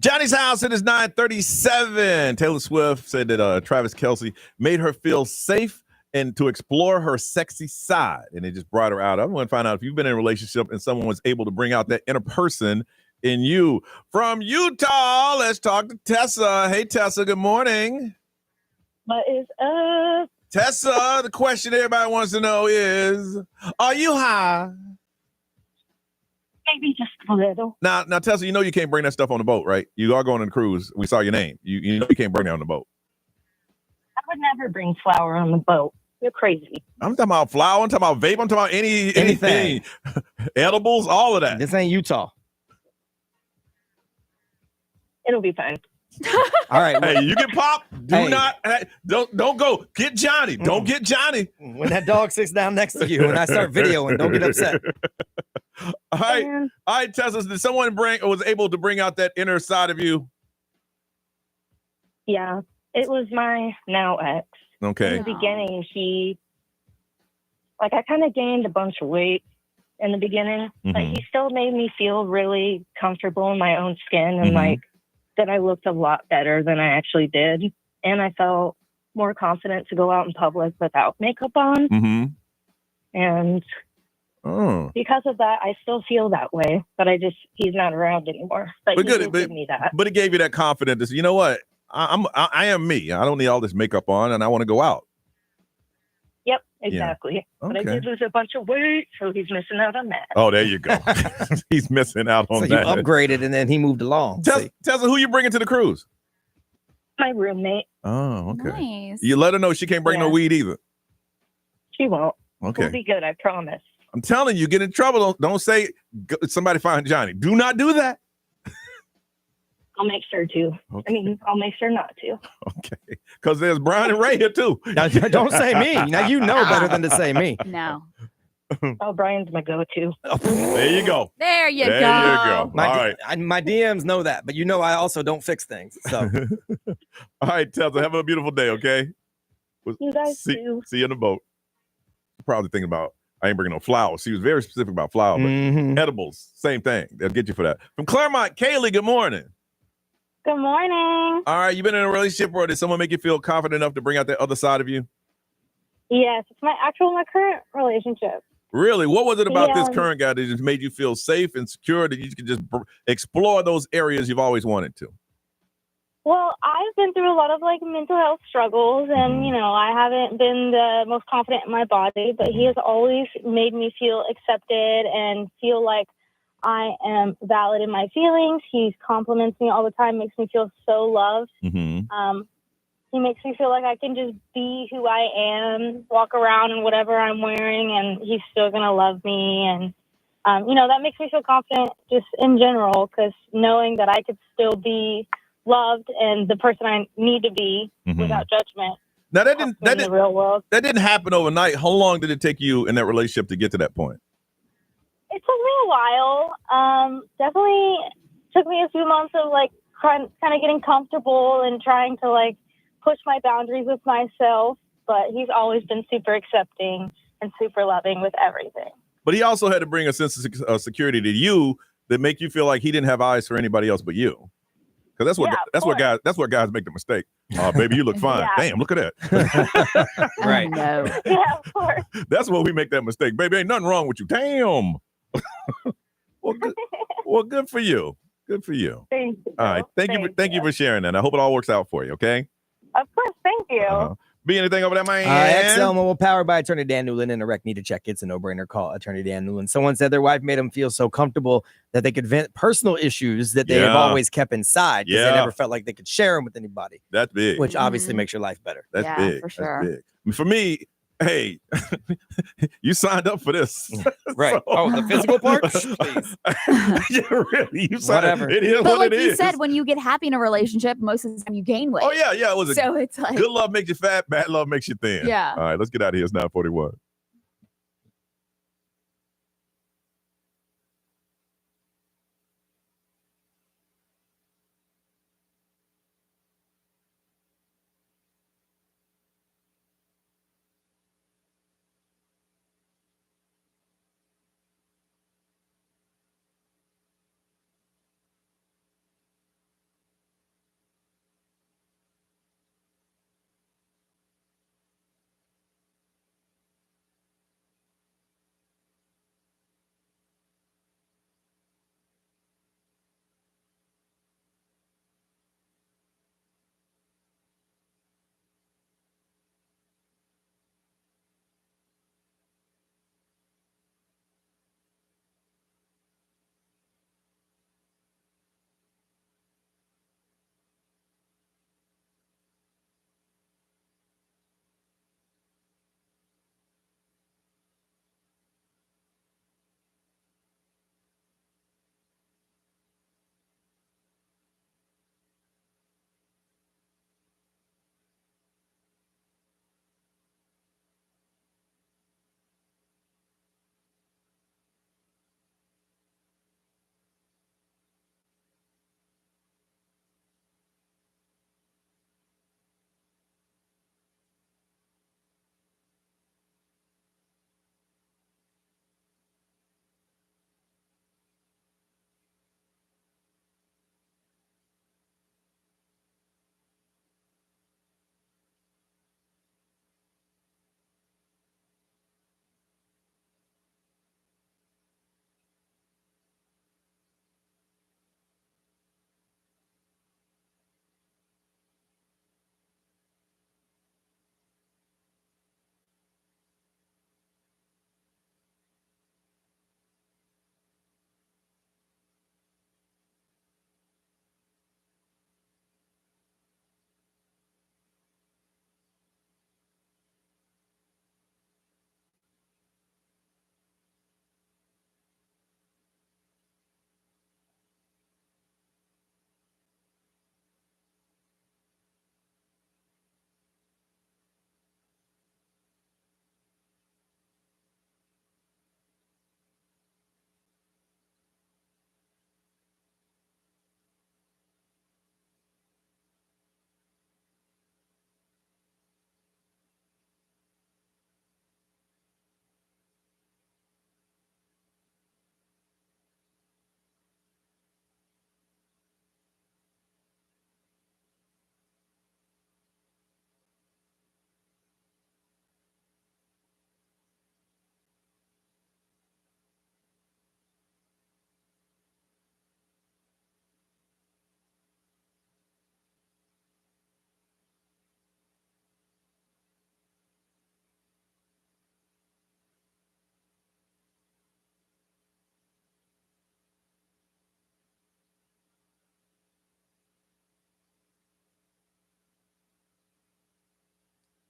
Johnny's house, it is 9:37. Taylor Swift said that Travis Kelce made her feel safe and to explore her sexy side. And it just brought her out. I want to find out if you've been in a relationship and someone was able to bring out that inner person in you. From Utah, let's talk to Tessa. Hey, Tessa, good morning. What is up? Tessa, the question everybody wants to know is, are you high? Maybe just a little. Now, Tessa, you know you can't bring that stuff on the boat, right? You are going on a cruise. We saw your name. You know you can't bring that on the boat. I would never bring flour on the boat. You're crazy. I'm talking about flour. I'm talking about vape. I'm talking about anything. Edibles, all of that. This ain't Utah. It'll be fine. All right. Hey, you get popped. Don't go. Get Johnny. Don't get Johnny. When that dog sits down next to you and I start videoing, don't get upset. All right, Tessa, did someone was able to bring out that inner side of you? Yeah, it was my now ex. Okay. In the beginning, I kind of gained a bunch of weight in the beginning, but he still made me feel really comfortable in my own skin and that I looked a lot better than I actually did. And I felt more confident to go out in public without makeup on. And because of that, I still feel that way, but he's not around anymore. But he did give me that. But it gave you that confidence. You know what? I am me. I don't need all this makeup on, and I want to go out. Yep, exactly. Yeah. But I did lose a bunch of weight, so he's missing out on that. Oh, there you go. He's missing out on that. So you upgraded, and then he moved along. Tessa, who you bringing to the cruise? My roommate. Oh, okay. Nice. You let her know she can't bring no weed either. She won't. Okay. It'll be good, I promise. I'm telling you, get in trouble. Don't say somebody find Johnny. Do not do that. I'll make sure to. Okay. I mean, I'll make sure not to. Okay. Because there's Brian and Ray here too. Now, don't say me. Now you know better than to say me. No. Oh, Brian's my go-to. There you go. There you go. All right. My DMs know that, but you know I also don't fix things. So, all right, Tessa, have a beautiful day, okay? You guys too. See you in the boat. Probably thinking about, I ain't bringing no flowers. She was very specific about flour, but edibles, same thing. They'll get you for that. From Claremont, Kaylee, good morning. Good morning. All right, you been in a relationship or did someone make you feel confident enough to bring out that other side of you? Yes, it's my current relationship. Really? What was it about this current guy that just made you feel safe and secure that you could just explore those areas you've always wanted to? Well, I've been through a lot of mental health struggles and, I haven't been the most confident in my body, but he has always made me feel accepted and feel like I am valid in my feelings. He compliments me all the time, makes me feel so loved. He makes me feel like I can just be who I am, walk around in whatever I'm wearing, and he's still going to love me. And, that makes me feel confident just in general, because knowing that I could still be loved and the person I need to be without judgment. Now, that real world. didn't happen overnight. How long did it take you in that relationship to get to that point? It took me a while. Definitely took me a few months of kind of getting comfortable and trying to push my boundaries with myself. But he's always been super accepting and super loving with everything. But he also had to bring a sense of security to you that make you feel like he didn't have eyes for anybody else but you. Because that's where guys make the mistake. Oh, baby, you look fine. Damn, look at that. Right. No. Yeah, of course. That's where we make that mistake. Baby, ain't nothing wrong with you. Damn. Well, good for you. Good for you. Thank you. All right. Thank you for sharing that. I hope it all works out for you, okay? Of course. Thank you. Be anything over there, man? XL Mobile powered by Attorney Dan Newland, and a wreck need to check. It's a no-brainer. Call Attorney Dan Newland. Someone said their wife made them feel so comfortable that they could vent personal issues that they have always kept inside because they never felt like they could share them with anybody. That's big. Which obviously makes your life better. That's big. For sure. That's big. For me, hey, you signed up for this. Right. The physical part? Please. Yeah, really. You signed Whatever. It is But what like it you is. said, when you get happy in a relationship, most of the time you gain weight. Oh, yeah. It was so it's like good love makes you fat, bad love makes you thin. Yeah. All right, let's get out of here. It's 9:41.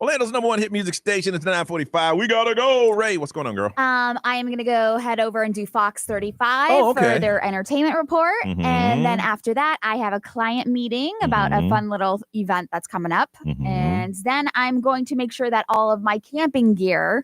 Orlando's number one hit music station. It's 9:45. We gotta go. Ray, what's going on, girl? I am going to go head over and do Fox 35 okay. for their entertainment report. Mhm. And then after that, I have a client meeting about a fun little event that's coming up. And then I'm going to make sure that all of my camping gear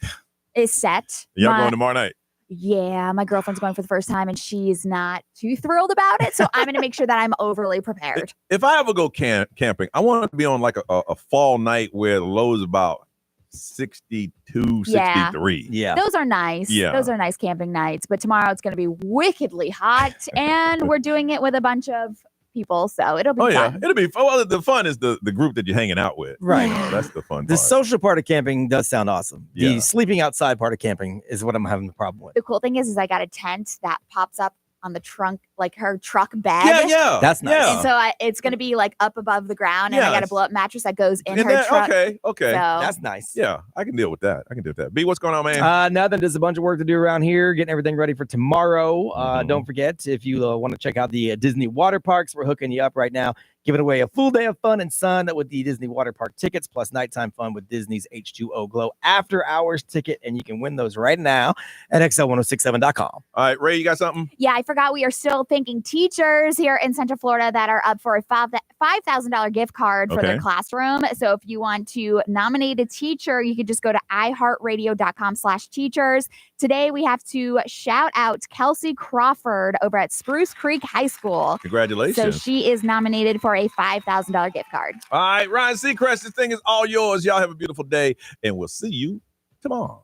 is set. Y'all going tomorrow night? Yeah, my girlfriend's going for the first time and she's not too thrilled about it. So I'm going to make sure that I'm overly prepared. If I ever go camping, I want to be on like a fall night where the low is about 62, 63. Yeah. Those are nice. Yeah. Those are nice camping nights. But tomorrow it's going to be wickedly hot and we're doing it with a bunch of people. So it'll be fun. It'll be fun. Well, the fun is the group that you're hanging out with. Right. That's the fun part. The social part of camping does sound awesome. Yeah. The sleeping outside part of camping is what I'm having the problem with. The cool thing is I got a tent that pops up on the trunk, like her truck bed. Yeah. That's nice. Yeah. And so it's going to be like up above the ground, and I got a blow up mattress that goes in her truck. Okay. So, That's nice. Yeah, I can deal with that. B, what's going on, man? Nothing. There's a bunch of work to do around here, getting everything ready for tomorrow. Don't forget, if you want to check out the Disney water parks, we're hooking you up right now, giving away a full day of fun and sun with the Disney water park tickets, plus nighttime fun with Disney's H2O Glow after hours ticket, and you can win those right now at xl1067.com. All right, Ray, you got something? Yeah, I forgot we are still thanking teachers here in Central Florida that are up for a $5,000 gift card for their classroom. So if you want to nominate a teacher, you can just go to iHeartRadio.com/teachers. Today, we have to shout out Kelsey Crawford over at Spruce Creek High School. Congratulations. So she is nominated for a $5,000 gift card. All right, Ryan Seacrest, this thing is all yours. Y'all have a beautiful day, and we'll see you tomorrow.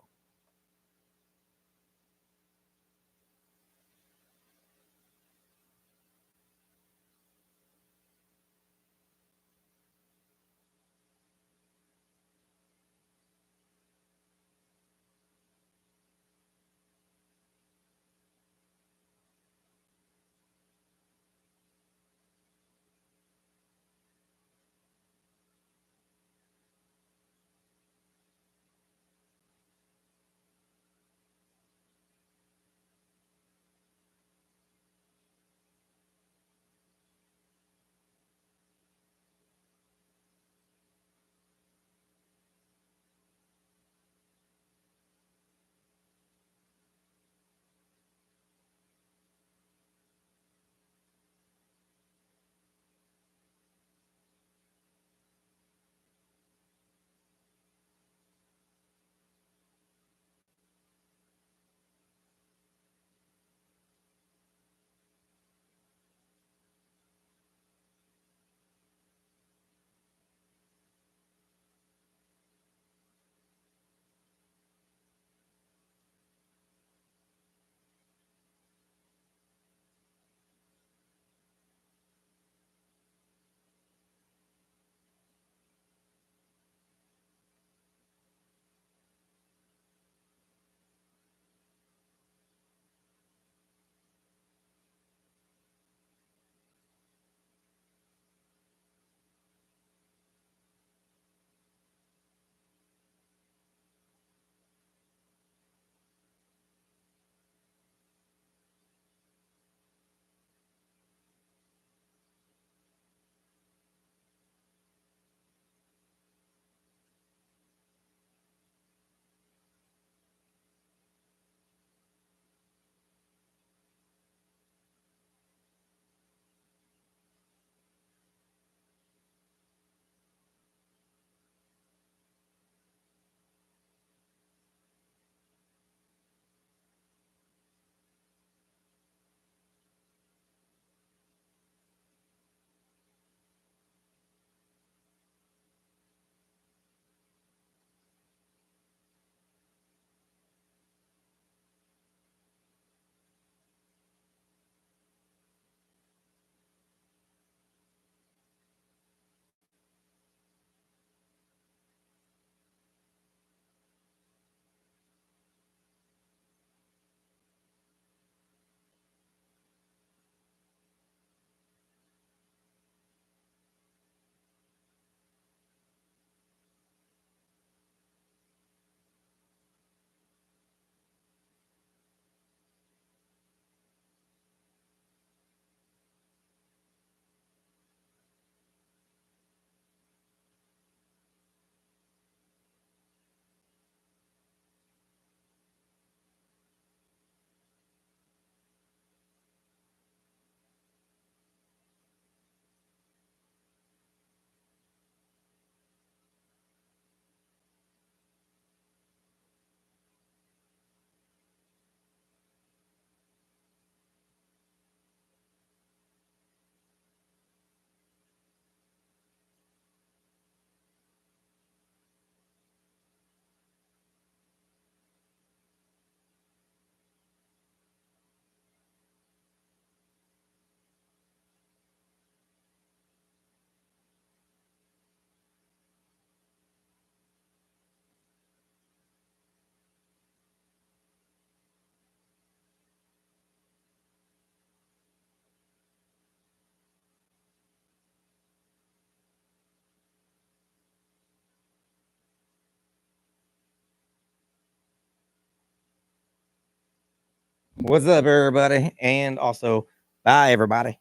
What's up, everybody? And also, bye, everybody.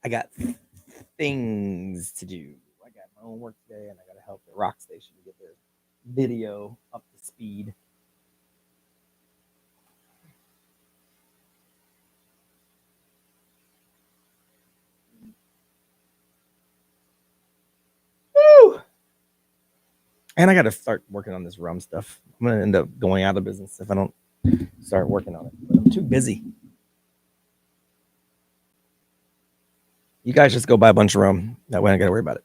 I got things to do. I got my own work today, and I got to help the rock station get their video up to speed. Woo! And I got to start working on this rum stuff. I'm going to end up going out of business if I don't start working on it. But I'm too busy. You guys just go buy a bunch of rum. That way I got to worry about it.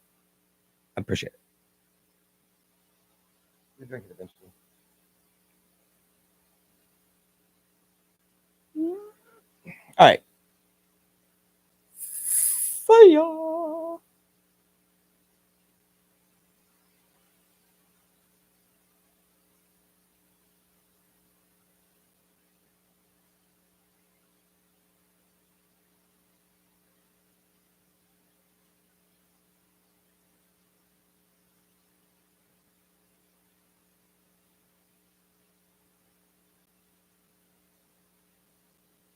I appreciate it. We drink it eventually. All right.